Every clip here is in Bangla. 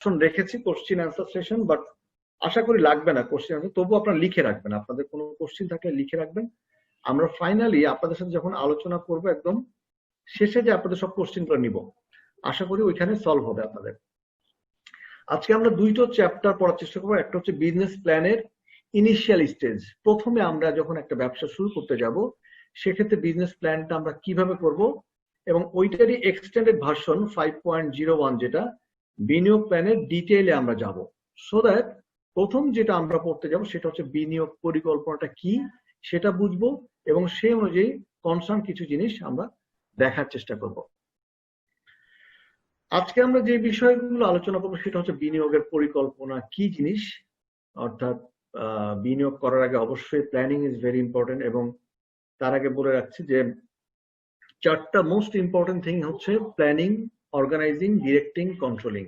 অপশন রেখেছি কোশ্চিন অ্যান্সার সেশন, বাট আশা করি লাগবে না কোশ্চিন অ্যান্সার, তবু আপনারা লিখে রাখবেন, আপনাদের কোনো কোশ্চিন থাকলে লিখে রাখবেন। আমরা ফাইনালি আপনাদের সাথে যখন আলোচনা করবো একদম শেষে যে আপনাদের সব কোশ্চিনগুলো নিব, আশা করি ওইখানে সলভ হবে আপনাদের। আজকে আমরা দুইটো চ্যাপ্টার পড়ার চেষ্টা করবো। একটা হচ্ছে বিজনেস প্ল্যানের ইনিশিয়াল স্টেজ। প্রথমে আমরা যখন একটা ব্যবসা শুরু করতে যাব সেক্ষেত্রে বিজনেস প্ল্যানটা আমরা কিভাবে করব, এবং ওইটারই এক্সটেন্ডেড ভার্সন 5.01 যেটা বিনিয়োগ প্ল্যানের ডিটেইলে আমরা যাব। সো দ্যাট প্রথম যেটা আমরা পড়তে যাব সেটা হচ্ছে বিনিয়োগ পরিকল্পনাটা কি সেটা বুঝবো, এবং সেই অনুযায়ী কনসার্ন কিছু জিনিস আমরা দেখার চেষ্টা করব। আজকে আমরা যে বিষয়গুলো আলোচনা করবো সেটা হচ্ছে বিনিয়োগের পরিকল্পনা কি জিনিস, অর্থাৎ বিনিয়োগ করার আগে অবশ্যই প্ল্যানিং ইজ ভেরি ইম্পর্টেন্ট, এবং তার আগে বলে রাখছি যে চারটা মোস্ট ইম্পর্টেন্ট থিং হচ্ছে planning, organising, directing, controlling.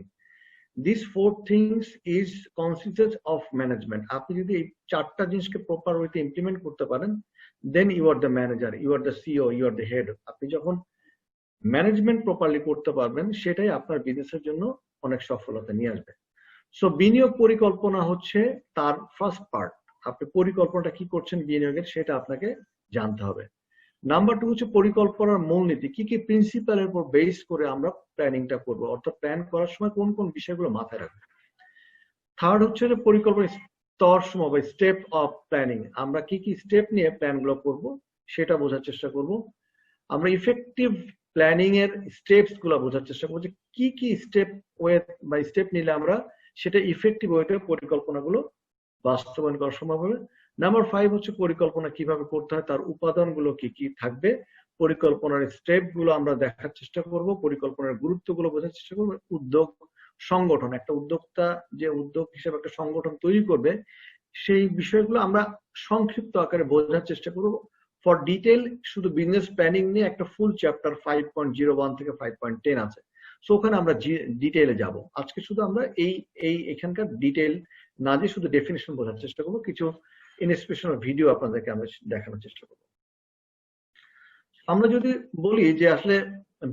This four things is consistence of management. আপনি যদি এই চারটা জিনিসকে প্রপার ওয়েতে ইমপ্লিমেন্ট করতে পারেন, then you are the manager, you are the CEO, you are the head. আপনি যখন ম্যানেজমেন্ট প্রপারলি করতে পারবেন সেটাই আপনার বিজনেসের জন্য অনেক সফলতা নিয়ে আসবে। সো বিনিয়োগ পরিকল্পনা হচ্ছে তার ফার্স্ট পার্ট। আপনি পরিকল্পনাটা কি করছেন বিনিয়োগের সেটা আপনাকে জানতে হবে। নাম্বার টু হচ্ছে পরিকল্পনার মূলনীতি, কি কি প্রিন্সিপালের উপর বেস করে আমরা প্ল্যানিংটা করবো, অর্থাৎ প্ল্যান করার সময় কোন কোন বিষয়গুলো মাথায় রাখবো। থার্ড হচ্ছে যে পরিকল্পনা স্তর সমূহ বা স্টেপ অফ প্ল্যানিং, আমরা কি কি স্টেপ নিয়ে প্ল্যানগুলো করব সেটা বোঝার চেষ্টা করব। আমরা ইফেক্টিভ প্ল্যানিং এর স্টেপস গুলো বোঝার চেষ্টা করবো, যে কি কি স্টেপ ওয়ে বা স্টেপ নিলে আমরা সেটা ইফেক্টিভ ওয়েতে পরিকল্পনাগুলো বাস্তবায়ন করা সম্ভব হবে। নাম্বার ফাইভ হচ্ছে পরিকল্পনা কিভাবে করতে হয়, তার উপাদানগুলো কি কি থাকবে, পরিকল্পনার স্টেপ গুলো আমরা দেখার চেষ্টা করব, পরিকল্পনার গুরুত্বগুলো বোঝার চেষ্টা করবো। উদ্যোগ সংগঠন, একটা উদ্যোক্তা যে উদ্যোগ হিসেবে একটা সংগঠন তৈরি করবে সেই বিষয়গুলো আমরা সংক্ষিপ্ত আকারে বোঝার চেষ্টা করব। ফর ডিটেল শুধু বিজনেস প্ল্যানিং নিয়ে একটা ফুল চ্যাপ্টার 5.01 থেকে 5.10 আছে, সো ওখানে আমরা ডিটেইলে যাব। আজকে শুধু আমরা এখানকার ডিটেইল না দিয়ে শুধু ডেফিনেশন বোঝার চেষ্টা করবো, কিছু ইনস্পিরেশনাল ভিডিও আপনাদেরকে আমরা দেখানোর চেষ্টা করবো। আমরা যদি বলি যে আসলে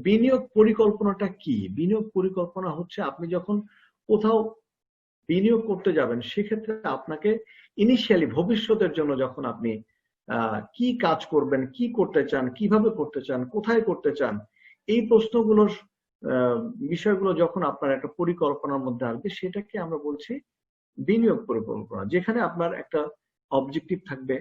বিনিয়োগ পরিকল্পনাটা কি, বিনিয়োগ পরিকল্পনা হচ্ছে আপনি যখন কোথাও বিনিয়োগ করতে যাবেন সেক্ষেত্রে আপনাকে ইনিশিয়ালি ভবিষ্যতের জন্য যখন আপনি কি কাজ করবেন, কি করতে চান, কিভাবে করতে চান, কোথায় করতে চান, এই প্রশ্নগুলোর বিষয়গুলো যখন আপনার একটা পরিকল্পনার মধ্যে আসবে সেটাকে আমরা বলছি বিনিয়োগ পরিকল্পনা, যেখানে আপনার একটা অবজেক্টিভ থাকবে,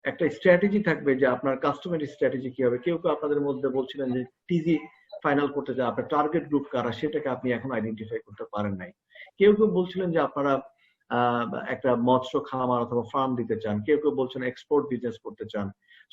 একটা স্ট্র্যাটেজি থাকবে, যে আপনার কাস্টমার স্ট্র্যাটেজি কি হবে। কেউ কেউ আপনাদের মধ্যে বলছিলেন যে টিজি ফাইনাল করতে চান, আপনার টার্গেট গ্রুপ কারা সেটাকে আপনি এখন আইডেন্টিফাই করতে পারেন নাই। কেউ কেউ বলছিলেন যে আপনারা একটা মৎস্য খামার অথবা ফার্ম দিতে চান, কেউ কেউ বলছেন এক্সপোর্ট বিজনেস করতে চান।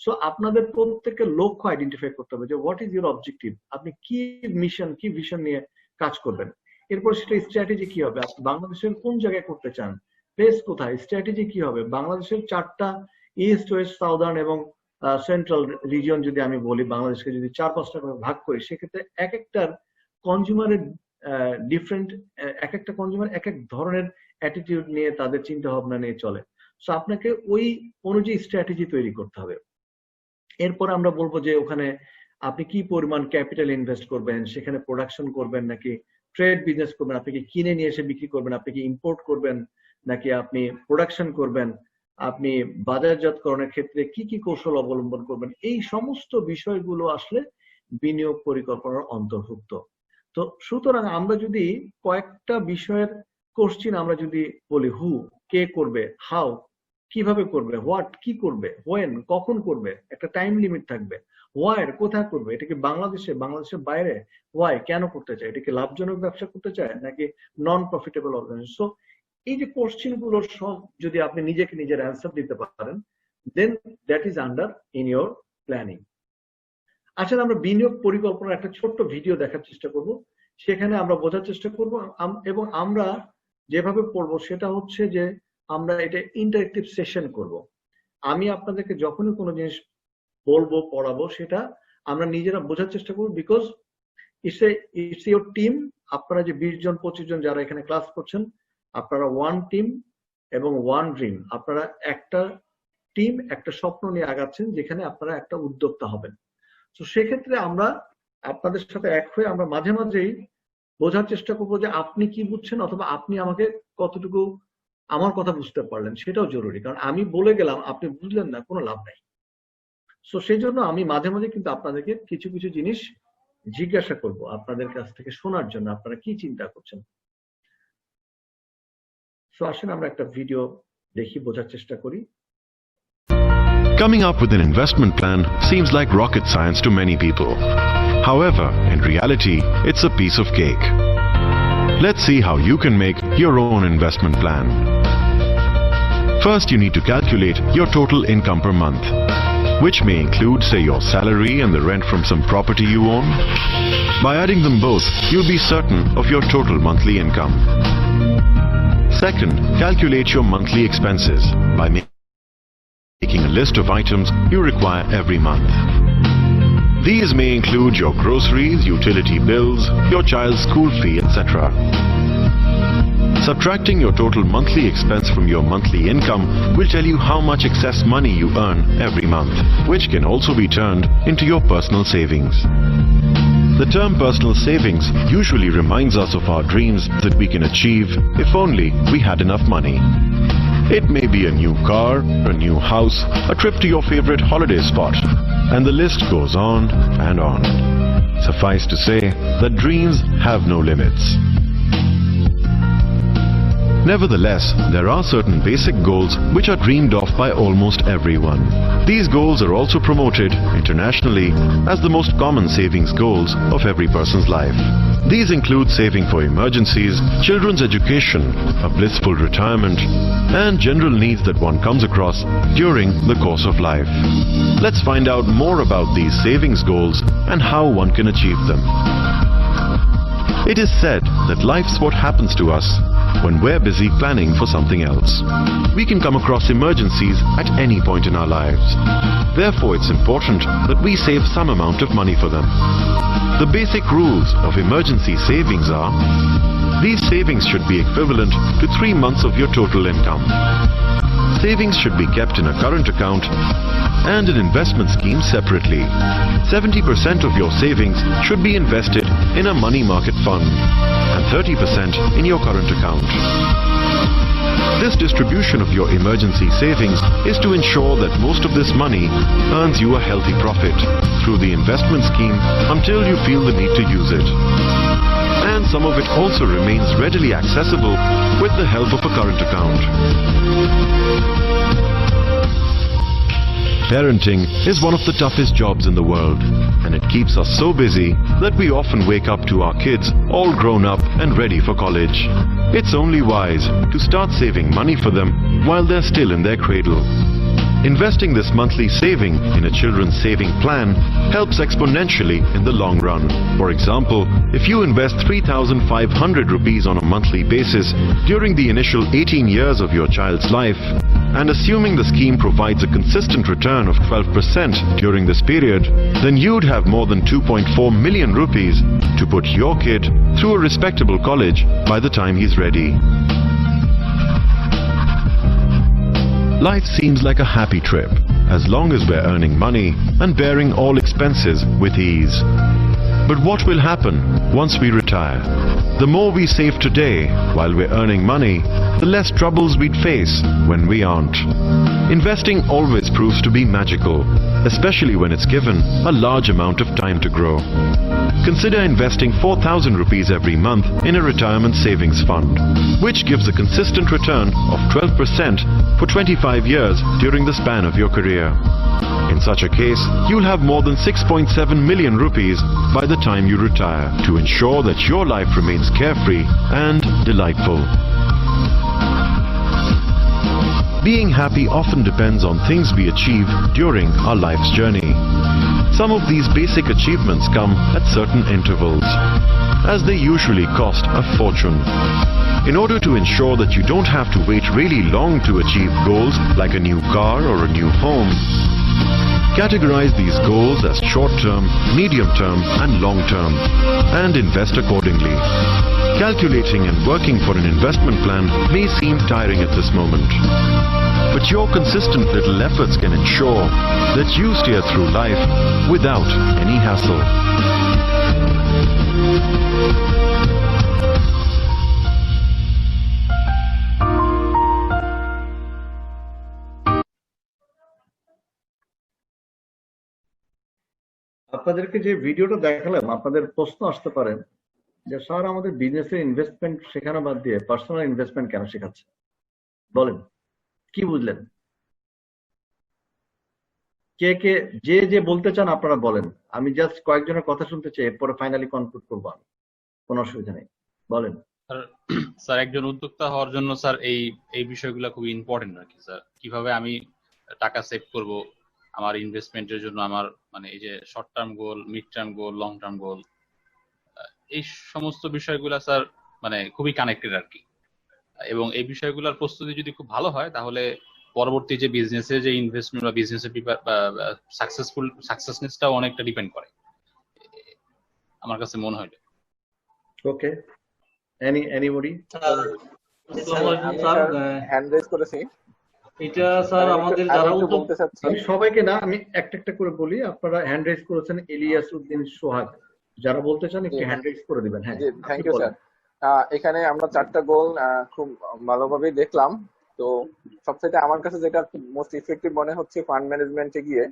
সো আপনাদের প্রত্যেকের লক্ষ্য আইডেন্টিফাই করতে হবে যে হোয়াট ইজ ইউর অবজেক্টিভ, আপনি কি মিশন কি ভিশন নিয়ে কাজ করবেন। এরপর সেটা স্ট্র্যাটেজি কি হবে, আপনি বাংলাদেশের কোন জায়গায় করতে চান, প্লেস কোথায়, স্ট্র্যাটেজি কি হবে। বাংলাদেশের চারটা ইস্ট ওয়েস্ট সাউদার্ন এবং সেন্ট্রাল রিজিয়ন যদি আমি বলি, বাংলাদেশকে যদি 4-5টা করে ভাগ করি সেক্ষেত্রে এক একটার কনজিউমারের ডিফারেন্ট, এক একটা কনজিউমার এক এক ধরনের অ্যাটিটিউড নিয়ে তাদের চিন্তা ভাবনা নিয়ে চলে। সো আপনাকে ওই অনুযায়ী স্ট্র্যাটেজি তৈরি করতে হবে। এরপর আমরা বলবো যে ওখানে আপনি কি পরিমাণ ক্যাপিটাল ইনভেস্ট করবেন, সেখানে প্রোডাকশন করবেন নাকি ট্রেড বিজনেস করবেন, আপনি কি কিনে নিয়ে এসে বিক্রি করবেন, আপনি কি ইম্পোর্ট করবেন নাকি আপনি প্রোডাকশন করবেন, আপনি বাজারজাতকরণের ক্ষেত্রে কি কি কৌশল অবলম্বন করবেন। এই সমস্ত বিষয়গুলো আসলে বিনিয়োগ পরিকল্পনার অন্তর্ভুক্ত। তো সুতরাং আমরা যদি কয়েকটা বিষয়ের কোশ্চিন আমরা যদি বলি, হু কে করবে, হাউ কিভাবে করবে, হোয়াট কি করবে, হোয়েন কখন করবে, একটা টাইম লিমিট থাকবে, হোয়ার কোথায় করবে, এটা কি বাংলাদেশে, বাংলাদেশের বাইরে, হোয়াই কেন করতে চায়, এটা কি লাভজনক ব্যবসা করতে চায় নাকি নন প্রফিটেবল অর্গানাইজেশন। সো এই যে কোশ্চিন গুলোর সব যদি আপনি নিজেকে নিজের অ্যান্সার দিতে পারেন, then that is under in your planning. আসলে আমরা বিনিয়োগ পরিকল্পনার একটা ছোট্ট ভিডিও দেখার চেষ্টা করব, সেখানে আমরা বোঝার চেষ্টা করব, এবং আমরা যেভাবে পড়বো সেটা হচ্ছে যে আমরা এটা ইন্টারেক্টিভ সেশন করব। আমি আপনাদেরকে যখনই কোনো জিনিস বলবো পড়াবো সেটা আমরা নিজেরা বোঝার চেষ্টা করবো, বিকজ ইটস ইউর টিম। আপনারা যে 20 জন 25 জন যারা এখানে ক্লাস করছেন, আপনারা ওয়ান টিম এবং ওয়ান ড্রিম। আপনারা একটা টিম একটা স্বপ্ন নিয়ে আগাচ্ছেন, যেখানে আপনারা একটা উদ্যোক্তা হবেন। তো সেক্ষেত্রে আমরা আপনাদের সাথে এক হয়ে আমরা মাঝে মাঝেই বোঝার চেষ্টা করবো যে আপনি কি বুঝছেন অথবা আপনি আমাকে কতটুকু আমার কথা বুঝতে পারলেন, সেটাও জরুরি। কারণ আমি বলে গেলাম আপনি বুঝলেন না, কোনো লাভ নাই। সো সেই জন্য আমি মাঝে মাঝে কিন্তু আপনাদেরকে কিছু কিছু জিনিস জিজ্ঞাসা করব আপনাদের কাছ থেকে শোনার জন্য, আপনারা কি চিন্তা করছেন। সো আসেন আমরা একটা ভিডিও দেখি, বোঝার চেষ্টা করি। Coming up with an investment plan seems like rocket science to many people. However, in reality, it's a piece of cake. Let's see how you can make your own investment plan. First, you need to calculate your total income per month, which may include, say, your salary and the rent from some property you own. By adding them both, you'll be certain of your total monthly income. Second, calculate your monthly expenses by making a list of items you require every month. These may include your groceries, utility bills, your child's school fee, etc. Subtracting your total monthly expense from your monthly income will tell you how much excess money you earn every month, which can also be turned into your personal savings. The term personal savings usually reminds us of our dreams that we can achieve if only we had enough money. It may be a new car, a new house, a trip to your favorite holiday spot, and the list goes on and on. Suffice to say that dreams have no limits. Nevertheless, there are certain basic goals which are dreamed of by almost everyone. These goals are also promoted internationally as the most common savings goals of every person's life. These include saving for emergencies, children's education, a blissful retirement, and general needs that one comes across during the course of life. Let's find out more about these savings goals and how one can achieve them. It is said that life's what happens to us when we're busy planning for something else. We can come across emergencies at any point in our lives. Therefore, it's important that we save some amount of money for them. The basic rules of emergency savings are: these savings should be equivalent to 3 months of your total income. Savings should be kept in a current account and an investment scheme separately. 70% of your savings should be invested in a money market fund and 30% in your current account. This distribution of your emergency savings is to ensure that most of this money earns you a healthy profit through the investment scheme until you feel the need to use it. And some of it also remains readily accessible with the help of a current account. Parenting is one of the toughest jobs in the world, and it keeps us so busy that we often wake up to our kids all grown up and ready for college. It's only wise to start saving money for them while they're still in their cradle. Investing this monthly saving in a children's saving plan helps exponentially in the long run. For example, if you invest 3,500 rupees on a monthly basis during the initial 18 years of your child's life, and assuming the scheme provides a consistent return of 12% during this period, then you'd have more than 2.4 million rupees to put your kid through a respectable college by the time he's ready. Life seems like a happy trip, as long as we're earning money and bearing all expenses with ease. But what will happen once we retire? The more we save today while we're earning money, the less troubles we'd face when we aren't. Investing always proves to be magical, especially when it's given a large amount of time to grow. Consider investing 4,000 rupees every month in a retirement savings fund, which gives a consistent return of 12% for 25 years during the span of your career. In such a case, you'll have more than 6.7 million rupees by the time you retire to ensure that your life remains carefree and delightful. Being happy often depends on things we achieve during our life's journey. Some of these basic achievements come at certain intervals, as they usually cost a fortune. In order to ensure that you don't have to wait really long to achieve goals like a new car or a new home, categorize these goals as short-term, medium-term and long-term, and invest accordingly. Calculating and working for an investment plan may seem tiring at this moment, but your consistent little efforts can ensure that you steer through life without any hassle. আপনাদেরকে যে ভিডিওটা দেখালাম, আপনাদের প্রশ্ন আসতে পারে যে স্যার আমাদের বিজনেসে ইনভেস্টমেন্ট শেখানো বাদ দিয়ে পার্সোনাল ইনভেস্টমেন্ট কেন শেখাচ্ছে? বলেন কি বুঝলেন? কে কে যে বলতে চান আপনারা বলেন, আমি জাস্ট কয়েকজনের কথা শুনতে চাই, এরপরে ফাইনালি কনক্লুড করবো আমি, কোনো অসুবিধা নেই, বলেন। স্যার একজন উদ্যোক্তা হওয়ার জন্য স্যার এই এই বিষয়গুলো খুবই ইম্পর্টেন্ট আর কি স্যার। কিভাবে আমি টাকা সেভ করব আমার ইনভেস্টমেন্টের জন্য, আমার মানে এই যে short term goal, mid term goal, long term goal, এই সমস্ত বিষয়গুলো স্যার মানে খুবই কানেক্টেড আর কি। এবং এই বিষয়গুলোর প্রস্তুতি যদি খুব ভালো হয় তাহলে পরবর্তী যে বিজনেসে যে ইনভেস্টমেন্ট বা বিজনেসের সাকসেসনেসটাও অনেকটা ডিপেন্ড করে আমার কাছে মনে হয়। ওকে, এনিবডি? হ্যান্ড রেজ করেছি। এটা স্যার আমাদের যারা বলতে চাচ্ছি, আমি সবাইকে না, আমি একটা একটা করে বলি। আপনারা হ্যান্ড রেজ করেছেন ইলিয়াস উদ্দিন সোহাগ, যারা বলতে চান একটু হ্যান্ড রেজ করে দিবেন। হ্যাঁ, থ্যাংক ইউ স্যার। এখানে আমরা 4টা গোল খুব ভালোভাবে দেখলাম। তো সবচেয়ে আমার কাছে যেটা মোস্ট ইফেক্টিভ মনে হচ্ছে, ফান্ড ম্যানেজমেন্টে গিয়ে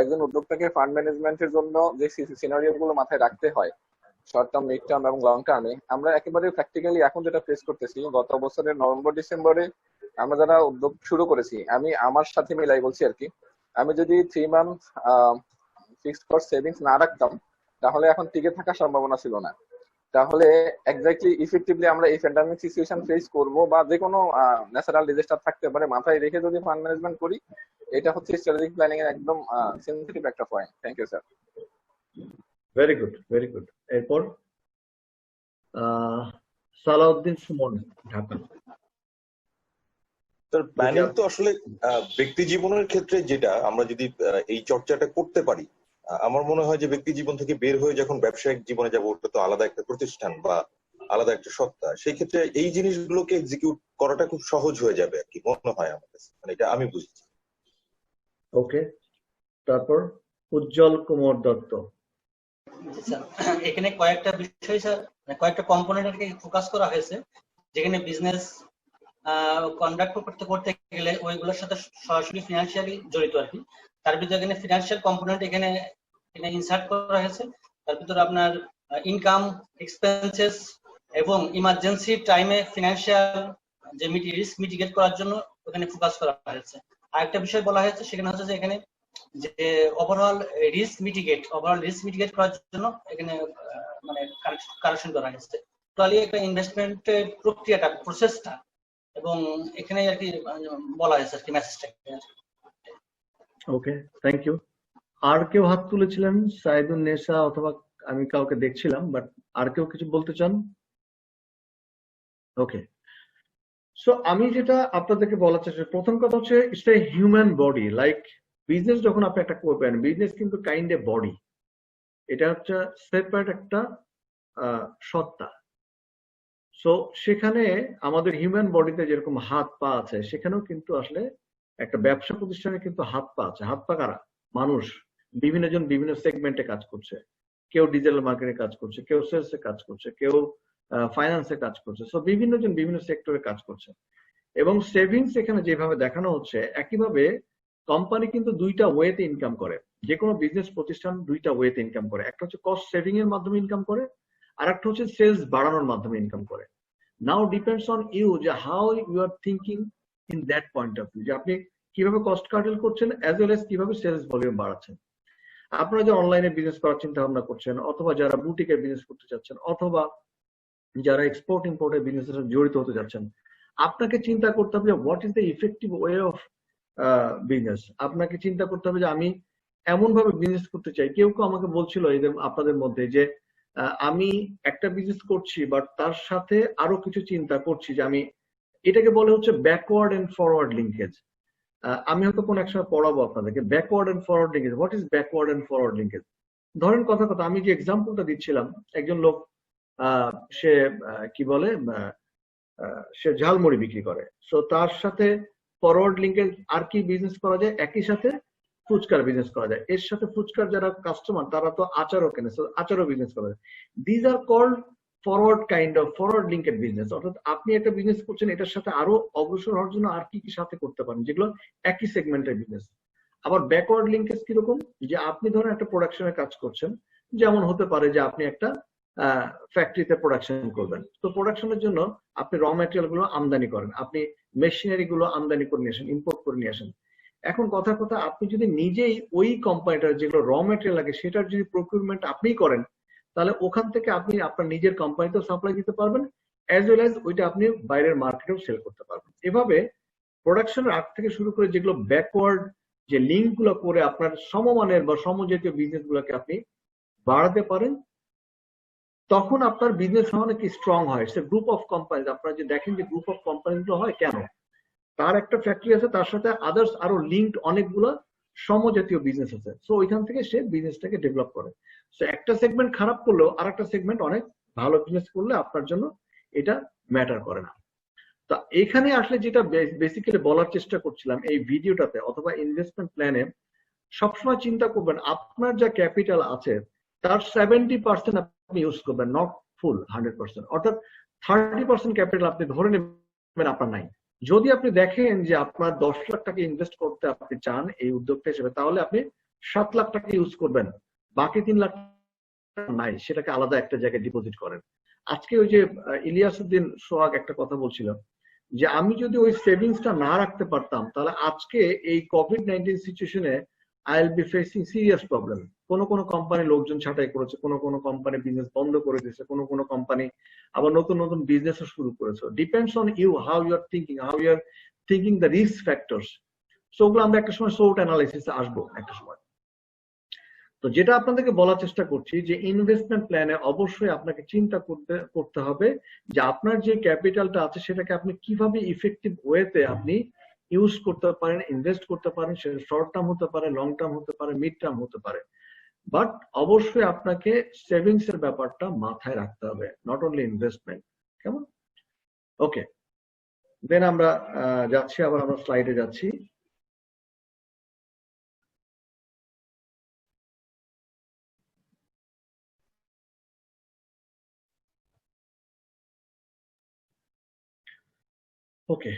একজন উদ্যোক্তাকে ফান্ড ম্যানেজমেন্টের জন্য যে সিনারিও গুলো মাথায় রাখতে হয় শর্ট টার্ম, মিড টার্ম এবং লং টার্মে, আমরা একেবারে প্র্যাকটিক্যালি এখন যেটা ফেস করতেছি, গত বছরের নভেম্বর ডিসেম্বরে আমরা যারা উদ্যোগ শুরু করেছি, আমি আমার সাথে মিলাই বলছি আর কি, আমি যদি 3 মান্থ ফিক্সড কস্ট সেভিংস না রাখতাম তাহলে এখন টিকে থাকার সম্ভাবনা ছিল না। তাহলে এক্স্যাক্টলি ইফেক্টিভলি আমরা এই প্যান্ডামিক সিচুয়েশন ফেস করব বা যে কোনো ন্যাচারাল ডিজাস্টার থাকতে পারে মাথায় রেখে যদি ফান্ড ম্যানেজমেন্ট করি, এটা হচ্ছে স্ট্র্যাটেজিক প্ল্যানিং এর একদম সেনসিটিভ একটা point. Thank you sir. Very good, very good. এরপর সালাউদ্দিন সুমন, ঢাকা। স্যার প্ল্যানিং তো আসলে ব্যক্তি জীবনের ক্ষেত্রে যেটা আমরা যদি এই চর্চাটা করতে পারি, আমার মনে হয় যে ব্যক্তি জীবন থেকে বের হয়ে যখন ব্যবসায়িক জীবনে যাবো, ওটা তো আলাদা একটা প্রতিষ্ঠান বা আলাদা একটা সত্তা, সেই ক্ষেত্রে এই জিনিসগুলোকে এক্সিকিউট করাটা খুব সহজ হয়ে যাবে আর কি মনে হয় আমার কাছে, মানে এটা আমি বুঝছি। ওকে, তারপর উজ্জ্বল কুমার দত্ত। এখানে কয়েকটা বিষয় স্যার, কয়েকটা কম্পোনেন্টকে ফোকাস করা হয়েছে, যেখানে বিজনেস কন্ডাক্ট করতে করতে গেলে ওইগুলোর সাথে সরাসরি ফিনান্সিয়ালি জড়িত আর কি। তার ভিতরে এখানে ফিনান্সিয়াল কম্পোনেন্ট এখানে ইনসার্ট করা হয়েছে। তার ভিতরে আপনার ইনকাম, এক্সপেন্সেস এবং ইমার্জেন্সি টাইমে ফিনান্সিয়াল যে রিস্ক মিটিগেট করার জন্য ওখানে ফোকাস করা হয়েছে। আরেকটা বিষয় বলা হয়েছে সেখানে হচ্ছে যে এখানে যে ওভারঅল রিস্ক মিটিগেট করার জন্য এখানে মানে কারেকশন করা হয়েছে। টোটালি একটা ইনভেস্টমেন্টের প্রক্রিয়াটা, প্রসেসটা, এবং এখানে আর কি বলা হয়েছে আর কি মেসেজটা। ওকে, থ্যাংক ইউ। আর কেউ হাত তুলেছিলেন? সাইদুন নেসা অথবা আমি কাউকে দেখছিলাম, বাট আর কেউ কিছু বলতে চান? ওকে, সো আমি যেটা আপনাদেরকে বলার চেষ্টা, প্রথম কথা হচ্ছে it's a human body. Like business যখন আপনি একটা করবেন, বিজনেস কিন্তু কাইন্ড এ বডি, এটা হচ্ছে সেপারেট একটা সত্তা। সো সেখানে আমাদের হিউম্যান বডিতে যেরকম হাত পা আছে, সেখানেও কিন্তু আসলে একটা ব্যবসা প্রতিষ্ঠানে কিন্তু হাত পা আছে। হাত পা কারা? মানুষ। বিভিন্ন জন বিভিন্ন সেগমেন্টে কাজ করছে। কেউ ডিজিটাল মার্কেটে কাজ করছে, কেউ সেলসে কাজ করছে, কেউ ফাইন্যান্সে কাজ করছে। সো বিভিন্ন জন বিভিন্ন সেক্টরে কাজ করছে। এবং সেভিংস এখানে যেভাবে দেখানো হচ্ছে, একইভাবে কোম্পানি কিন্তু দুইটা ওয়েতে ইনকাম করে। যে কোনো বিজনেস প্রতিষ্ঠান দুইটা ওয়েতে ইনকাম করে। একটা হচ্ছে কস্ট সেভিং এর মাধ্যমে ইনকাম করে, আর একটা হচ্ছে সেলস বাড়ানোর মাধ্যমে ইনকাম করে। নাও ডিপেন্ডস অন ইউ যে how you are thinking in that point of view, যে আপনি কিভাবে কস্ট কাটেল করছেন অ্যাজ ওয়েল এজ কিভাবে সেলস ভলিউম বাড়াচ্ছেন। আপনারা যে অনলাইনে বিজনেস করার চিন্তা ভাবনা করছেন, অথবা যারা বুটিকে বিজনেস করতে চাচ্ছেন, অথবা যারা এক্সপোর্ট ইম্পোর্টের বিজনেসের সাথে জড়িত হতে যাচ্ছেন, আপনাকে চিন্তা করতে হবে যে what is the effective way of business. আপনাকে চিন্তা করতে হবে যে আমি এমন ভাবে বিজনেস করতে চাই। কেউ কেউ আমাকে বলছিল এদের আপনাদের মধ্যে যে আমি একটা বিজনেস করছি, বাট তার সাথে আরো কিছু চিন্তা করছি, যে আমি এটাকে বলে হচ্ছে ব্যাকওয়ার্ড এন্ড ফরওয়ার্ড লিঙ্কেজ। আমি হয়তো কোন এক সময় পড়াবো আপনাদেরকে backward and forward linkage. What is backward and forward linkage? ধরেন কথা আমি যে এক্সাম্পলটা দিচ্ছিলাম, একজন লোক সে কি বলে সে ঝালমুড়ি বিক্রি করে। সো তার সাথে ফরওয়ার্ড লিঙ্কেজ আর কি বিজনেস করা যায়? একই সাথে ফুচকার বিজনেস করা যায়। এর সাথে ফুচকার যারা কাস্টমার তারা তো আচারও কেনে, আচারও বিজনেস করা যায়। These are called forward kind of forward linked business. অর্থাৎ আপনি একটা বিজনেস করছেন, এটার সাথে আরো অগ্রসর হওয়ার জন্য আর কি কি সাথে করতে পারেন, যেগুলো একই সেগমেন্টের বিজনেস। আবার ব্যাকওয়ার্ড লিঙ্কেজ কিরকম, যে আপনি ধরেন একটা প্রোডাকশনের কাজ করছেন, যেমন হতে পারে যে আপনি একটা ফ্যাক্টরিতে প্রোডাকশন করবেন, তো প্রোডাকশনের জন্য আপনি র ম্যাটেরিয়াল গুলো আমদানি করেন, আপনি মেশিনারি গুলো আমদানি করে নিয়ে আসেন, ইম্পোর্ট করে নিয়ে আসেন। এখন কথা আপনি যদি নিজেই ওই কোম্পানিটার যেগুলো র ম্যাটেরিয়াল লাগে সেটার যদি প্রকিউরমেন্ট আপনিই করেন, তাহলে ওখান থেকে আপনি আপনার নিজের কোম্পানিতেও সাপ্লাই দিতে পারবেন, অ্যাজ ওয়েল অ্যাজ ওইটা আপনি বাইরের মার্কেটেও সেল করতে পারবেন। এভাবে প্রোডাকশনের আগ থেকে শুরু করে যেগুলো ব্যাকওয়ার্ড যে লিঙ্ক গুলো করে আপনার সমমানের বা সমজাতীয় বিজনেস গুলোকে আপনি বাড়াতে পারেন, তখন আপনার বিজনেস অনেক স্ট্রং হয়। সে গ্রুপ অফ কোম্পানি, আপনারা যে দেখেন যে গ্রুপ অফ কোম্পানি গুলো হয় কেন, তার একটা ফ্যাক্টরি আছে, তার সাথে আদার্স আরো লিঙ্কড অনেকগুলো সমজাতীয় বিজনেস আছে, সো ওইখান থেকে সে বিজনেসটাকে ডেভেলপ করে। সো একটা সেগমেন্ট খারাপ করলেও আর একটা সেগমেন্ট অনেক ভালো বিজনেস করলে আপনার জন্য এটা ম্যাটার করে না। তা এখানে আসলে যেটা বেসিক্যালি বলার চেষ্টা করছিলাম এই ভিডিওটাতে অথবা ইনভেস্টমেন্ট প্ল্যানে, সবসময় চিন্তা করবেন আপনার যা ক্যাপিটাল আছে তার 70% আপনি ইউজ করবেন, নট ফুল 100%। অর্থাৎ 30% ক্যাপিটাল আপনি ধরে নেবেন আপনার নাই। যদি আপনি দেখেন যে আপনার 10 লাখ টাকা ইনভেস্ট করতে আপনি চান এই উদ্যোগটা হিসেবে, তাহলে আপনি 7 লাখ টাকা ইউজ করবেন, বাকি 3 লাখ নাই সেটাকে আলাদা একটা জায়গায় ডিপোজিট করেন। আজকে ওই যে ইলিয়াসউদ্দিন সোহাগ একটা কথা বলছিল যে আমি যদি ওই সেভিংসটা না রাখতে পারতাম, তাহলে আজকে এই কোভিড-19 সিচুয়েশনে I will B facing serious problem. কোন কোন কোম্পানি লোকজন ছাঁটাই করেছে, কোন কোন কোম্পানি বিজনেস বন্ধ করে দিয়েছে, কোন কোন কোম্পানি আবার নতুন নতুন বিজনেস শুরু করেছে। Depends on you, how you are thinking the risk factors. So ওগুলো আমরা একটা সময় সোর্ট অ্যানালাইসিসে আসবো একটা সময়। তো যেটা আপনাদেরকে বলার চেষ্টা করছি যে ইনভেস্টমেন্ট প্ল্যানে অবশ্যই আপনাকে চিন্তা করতে হবে যে আপনার যে ক্যাপিটালটা আছে সেটাকে আপনি কিভাবে ইফেক্টিভ ওয়েতে আপনি ইউজ করতে পারেন, ইনভেস্ট করতে পারেন। সেটা শর্ট টার্ম হতে পারে, লং টার্ম হতে পারে, মিড টার্ম হতে পারে, বাট অবশ্যই আপনাকে সেভিংস এর ব্যাপারটা মাথায় রাখতে হবে, নট অনলি ইনভেস্টমেন্ট। কেমন? ওকে, দেন আমরা যাচ্ছি, আবার আমরা স্লাইডে যাচ্ছি। ওকে,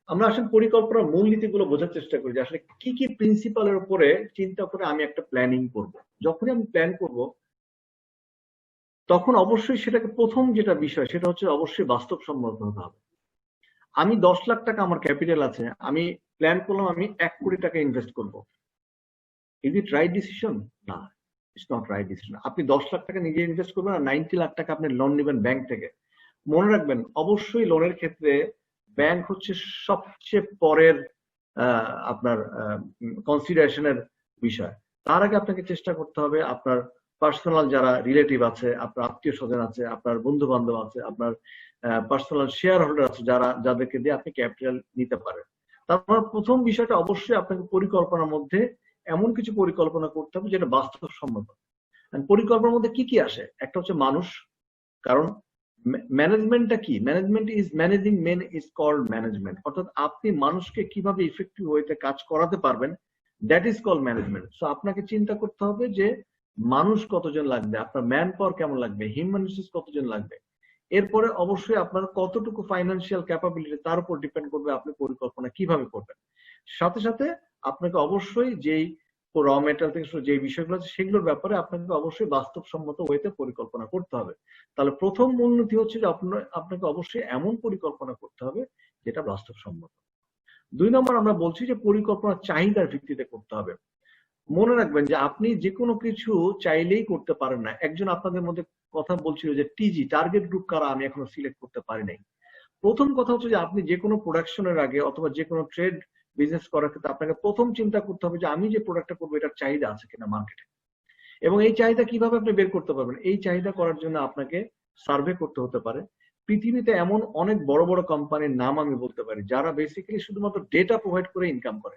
আমরা আসলে পরিকল্পনার মূলনীতিগুলো বোঝার চেষ্টা করি যে আসলে কি কি প্রিন্সিপালের উপরে চিন্তা করে আমি একটা প্ল্যানিং করব। যখনই আমি প্ল্যান করব তখন অবশ্যই সেটাকে প্রথম যেটা বিষয় সেটা হচ্ছে অবশ্যই বাস্তবসম্মত হতে হবে। আমি 10 লাখ টাকা আমার ক্যাপিটাল আছে, আমি প্ল্যান করলাম আমি 1 কোটি টাকা ইনভেস্ট করব। Is it right decision? না, ইটস নট রাইট ডিসিশন। আপনি 10 লাখ টাকা নিজে ইনভেস্ট করবেন আর 90 লাখ টাকা আপনি লোন নেবেন ব্যাংক থেকে। মনে রাখবেন অবশ্যই লোনের ক্ষেত্রে ব্যাংক হচ্ছে সবচেয়ে পরের আপনার কনসিডারেশনের বিষয়। তার আগে আপনাকে চেষ্টা করতে হবে আপনার পার্সোনাল যারা রিলেটিভ আছে, আপনার আত্মীয় স্বজন আছে, আপনার বন্ধু বান্ধব আছে, আপনার পার্সোনাল শেয়ার হোল্ডার আছে, যাদেরকে দিয়ে আপনি ক্যাপিটাল নিতে পারেন। তারপর প্রথম বিষয়টা অবশ্যই আপনাকে পরিকল্পনার মধ্যে এমন কিছু পরিকল্পনা করতে হবে যেটা বাস্তবসম্মত। পরিকল্পনার মধ্যে কি কি আসে? একটা হচ্ছে মানুষ, কারণ ম্যানেজমেন্টটা কি? Management is managing men is called management. অর্থাৎ আপনি মানুষকে কিভাবে ইফেক্টিভ ওয়েতে কাজ করাতে পারবেন, that is called management. So আপনাকে চিন্তা করতে হবে যে মানুষ কতজন লাগবে, আপনার ম্যান পাওয়ার কেমন লাগবে, হিউম্যান রিসোর্স কতজন লাগবে। এরপরে অবশ্যই আপনার কতটুকু ফাইন্যান্সিয়াল ক্যাপাবিলিটি তার উপর ডিপেন্ড করবে আপনি পরিকল্পনা কিভাবে করবেন। সাথে সাথে আপনাকে অবশ্যই যেই র মেটেরিয়াল থেকে যে বিষয়গুলো আছে সেগুলোর ব্যাপারে আপনাকে অবশ্যই বাস্তবসম্মত ওয়েতে পরিকল্পনা করতে হবে। তাহলে প্রথম মূলনীতি হচ্ছে যে আপনাকে অবশ্যই এমন পরিকল্পনা করতে হবে যেটা বাস্তবসম্মত। 2 নম্বর আমরা বলছি যে পরিকল্পনা চাহিদার ভিত্তিতে করতে হবে। মনে রাখবেন যে আপনি যে কোনো কিছু চাইলেই করতে পারেন না। একজন আপনাদের মধ্যে কথা বলছিল যে টিজি টার্গেট গ্রুপ কারা আমি এখনো সিলেক্ট করতে পারি নাই। প্রথম কথা হচ্ছে যে আপনি যে কোনো প্রোডাকশনের আগে অথবা যে কোনো ট্রেড বিজনেস করার ক্ষেত্রে আপনাকে প্রথম চিন্তা করতে হবে যে আমি যে প্রোডাক্টটা করবো এটার চাহিদা আছে কিনা মার্কেটে, এবং এই চাহিদা কিভাবে আপনি বের করতে পারবেন। এই চাহিদা করার জন্য আপনাকে সার্ভে করতে হতে পারে। পৃথিবীতে এমন অনেক বড় বড় কোম্পানির নাম আমি বলতে পারি যারা বেসিক্যালি শুধুমাত্র ডেটা প্রোভাইড করে ইনকাম করে।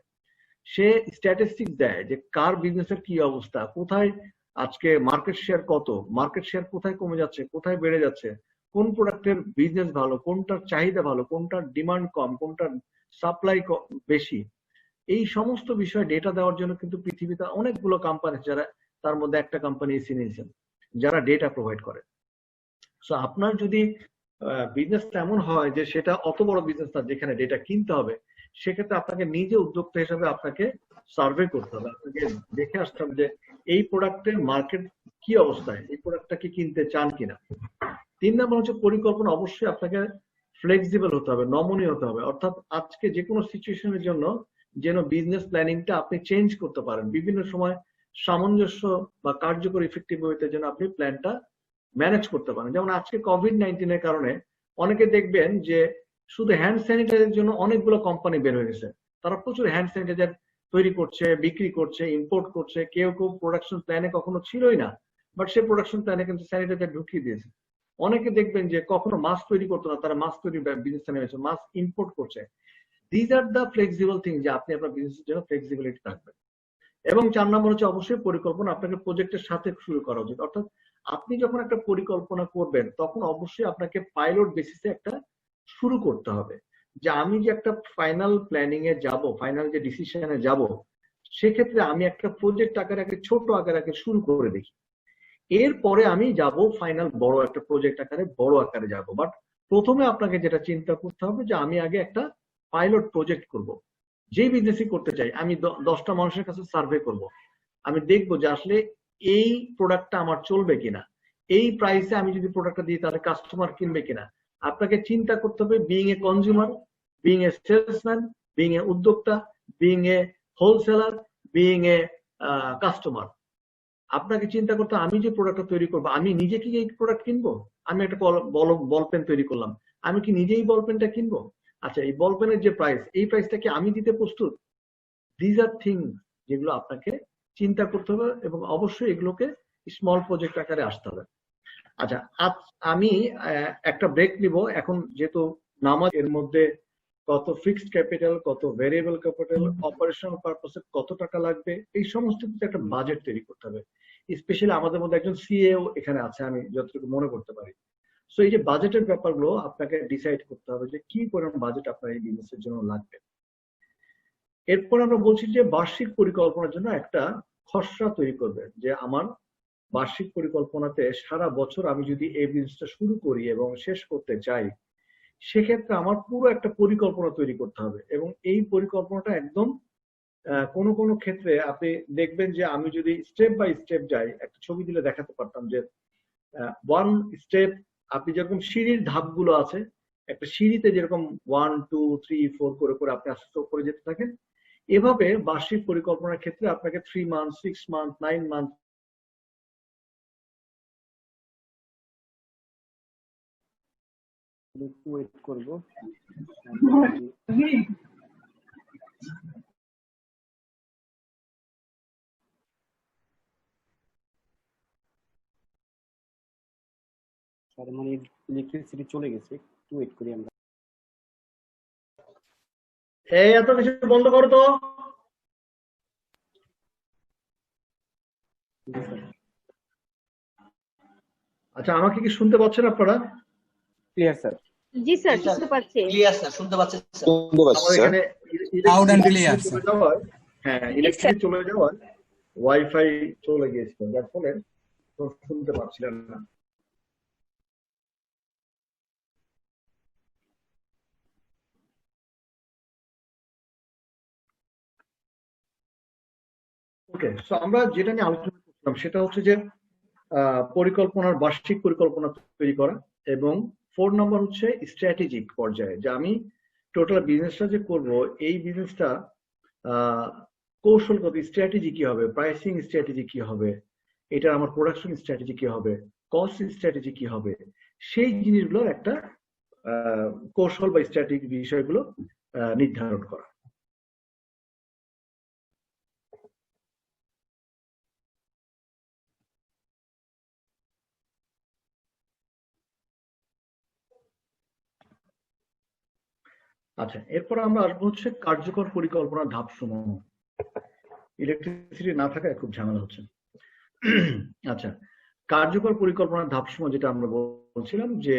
সে স্ট্যাটিস্টিক্স দেয় যে কার বিজনেসের কি অবস্থা, কোথায় আজকে মার্কেট শেয়ার কত, মার্কেট শেয়ার কোথায় কমে যাচ্ছে, কোথায় বেড়ে যাচ্ছে, কোন প্রোডাক্টের বিজনেস ভালো, কোনটার চাহিদা ভালো, কোনটার ডিমান্ড কম, কোনটার সাপ্লাই বেশি। এই সমস্ত বিষয় ডেটা দেওয়ার জন্য কিন্তু পৃথিবীতে অনেকগুলো কোম্পানি, যারা তার মধ্যে একটা কোম্পানি সিনিয়েছেন যারা ডেটা প্রোভাইড করে। সো আপনার যদি বিজনেসটা এমন হয় যে সেটা অত বড় বিজনেস না যেখানে ডেটা কিনতে হবে, সেক্ষেত্রে আপনাকে নিজে উদ্যোক্তা হিসাবে আপনাকে সার্ভে করতে হবে, আপনাকে দেখে আসতে হবে যে এই প্রোডাক্টের মার্কেট কি অবস্থায়, এই প্রোডাক্টটা কি কিনতে চান কিনা। 3 নম্বর হচ্ছে পরিকল্পনা। অবশ্যই আপনাকে ফ্লেক্সিবল হতে হবে, নমনীয় হতে হবে, অর্থাৎ আজকে যে কোনো সিচুয়েশনের জন্য যেন বিজনেস প্ল্যানিংটা আপনি চেঞ্জ করতে পারেন বিভিন্ন সময়, সামঞ্জস্য বা কার্যকর ইফেক্টিভ ওয়েতে যেন আপনি প্ল্যানটা ম্যানেজ করতে পারেন। যেমন আজকে কোভিড-19 এর কারণে অনেকে দেখবেন যে শুধু হ্যান্ড স্যানিটাইজারের জন্য অনেকগুলো কোম্পানি বের হয়ে গেছে, তারা প্রচুর হ্যান্ড স্যানিটাইজার তৈরি করছে, বিক্রি করছে, ইম্পোর্ট করছে। কেউ কেউ প্রোডাকশন প্ল্যানে কখনো ছিলই না, বাট সে প্রোডাকশন প্ল্যানে কিন্তু স্যানিটাইজার ঢুকিয়ে দিয়েছে। অনেকে দেখবেন যে কখনো মাস্ক তৈরি করতো না, তারা মাস্ক তৈরি বিজনেস নেমেছে, মাস্ক ইম্পোর্ট করছে। These are the flexible thing, যে আপনি আপনার বিজনেসের জন্য ফ্লেক্সিবিলিটি রাখবেন। এবং 4 নম্বর হচ্ছে অবশ্যই পরিকল্পনা। আপনাকে প্রজেক্টের সাথে শুরু করা উচিত, অর্থাৎ আপনি যখন একটা পরিকল্পনা করবেন তখন অবশ্যই আপনাকে পাইলট বেসিসে একটা শুরু করতে হবে, যে আমি যে একটা ফাইনাল প্ল্যানিং এ যাব, ফাইনাল যে ডিসিশনে যাব, সেক্ষেত্রে আমি একটা প্রজেক্ট আকারে ছোট আকারে শুরু করে দেখি, এরপরে আমি যাব ফাইনাল বড় একটা প্রজেক্ট আকারে, বড় আকারে যাব। বাট প্রথমে আপনাকে যেটা চিন্তা করতে হবে যে আমি আগে একটা পাইলট প্রজেক্ট করব। যে বিজনেসই করতে চাই, আমি 10টা মানুষের কাছে সার্ভে করব, আমি দেখবো যে আসলে এই প্রোডাক্টটা আমার চলবে কিনা, এই প্রাইসে আমি যদি প্রোডাক্টটা দিই তাহলে কাস্টমার কিনবে কিনা। আপনাকে চিন্তা করতে হবে being a consumer, being a salesman, being a উদ্যোক্তা, being a wholesaler, being a customer. আপনাকে চিন্তা করতে হবে আমি যে প্রোডাক্টটা তৈরি করবো, আমি নিজে কি এই প্রোডাক্ট কিনবো? আমি একটা বল পেন তৈরি করলাম, আমি কি নিজেই বল পেনটা কিনবো? আচ্ছা, এই বল পেনের যে প্রাইস, এই প্রাইসটা কি আমি দিতে প্রস্তুত? দিজ আর থিংস যেগুলো আপনাকে চিন্তা করতে হবে, এবং অবশ্যই এগুলোকে স্মল প্রজেক্ট আকারে আসতে হবে। আচ্ছা, আমি একটা ব্রেক নিব এখন, যেহেতু নামাজ এর মধ্যে কত ফিক্সড ক্যাপিটাল, কত ভেরিয়েবল ক্যাপিটাল, অপারেশনাল পারপাসে কত টাকা লাগবে, এই সমস্ত কিছু একটা বাজেট তৈরি করতে হবে। স্পেশালি আমাদের মধ্যে একজন সিএও এখানে আছে, আমি যতটুকু মনে করতে পারি। সো এই যে বাজেটের ব্যাপারগুলো আপনাকে ডিসাইড করতে হবে যে কি পরিমাণ বাজেট আপনার এই বিজনেসের জন্য লাগবে। এরপর আমরা বলছি যে বার্ষিক পরিকল্পনার জন্য একটা খসড়া তৈরি করবে, যে আমার বার্ষিক পরিকল্পনাতে সারা বছর আমি যদি এই বিজনেসটা শুরু করি এবং শেষ করতে চাই, সেক্ষেত্রে আমার পুরো একটা পরিকল্পনা তৈরি করতে হবে। এবং এই পরিকল্পনাটা একদম কোনো কোনো ক্ষেত্রে আপনি দেখবেন যে আমি যদি স্টেপ বাই স্টেপ যাই, একটা ছবি দিলে দেখাতে পারতাম যে 1 স্টেপ, আপনি যেরকম সিঁড়ির ধাপগুলো আছে, একটা সিঁড়িতে যেরকম 1 2 3 4 করে করে আপনি আস্তে আস্তে উপরে যেতে থাকেন, এভাবে বার্ষিক পরিকল্পনার ক্ষেত্রে আপনাকে 3 মান্থ, 6 মান্থ, 9 মান্থ ওয়েট করবো। তার মানে ইলেকট্রিসিটি চলে গেছে, একটু ওয়েট করি আমরা। এই এত কিছু বন্ধ করো তো। আচ্ছা, আমাকে কি শুনতে পাচ্ছেন আপনারা? Clear sir? জি স্যার, শুনতে পাচ্ছি। ক্লিয়ার স্যার, শুনতে পাচ্ছি স্যার। আমার এখানে লাউড এন্ড ক্লিয়ার চলে যাওয়ায়, হ্যাঁ, ইলেকট্রিসিটি চলে যাওয়ায় ওয়াইফাই চলে গিয়েছিল, যার ফলে শুনতে পাচ্ছিলেন না। ওকে, সো আমরা যেটা নিয়ে আলোচনা করছিলাম সেটা হচ্ছে যে পরিকল্পনার, বার্ষিক পরিকল্পনা তৈরি করা, এবং 4 নম্বর হচ্ছে স্ট্র্যাটেজিক পর্যায়ে, যে আমি টোটাল বিজনেসটা যে করব, এই বিজনেসটা কৌশলগত স্ট্র্যাটেজি কি হবে, প্রাইসিং স্ট্র্যাটেজি কি হবে, এটা আমার প্রোডাকশন স্ট্র্যাটেজি কি হবে, কস্ট স্ট্র্যাটেজি কি হবে, সেই জিনিসগুলোর একটা কৌশল বা স্ট্র্যাটেজি বিষয়গুলো নির্ধারণ করা। আচ্ছা, এরপর আমরা আসবো হচ্ছে কার্যকর পরিকল্পনার ধাপসমূহ। ইলেকট্রিসিটি না থাকায় খুব ঝামেলা হচ্ছে। আচ্ছা, কার্যকর পরিকল্পনার ধাপসমূহ যেটা আমরা বলছিলাম, যে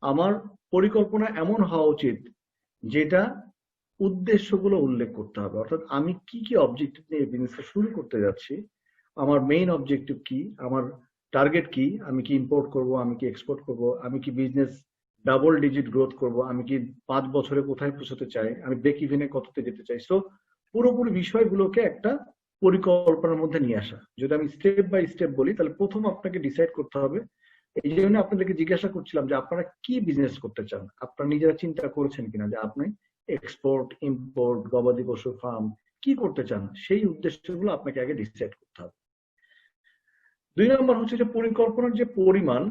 আমার পরিকল্পনা এমন হওয়া উচিত যেটা উদ্দেশ্যগুলো উল্লেখ করতে হবে, অর্থাৎ আমি কি কি অবজেক্টিভ নিয়ে বিজনেসটা শুরু করতে যাচ্ছি, আমার মেইন অবজেক্টিভ কি, আমার টার্গেট কি, আমি কি ইম্পোর্ট করব, আমি কি এক্সপোর্ট করব, আমি কি বিজনেস ডাবল ডিজিট গ্রোথ করব, আমি কি 5 বছরে কোথায় পৌঁছতে চাই, আমি ব্রেক ইভেনে কততে যেতে চাই। সো পুরোপুরি বিষয়গুলোকে একটা পরিকল্পনার মধ্যে নিয়ে আসা। যদি আমি স্টেপ বাই স্টেপ বলি, তাহলে প্রথম আপনাকে ডিসাইড করতে হবে। এই জন্য আপনাদেরকে জিজ্ঞাসা করছিলাম যে আপনারা কি বিজনেস করতে চান, আপনারা নিজেরা চিন্তা করেছেন কিনা যে আপনি এক্সপোর্ট, ইম্পোর্ট, গবাদি পশু ফার্ম কি করতে চান, সেই উদ্দেশ্যগুলো আপনাকে আগে ডিসাইড করতে হবে। 2 নম্বর হচ্ছে যে পরিকল্পনার যে পরিমাণ,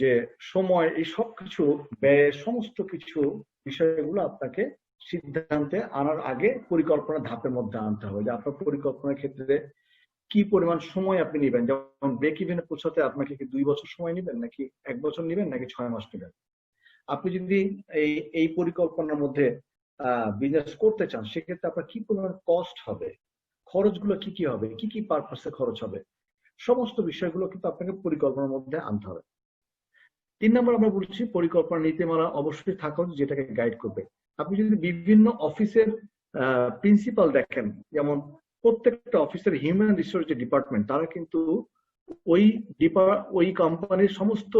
যে সময়, এই সব কিছু ব্যয়, সমস্ত কিছু বিষয়গুলো আপনাকে সিদ্ধান্তে আনার আগে পরিকল্পনা ধাপের মধ্যে আনতে হবে। যে আপনার পরিকল্পনার ক্ষেত্রে কি পরিমাণ সময় আপনি নেবেন। যেমন ব্রেক ইভেনে পৌঁছাতে আপনাকে কি 2 বছর সময় নেবেন, নাকি 1 বছর নেবেন, নাকি 6 মাস নেবেন। আপনি যদি এই পরিকল্পনার মধ্যে বিজনেস করতে চান, সেক্ষেত্রে আপনার কি পরিমাণ কস্ট হবে, খরচগুলো কি কি হবে, কি কি পারপাসে খরচ হবে, সমস্ত বিষয়গুলো কিন্তু আপনাকে পরিকল্পনার মধ্যে আনতে হবে। 3 নম্বর আমরা বলছি পরিকল্পনা নীতিমালা অবশ্যই থাকা উচিত, যেটাকে গাইড করবে। আপনি যদি বিভিন্ন অফিসের প্রিন্সিপাল দেখেন, যেমন প্রত্যেকটা অফিসের হিউম্যান রিসোর্স যে ডিপার্টমেন্ট, তারা কিন্তু ওই কোম্পানির সমস্ত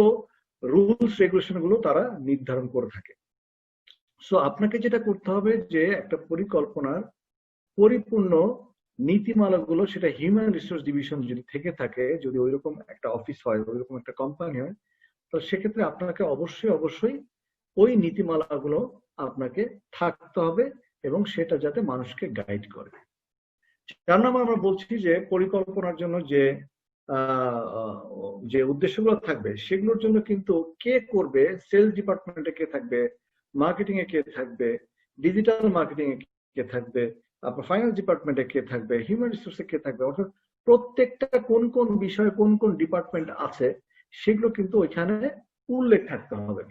রুলস রেগুলেশন গুলো তারা নির্ধারণ করে থাকে। সো আপনাকে যেটা করতে হবে যে একটা পরিকল্পনার পরিপূর্ণ নীতিমালাগুলো, সেটা হিউম্যান রিসোর্স ডিভিশন যদি থেকে থাকে, যদি ওইরকম একটা অফিস হয়, ওইরকম একটা কোম্পানি হয়, তো সেক্ষেত্রে আপনাকে অবশ্যই ওই নীতিমালাগুলো আপনাকে থাকতে হবে এবং সেটা যাতে মানুষকে গাইড করে। 4 নম্বর আমরা বলছি যে পরিকল্পনার জন্য যে উদ্দেশ্যগুলো থাকবে, সেগুলোর জন্য কিন্তু কে করবে, সেলস ডিপার্টমেন্টে কে থাকবে, মার্কেটিং এ কে থাকবে, ডিজিটাল মার্কেটিং এ কে থাকবে, আপনার ফাইন্যান্স ডিপার্টমেন্টে কে থাকবে, হিউম্যান রিসোর্সে কে থাকবে, অর্থাৎ প্রত্যেকটা কোন কোন বিষয়ে কোন কোন ডিপার্টমেন্ট আছে সেগুলো কিন্তু ওইখানে উল্লেখ থাকতে হবে।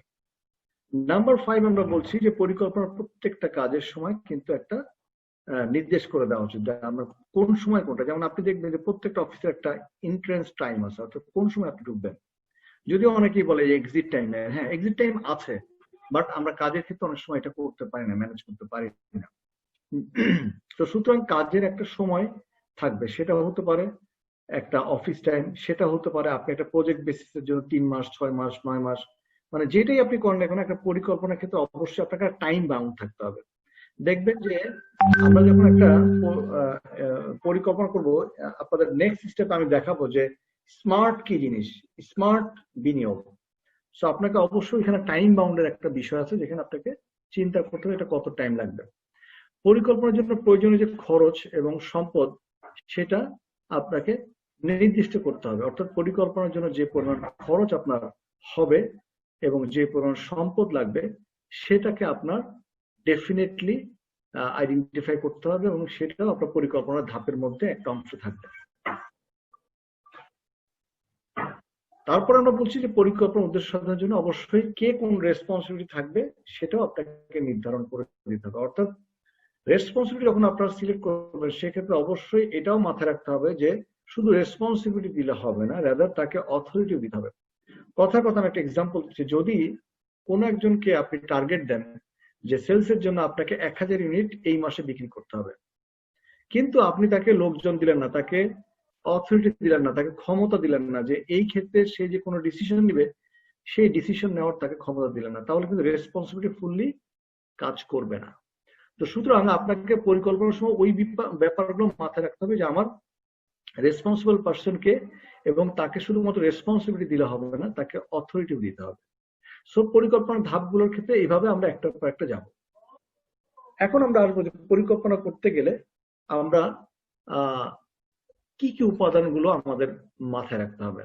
নাম্বার 5 আমরা বলছি যে পরিকল্পনার প্রত্যেকটা কাজের সময় কিন্তু একটা নির্দেশ করে দেওয়া উচিত, আমরা কোন সময় কোনটা। যেমন আপনি দেখবেন যে প্রত্যেকটা অফিসের একটা এন্ট্রান্স টাইম আছে, অর্থাৎ কোন সময় আপনি ঢুকবেন। যদিও অনেকেই বলে এক্সিট টাইম, হ্যাঁ এক্সিট টাইম আছে, বাট আমরা কাজের ক্ষেত্রে অনেক সময় এটা করতে পারি না, ম্যানেজ করতে পারি না। তো সুতরাং কাজের একটা সময় থাকবে, সেটা হতে পারে একটা অফিস টাইম, সেটা হতে পারে আপনি একটা প্রজেক্ট বেসিসের জন্য 3 মাস, 6 মাস, 9 মাস, মানে যেটাই আপনি করেন এখন একটা পরিকল্পনার ক্ষেত্রে অবশ্যই আপনাকে টাইম বাউন্ড থাকতে হবে। দেখবেন যে আমরা যখন একটা পরিকল্পনা করব, আপনাদের নেক্সট স্টেপ আমি দেখাবো যে স্মার্ট কি জিনিস, স্মার্ট বিনিয়োগ। সো আপনাকে অবশ্যই এখানে টাইম বাউন্ডের একটা বিষয় আছে, যেখানে আপনাকে চিন্তা করতে হবে এটা কত টাইম লাগবে। পরিকল্পনার জন্য প্রয়োজনীয় যে খরচ এবং সম্পদ, সেটা আপনাকে নির্দিষ্ট করতে হবে। অর্থাৎ পরিকল্পনার জন্য যে পরিমাণ খরচ আপনার হবে এবং যে পরিমাণ সম্পদ লাগবে, সেটাকে আপনার ডেফিনেটলি আইডেন্টিফাই করতে হবে এবং সেটাও আপনার পরিকল্পনার ধাপের মধ্যে একটা অংশ থাকবে। তারপর আমরা বলছি যে পরিকল্পনা উদ্দেশ্য সাধনের জন্য অবশ্যই কে কোন রেসপন্সিবিলিটি থাকবে, সেটাও আপনাকে নির্ধারণ করে দিতে হবে। অর্থাৎ রেসপন্সিবিলিটি যখন আপনারা সিলেক্ট করবেন, সেক্ষেত্রে অবশ্যই এটাও মাথায় রাখতে হবে যে শুধু রেসপন্সিবিলিটি দিলে হবে না, রাদার তাকে অথরিটি দিতে হবে। কথার কথা আমি একটা এক্সাম্পল দিচ্ছি, যদি কোনো একজনকে আপনি টার্গেট দেন যে সেলসের জন্য আপনাকে 1000 ইউনিট এই মাসে বিক্রি করতে হবে, কিন্তু আপনি তাকে লোকজন দিলেন না, তাকে অথরিটি দিলেন না, তাকে ক্ষমতা দিলেন না যে এই ক্ষেত্রে সে যে কোনো ডিসিশন নিবে, সেই ডিসিশন নেওয়ার তাকে ক্ষমতা দিলেন না, তাহলে কিন্তু রেসপন্সিবিলিটি ফুললি কাজ করবে না। তো সুতরাং আপনাকে পরিকল্পনার সময় ওই ব্যাপারগুলো মাথায় রাখতে হবে যে আমার রেসপন্সিবল পার্সনকে, এবং তাকে শুধুমাত্র রেসপন্সিবিলিটি দিলে হবে না, তাকে অথরিটি দিতে হবে। সো পরিকল্পনার ধাপগুলোর ক্ষেত্রে এইভাবে আমরা একটার পর একটা যাব। এখন আমরা আসবো যে পরিকল্পনা করতে গেলে আমরা কি কি উপাদানগুলো আমাদের মাথায় রাখতে হবে।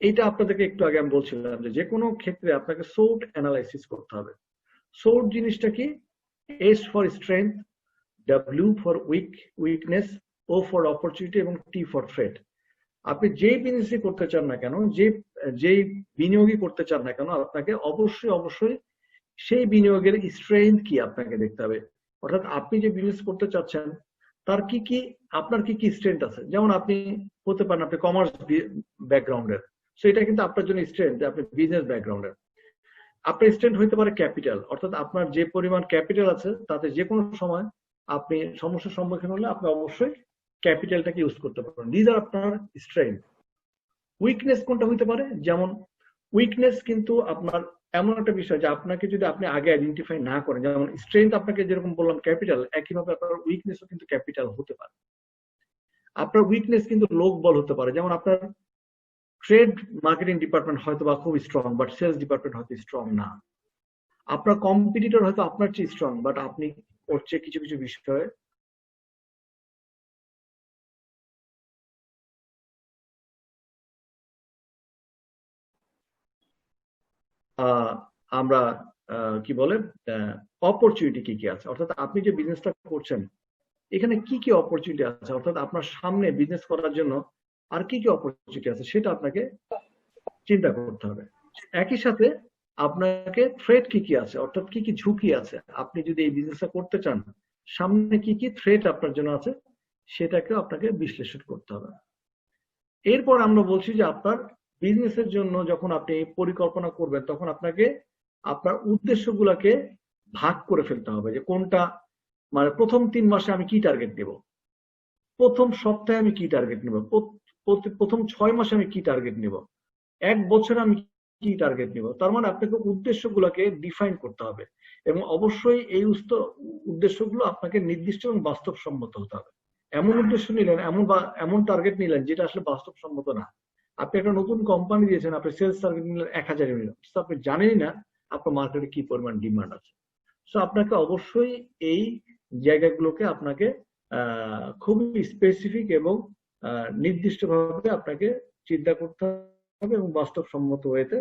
এইটা আপনাদেরকে একটু আগে আমি বলছিলাম যে কোনো ক্ষেত্রে আপনাকে সোট অ্যানালাইসিস করতে হবে। সোট জিনিসটা কি? S for strength, W for weakness, O for opportunity এবং T ফর থ্রেট। আপনি যেই বিজনেসই করতে চান না কেন, যেই বিনিয়োগই করতে চান না কেন, আপনাকে অবশ্যই সেই বিনিয়োগের স্ট্রেংথ কি আপনাকে দেখতে হবে। অর্থাৎ আপনি যে বিজনেস করতে চাচ্ছেন তার আপনার কি কি স্ট্রেংথ আছে। যেমন আপনি হতে পারেন আপনি কমার্স ব্যাকগ্রাউন্ডের, সো এটা কিন্তু আপনার জন্য স্ট্রেংথ যে আপনি বিজনেস ব্যাকগ্রাউন্ডের। আপনার স্ট্রেংথ হইতে পারে ক্যাপিটাল, অর্থাৎ আপনার যে পরিমাণ ক্যাপিটাল আছে তাতে যে কোনো সময় আপনি সমস্যার সম্মুখীন হলে আপনি অবশ্যই ক্যাপিটালটাকে ইউজ করতে পারবেন। দিস আর আপনার স্ট্রেংথ। উইকনেস কোনটা হইতে পারে? যেমন উইকনেস কিন্তু আপনার এমন একটা বিষয় যে আপনাকে যদি আপনি আগে আইডেন্টিফাই না করেন, যেমন স্ট্রেংথ আপনাকে যেরকম বললাম ক্যাপিটাল, একইভাবে আপনার উইকনেসও কিন্তু ক্যাপিটাল হতে পারে। আপনার উইকনেস কিন্তু লোক বল হতে পারে, যেমন আপনার ট্রেড মার্কেটিং ডিপার্টমেন্ট হয়তো বা খুব স্ট্রং, বাট সেলস ডিপার্টমেন্ট হয়তো স্ট্রং না। আপনার কম্পিটিটর হয়তো আপনার চেয়ে স্ট্রং, বাট আপনি ওর চেয়ে কিছু কিছু বিষয়ে আমরা কি বলে অপরচুনিটি কি কি আছে, অর্থাৎ আপনি যে বিজনেসটা করছেন এখানে কি কি অপরচুনিটি আছে, অর্থাৎ আপনার সামনে বিজনেস করার জন্য আর কি কি অপরচুনিটি আছে সেটা আপনাকে চিন্তা করতে হবে। একই সাথে আপনাকে থ্রেট কি কি আছে, অর্থাৎ কি কি ঝুঁকি আছে, আপনি যদি এই বিজনেসটা করতে চান সামনে কি কি থ্রেট আপনার জন্য আছে সেটাকে আপনাকে বিশ্লেষণ করতে হবে। এরপর আমরা বলছি যে আপনার বিজনেসের জন্য যখন আপনি পরিকল্পনা করবেন তখন আপনাকে আপনার উদ্দেশ্যগুলোকে ভাগ করে ফেলতে হবে, যে কোনটা মানে প্রথম 3 মাসে আমি কি টার্গেট নেব, প্রথম সপ্তাহে আমি কি টার্গেট নেব, প্রথম 6 মাসে আমি কি টার্গেট নেব, 1 বছরে আমি কি টার্গেট নিব। তার মানে আপনাকে উদ্দেশ্যগুলোকে ডিফাইন করতে হবে এবং অবশ্যই এই উদ্দেশ্যগুলো আপনাকে নির্দিষ্ট এবং বাস্তবসম্মত হতে হবে। এমন উদ্দেশ্য নিলেন, এমন টার্গেট নিলেন যেটা আসলে বাস্তবসম্মত না। আপনি একটা নতুন কোম্পানি দিয়েছেন, আপনি সেলস টার্গেট নিলেন 1000 নিলেন, আপনি জানেনই না আপনার মার্কেটে কি পরিমাণ ডিমান্ড আছে। সো আপনাকে অবশ্যই এই জায়গাগুলোকে আপনাকে খুবই স্পেসিফিক এবং নির্দিষ্টভাবে আপনাকে চিন্তা করতে হবে এবং বাস্তবসম্মত ওয়েতে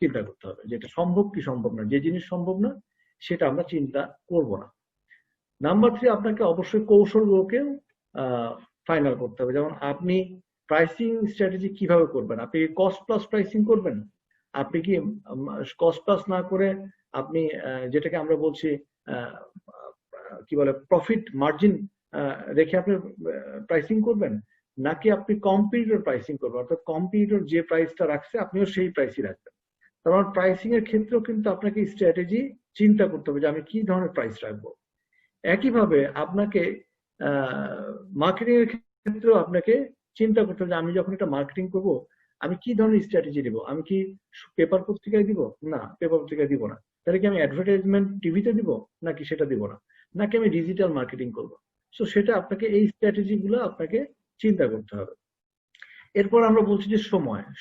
চিন্তা করতে হবে, যেটা সম্ভব কি সম্ভব না। যে জিনিস সম্ভব না সেটা আমরা চিন্তা করব না। নাম্বার 3, আপনাকে অবশ্যই কৌশলগুলোকে ফাইনাল করতে হবে, যেমন আপনি প্রাইসিং স্ট্র্যাটেজি কিভাবে করবেন। আপনি কস্ট প্লাস প্রাইসিং করবেন, আপনি কি কস্ট প্লাস না করে আপনি যেটাকে আমরা বলছি কি বলে প্রফিট মার্জিন রেখে আপনি প্রাইসিং করবেন, নাকি আপনি কম্পিটিটর প্রাইসিং করবেন, অর্থাৎ কম্পিটিটর যে প্রাইসটা রাখছে আপনিও সেই প্রাইসই রাখবেন। কারণ প্রাইসিং এর ক্ষেত্রেও কিন্তু আপনাকে স্ট্র্যাটেজি চিন্তা করতে হবে যে আমি কি ধরনের প্রাইস রাখবো। একইভাবে আপনাকে মার্কেটিং এর ক্ষেত্রেও আপনাকে চিন্তা করতে হবে যে আমি যখন একটা মার্কেটিং করব আমি কি ধরনের স্ট্র্যাটেজি দিব। আমি কি পেপার পত্রিকায় দিব? না, পেপার পত্রিকায় দিব না। তাহলে কি আমি অ্যাডভার্টাইজমেন্ট টিভিতে দিব? নাকি সেটা দিব না। নাকি আমি ডিজিটাল মার্কেটিং করব। সো সেটা আপনাকে এই স্ট্র্যাটেজি গুলো আপনাকে চিন্তা করতে হবে। এরপর আমরা বলছি যে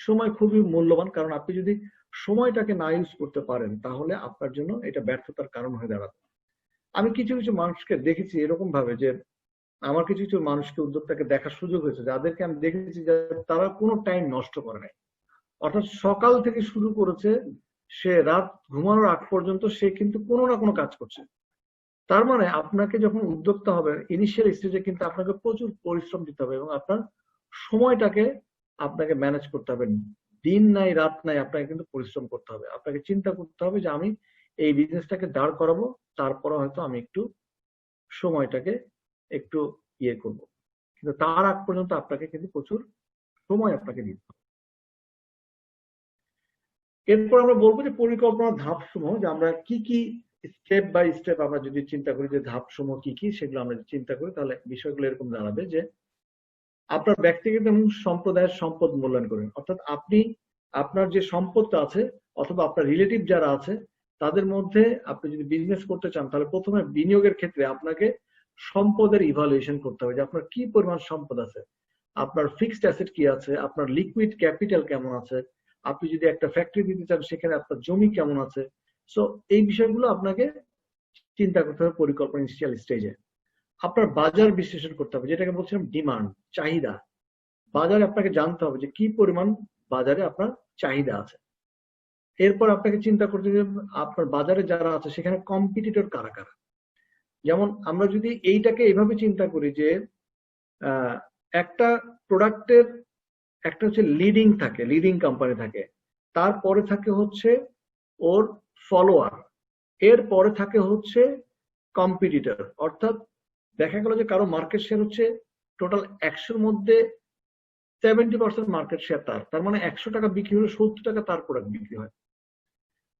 সময় খুবই মূল্যবান, কারণ আপনি যদি সময়টাকে না ইউজ করতে পারেন তাহলে আপনার জন্য এটা ব্যর্থতার কারণ হয়ে দাঁড়াবে। আমি কিছু কিছু মানুষকে দেখেছি এরকম ভাবে যে আমার কিছু কিছু মানুষকে উদ্যোক্তাকে দেখার সুযোগ হয়েছে, যাদেরকে আমি দেখেছি যে তারা কোনো টাইম নষ্ট করে নাই। অর্থাৎ সকাল থেকে শুরু করেছে, সে রাত ঘুমানোর আগ পর্যন্ত সে কিন্তু কোনো না কোনো কাজ করছে। তার মানে আপনাকে যখন উদ্যোক্তা হবে ইনিশিয়াল স্টেজে কিন্তু আপনাকে প্রচুর পরিশ্রম দিতে হবে এবং আপনার সময়টাকে আপনাকে ম্যানেজ করতে হবে। দিন নাই রাত নাই আপনাকে কিন্তু পরিশ্রম করতে হবে। আপনাকে চিন্তা করতে হবে যে আমি এই বিজনেসটাকে দাঁড় করাবো, তারপরে হয়তো আমি একটু সময়টাকে একটু ইয়ে করব, কিন্তু তার আগ পর্যন্ত আপনাকে কিন্তু প্রচুর সময় আপনাকে দিতে হবে। এরপর আমরা বলবো যে পরিকল্পনার ধাপ সমূহ, যে আমরা কি কি স্টেপ বাই স্টেপ আমরা যদি চিন্তা করি যে ধাপ সমূহ কি কি সেগুলো আমরা চিন্তা করি, তাহলে বিষয়গুলো এরকম দাঁড়াবে যে আপনার ব্যক্তিগত এবং সম্প্রদায়ের সম্পদ মূল্যায়ন করেন। অর্থাৎ আপনি আপনার যে সম্পদটা আছে অথবা আপনার রিলেটিভ যারা আছে তাদের মধ্যে আপনি যদি বিজনেস করতে চান তাহলে প্রথমে বিনিয়োগের ক্ষেত্রে আপনাকে সম্পদের ইভালুয়েশন করতে হবে যে আপনার কি পরিমাণ সম্পদ আছে, আপনার ফিক্সড অ্যাসেট কি আছে, আপনার লিকুইড ক্যাপিটাল কেমন আছে, আপনি যদি একটা ফ্যাক্টরি দিতে চান সেখানে আপনার জমি কেমন আছে। সো এই বিষয়গুলো আপনাকে চিন্তা করতে হবে পরিকল্পনা ইনিশিয়াল স্টেজে। আপনার বাজার বিশ্লেষণ করতে হবে, যেটাকে বলছিলাম ডিমান্ড, চাহিদা। বাজারে আপনাকে জানতে হবে যে কি পরিমাণ বাজারে আপনার চাহিদা আছে। এরপর আপনাকে চিন্তা করতে হবে আপনার বাজারে যারা আছে সেখানে কম্পিটিটর কারা কারা। যেমন আমরা যদি এইটাকে এইভাবে চিন্তা করি যে একটা প্রোডাক্টের একটা হচ্ছে লিডিং কোম্পানি থাকে, তারপরে থাকে হচ্ছে ওর ফলোয়ার, এর পরে থাকে হচ্ছে কম্পিটিটর। অর্থাৎ দেখা গেল যে কারো মার্কেট শেয়ার হচ্ছে টোটাল 100-র মধ্যে 70% মার্কেট শেয়ার তার মানে 100 টাকা বিক্রি হলে 70 টাকা তার প্রোডাক্ট বিক্রি হয়।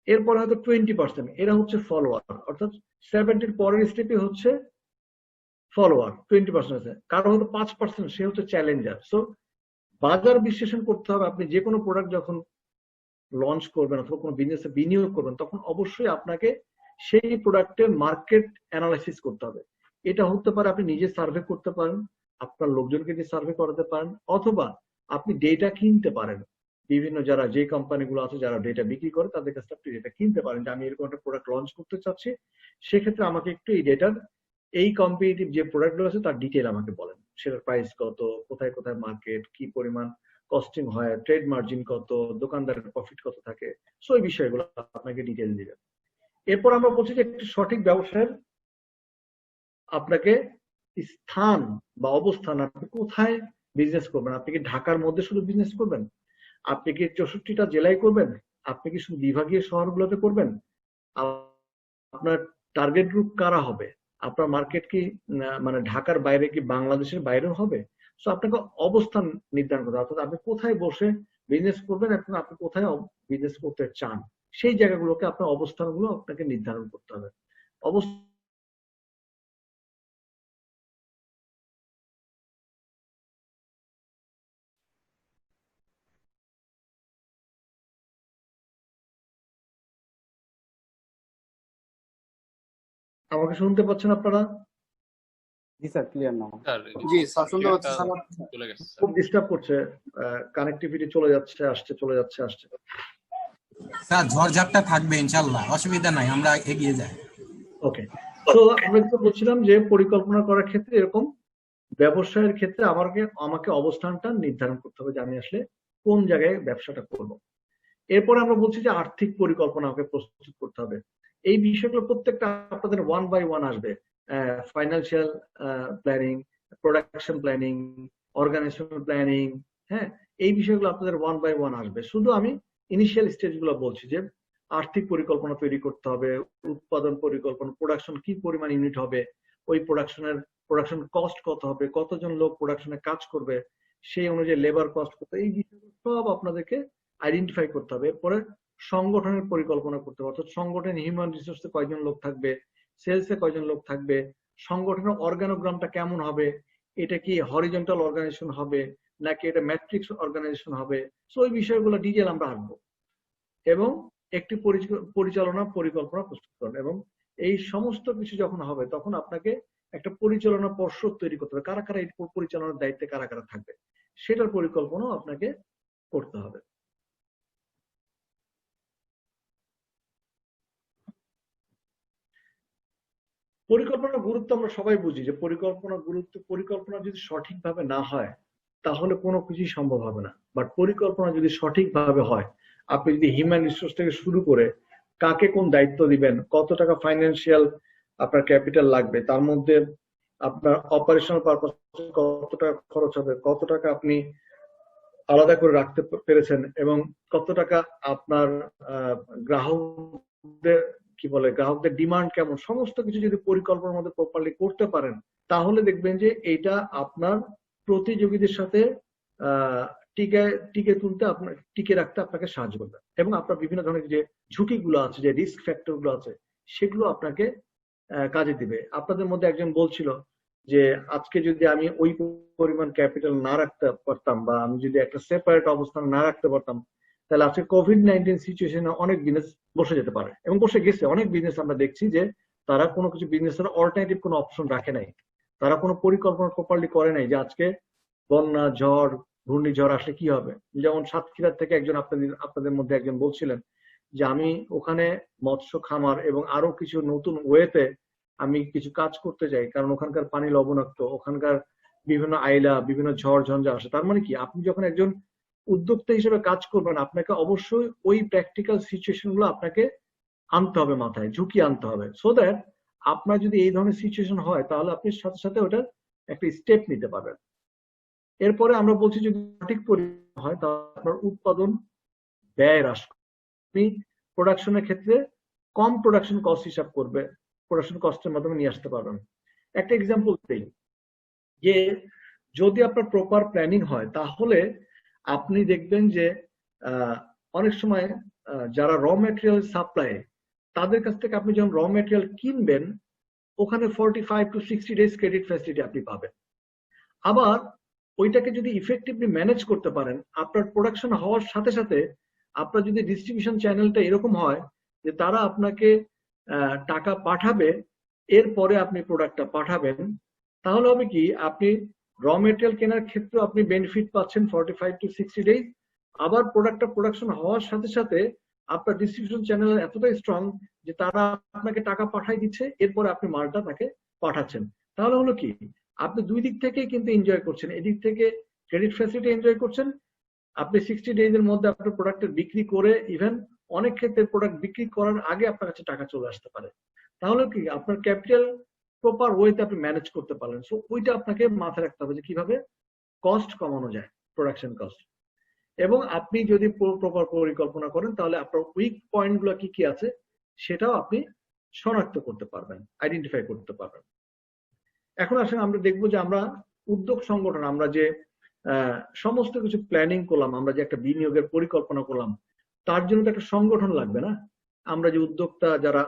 এরপরে হয়তো 20% এরা হচ্ছে ফলোয়ার, অর্থাৎ 70-র পরের স্টেপে হচ্ছে ফলোয়ার 20% আছে, কারো হয়তো 5% সে হচ্ছে চ্যালেঞ্জার। সো বাজার বিশ্লেষণ করতে হবে। আপনি যে কোনো প্রোডাক্ট যখন লঞ্চ করবেন অথবা কোনো বিজনেসে বিনিয়োগ করবেন, তখন অবশ্যই আপনাকে সেই প্রোডাক্টের মার্কেট অ্যানালাইসিস করতে হবে। এটা হতে পারে আপনি নিজে সার্ভে করতে পারেন, আপনার লোকজনকে দিয়ে সার্ভে করাতে পারেন, অথবা আপনি ডেটা কিনতে পারেন। বিভিন্ন যারা যে কোম্পানিগুলো আছে যারা ডেটা বিক্রি করে তাদের কাছে আপনি ডেটা কিনতে পারেন যে আমি এরকম একটা প্রোডাক্ট লঞ্চ করতে চাচ্ছি, সেক্ষেত্রে আমাকে একটু এই ডেটার এই কম্পিটিটিভ যে প্রোডাক্টগুলো আছে তার ডিটেল আমাকে বলেন, সেটার প্রাইস কত, কোথায় কোথায় মার্কেট, কি পরিমাণ কস্টিং হয়, ট্রেড মার্জিন কত, দোকানদারের প্রফিট কত থাকে, সো এই বিষয়গুলো আপনাকে ডিটেল দিবেন। এরপর আমরা বলছি যে একটি সঠিক ব্যবসায়ের আপনাকে স্থান বা অবস্থান, আপনি কোথায় বিজনেস করবেন। আপনি কি ঢাকার মধ্যে শুধু বিজনেস করবেন, আপনি কি 64টা জেলায় করবেন, আপনি কি শুধু বিভাগীয় শহরগুলোতে করবেন, আপনার টার্গেট গ্রুপ কারা হবে, আপনার মার্কেট কি মানে ঢাকার বাইরে কি বাংলাদেশের বাইরেও হবে। সো আপনাকে অবস্থান নির্ধারণ করতে হবে, অর্থাৎ আপনি কোথায় বসে বিজনেস করবেন এবং আপনি কোথায় বিজনেস করতে চান, সেই জায়গাগুলোকে আপনার অবস্থানগুলো আপনাকে নির্ধারণ করতে হবে। আমাকে শুনতে পাচ্ছেন আপনারা? জি স্যার, ক্লিয়ার নাও। স্যার জি স্যার, শুনতে পাচ্ছি স্যার। চলে গেছে স্যার। খুব ডিস্টার্ব করছে, কানেক্টিভিটি চলে যাচ্ছে আসছে, চলে যাচ্ছে আসছে। স্যার ঝড়ঝাপটা থাকবে ইনশাআল্লাহ, অসুবিধা নাই, আমরা এগিয়ে যাই। ওকে, তো আমরা যেটা বলছিলাম যে পরিকল্পনা করার ক্ষেত্রে এরকম ব্যবসায়ের ক্ষেত্রে আমাকে অবস্থানটা নির্ধারণ করতে হবে যে আমি আসলে কোন জায়গায় ব্যবসাটা করব। এরপরে আমরা বলছি যে আর্থিক পরিকল্পনা আমাকে প্রস্তুত করতে হবে। এই বিষয়গুলো প্রত্যেকটা আপনাদের 1 by 1 আসবে। Financial planning, production planning, organisational planning, হ্যাঁ, এই বিষয়গুলো আপনাদের 1 by 1 আসবে। শুধু আমি ইনিশিয়াল স্টেজগুলো বলছি যে আর্থিক পরিকল্পনা তৈরি করতে হবে, উৎপাদন পরিকল্পনা, প্রোডাকশন কি পরিমাণ ইউনিট হবে, ওই প্রোডাকশন কস্ট কত হবে, কতজন লোক প্রোডাকশনে কাজ করবে, সেই অনুযায়ী লেবার কস্ট কত, এই বিষয়গুলো সব আপনাদেরকে আইডেন্টিফাই করতে হবে। এরপরে সংগঠনের পরিকল্পনা করতে হবে, অর্থাৎ সংগঠনে হিউম্যান রিসোর্সে কয়জন লোক থাকবে, সেলসে কয়জন লোক থাকবে, সংগঠনের অর্গানোগ্রামটা কেমন হবে, এটা কি হরিজন্টাল অর্গানাইজেশন হবে নাকি এটা ম্যাট্রিক্স অর্গানাইজেশন হবে, সো ওই বিষয়গুলো ডিটেল আমরা আসবো। এবং একটি পরিচালনা পরিকল্পনা প্রস্তুত করেন, এবং এই সমস্ত কিছু যখন হবে তখন আপনাকে একটা পরিচালনা পর্ষদ তৈরি করতে হবে, কারা কারা এই পরিচালনার দায়িত্বে কারা কারা থাকবে সেটার পরিকল্পনাও আপনাকে করতে হবে। পরিকল্পনার গুরুত্ব আমরা সবাই বুঝি যে পরিকল্পনা যদি সঠিকভাবে না হয় তাহলে কোনো কিছুই সম্ভব হবে না। বাট পরিকল্পনা যদি সঠিকভাবে হয়, আপনি যদি হিউম্যান রিসোর্স থেকে শুরু করে কাকে কোন দায়িত্ব দিবেন, কত টাকা ফাইন্যান্সিয়াল আপনার ক্যাপিটাল লাগবে, তার মধ্যে আপনার অপারেশনাল পারপাস কত টাকা খরচ হবে, কত টাকা আপনি আলাদা করে রাখতে পেরেছেন, এবং কত টাকা আপনার গ্রাহকদের ডিমান্ড কেমন, সমস্ত কিছু যদি পরিকল্পনার মধ্যে প্রপারলি করতে পারেন তাহলে দেখবেন যে এটা আপনার প্রতিযোগীদের সাথে টিকে রাখতে আপনাকে সাহায্য করবে, এবং আপনার বিভিন্ন ধরনের যে ঝুঁকিগুলো আছে, যে রিস্ক ফ্যাক্টর গুলো আছে, সেগুলো আপনাকে কাজে দিবে। আপনাদের মধ্যে একজন বলছিল যে আজকে যদি আমি ওই পরিমাণ ক্যাপিটাল না রাখতে পারতাম, বা আমি যদি একটা সেপারেট অবস্থান না রাখতে পারতাম, তাহলে আজকে কোভিড-19 সিচুয়েশনে অনেক বিজনেস বসে যেতে পারে, এবং বসে গেছে। অনেক বিজনেস আমরা দেখছি যে তারা কোনো কিছু বিজনেসের অল্টারনেটিভ কোনো অপশন রাখে নাই, তারা কোনো পরিকল্পনা প্রপারলি করে নাই যে আজকে বন্যা, ঝড়, ঘূর্ণিঝড় আসলে কি হবে। যেমন সাতক্ষীরার থেকে একজন আপনাদের মধ্যে একজন বলছিলেন যে আমি ওখানে মৎস্য খামার এবং আরো কিছু নতুন ওয়েতে আমি কিছু কাজ করতে চাই, কারণ ওখানকার পানি লবণাক্ত, ওখানকার বিভিন্ন আইলা, বিভিন্ন ঝড় ঝঞ্ঝা আসে। তার মানে কি, আপনি যখন একজন উদ্যোক্তা হিসেবে কাজ করবেন আপনাকে অবশ্যই ওই প্র্যাকটিক্যাল সিচুয়েশন গুলো আপনাকে আনতে হবে, মাথায় ঝুঁকি আনতে হবে, সো দ্যাট আপনার যদি এই ধরনের সিচুয়েশন হয় তাহলে আপনি সাথে সাথে ওটার একটা স্টেপ নিতে পারবেন। এরপরে আমরা বলছি যদি সঠিক পরিমাণ হয় তাহলে আপনার উৎপাদন ব্যয় হ্রাস করবে, প্রোডাকশনের ক্ষেত্রে কম প্রোডাকশন কস্ট হিসাব করবে, প্রোডাকশন কস্টের মাধ্যমে নিয়ে আসতে পারবেন। একটা এক্সাম্পল দেই যে যদি আপনার প্রপার প্ল্যানিং হয় তাহলে আপনি দেখবেন যে অনেক সময় যারা র ম্যাটেরিয়াল সাপ্লাই, তাদের কাছ থেকে আপনি যখন র ম্যাটেরিয়াল কিনবেন ওখানে 45 to 60 days ক্রেডিট ফ্যাসিলিটি আপনি পাবেন। আবার ওইটাকে যদি ইফেক্টিভলি ম্যানেজ করতে পারেন, আপনার প্রোডাকশন হওয়ার সাথে সাথে আপনার যদি ডিস্ট্রিবিউশন চ্যানেলটা এরকম হয় যে তারা আপনাকে টাকা পাঠাবে, এরপরে আপনি প্রোডাক্টটা পাঠাবেন, তাহলে হবে কি আপনি র মেটেরিয়াল কেনার ক্ষেত্রে আপনি বেনিফিট পাচ্ছেন 45 to 60 ডেজ। আবার প্রোডাক্টটা প্রোডাকশন হওয়ার সাথে সাথে আপনার ডিস্ট্রিবিউশন চ্যানেল এতটাই স্ট্রং যে তারা আপনাকে টাকা পাঠাই দিচ্ছে, এরপরে আপনি মালটা তাকে পাঠাচ্ছেন। তাহলে হলো কি আপনি দুই দিক থেকেই কিন্তু এনজয় করছেন, এদিক থেকে ক্রেডিট ফ্যাসিলিটি এনজয় করছেন, আপনি 60 ডেজ এর মধ্যে আপনার প্রোডাক্টের বিক্রি করে ইভেন অনেক ক্ষেত্রে প্রোডাক্ট বিক্রি করার আগে আপনার কাছে টাকা চলে আসতে পারে। তাহলে কি আপনার ক্যাপিটাল প্রপার ওয়েতে আপনি ম্যানেজ করতে পারলেন। সো ওইটা আপনাকে মাথায় রাখতে হবে যে কিভাবে কস্ট কমানো যায়, প্রোডাকশন কস্ট। এবং আপনি যদি প্রপার পরিকল্পনা করেন তাহলে আপনার উইক পয়েন্ট গুলো কি কি আছে সেটাও আপনি শনাক্ত করতে পারবেন, আইডেন্টিফাই করতে পারবেন। এখন আসলে আমরা দেখবো যে আমরা উদ্যোগ সংগঠন, আমরা যে সমস্ত কিছু প্ল্যানিং করলাম, আমরা যে একটা বিনিয়োগের পরিকল্পনা করলাম, তার জন্য তো একটা সংগঠন লাগবে না? আমরা যে উদ্যোক্তা যারা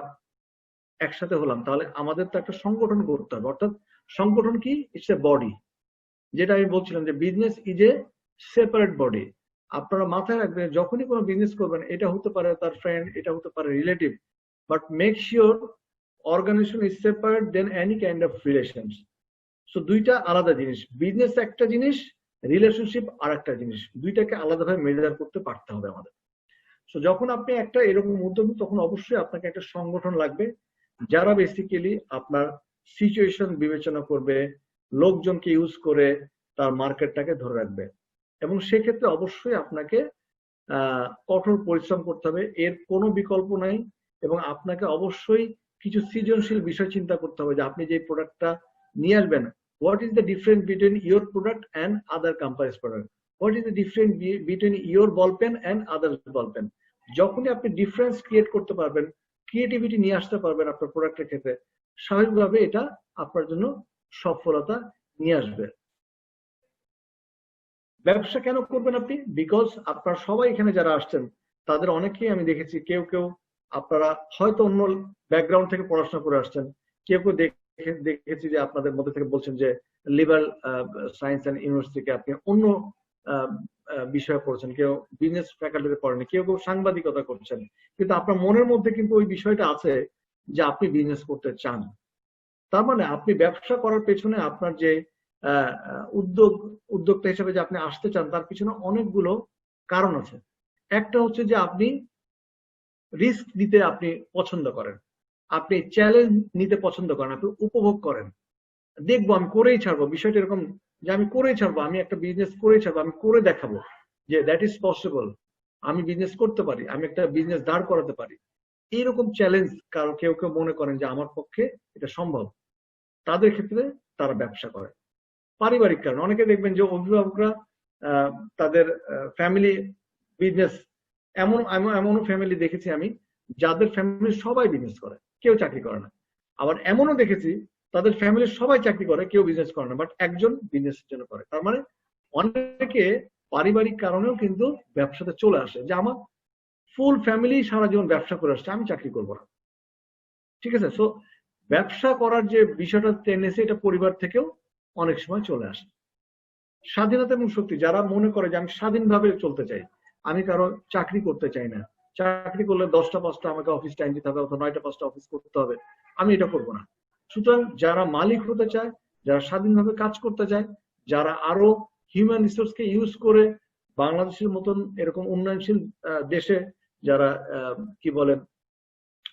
একসাথে হলাম, তাহলে আমাদের তো একটা সংগঠন করতে হবে। অর্থাৎ সংগঠন কি? It's a body. যেটা আমি বলছিলাম যে business is a separate body. আপনারা মাথায় রাখবেন যখনই কোনো বিজনেস করবেন, এটা হতে পারে তার ফ্রেন্ড, এটা হতে পারে relative, but make sure organisation is separate then any kind of relations. So দুইটা আলাদা জিনিস, বিজনেস একটা জিনিস, রিলেশনশিপ আর একটা জিনিস, দুইটাকে আলাদাভাবে মেজার করতে পারতে হবে আমাদের। সো যখন আপনি একটা এরকম উদ্যোগ, তখন অবশ্যই আপনাকে একটা সংগঠন লাগবে যারা বেসিক্যালি আপনার সিচুয়েশন বিবেচনা করবে, লোকজনকে ইউজ করে তার মার্কেটটাকে ধরে রাখবে। এবং সেক্ষেত্রে অবশ্যই আপনাকে কঠোর পরিশ্রম করতে হবে, এর কোনো বিকল্প নাই। এবং আপনাকে অবশ্যই কিছু সৃজনশীল বিষয় চিন্তা করতে হবে যে আপনি যে প্রোডাক্টটা নিয়ে আসবেন, what is the difference between your product and other companies product, what is the difference between your ball pen and other ball pen. যখনই আপনি ডিফারেন্স ক্রিয়েট করতে পারবেন, ক্রিয়েটিভিটি নিয়ে আসতে পারবেন আপনার প্রোডাক্টের ক্ষেত্রে, স্বাভাবিকভাবে এটা আপনার জন্য সফলতা নিয়ে আসবে। ব্যবসা কেন করবেন আপনি? বিকজ আপনার সবাই এখানে যারা আসছেন তাদের অনেকেই আমি দেখেছি, কেউ কেউ আপনারা হয়তো অন্য ব্যাকগ্রাউন্ড থেকে পড়াশোনা করে আসছেন, কেউ কেউ দেখেছি যে আপনাদের মধ্যে থেকে বলছেন যে লিবারেল সায়েন্স অ্যান্ড ইউনিভার্সিটিকে আপনি অন্য বিষয়ে পড়ছেন, কেউ বিজনেস ফ্যাকাল্টিতে পড়েন, কেউ কেউ সাংবাদিকতা করছেন, কিন্তু আপনার মনের মধ্যে কিন্তু ওই বিষয়টা আছে যে আপনি বিজনেস করতে চান। তার মানে আপনি ব্যবসা করার পেছনে আপনার যে উদ্যোক্তা হিসেবে যে আপনি আসতে চান, তার পিছনে অনেকগুলো কারণ আছে। একটা হচ্ছে যে আপনি রিস্ক নিতে আপনি পছন্দ করেন, আপনি চ্যালেঞ্জ নিতে পছন্দ করেন, আপনি উপভোগ করেন। দেখবো আমি করেই ছাড়বো, বিষয়টা এরকম যে আমি করেই ছাড়বো, আমি একটা বিজনেস করেই ছাড়বো, আমি করে দেখাবো যে দ্যাট ইজ পসিবল, আমি বিজনেস করতে পারি, আমি একটা বিজনেস দাঁড় করাতে পারি। এইরকম চ্যালেঞ্জ কারো কেউ কেউ মনে করেন যে আমার পক্ষে এটা সম্ভব, তাদের ক্ষেত্রে তারা ব্যবসা করে। পারিবারিক কারণ, অনেকে দেখবেন যে অভিভাবকরা তাদের ফ্যামিলি বিজনেস, এমনও ফ্যামিলি দেখেছি আমি যাদের ফ্যামিলির সবাই বিজনেস করে, কেউ চাকরি করে না। আবার এমনও দেখেছি তাদের ফ্যামিলির সবাই চাকরি করে, কেউ বিজনেস করে না, বাট একজন বিজনেসের জন্য করে। তার মানে অনেকে পারিবারিক কারণেও কিন্তু ব্যবসাতে চলে আসে, যে আমার ফুল ফ্যামিলি সারা জীবন ব্যবসা করে আসছে, আমি চাকরি করবো না। ঠিক আছে? সো ব্যবসা করার যে বিষয়টা টেন্ডেন্সি, এটা পরিবার থেকেও অনেক সময় চলে আসে। স্বাধীনতা এবং শক্তি, যারা মনে করে যে আমি স্বাধীনভাবে চলতে চাই, আমি কারো চাকরি করতে চাই না, চাকরি করলে 10টা 5টা আমাকে অফিস টাইম দিতে হবে, অথবা 9টা 5টা অফিস করতে হবে, আমি এটা করবো না। সুতরাং যারা মালিক হতে চায়, যারা স্বাধীনভাবে কাজ করতে চায়, যারা আরো হিউম্যান রিসোর্সকে ইউজ করে বাংলাদেশের মতন এরকম উন্নয়নশীল দেশে যারা কি বলেন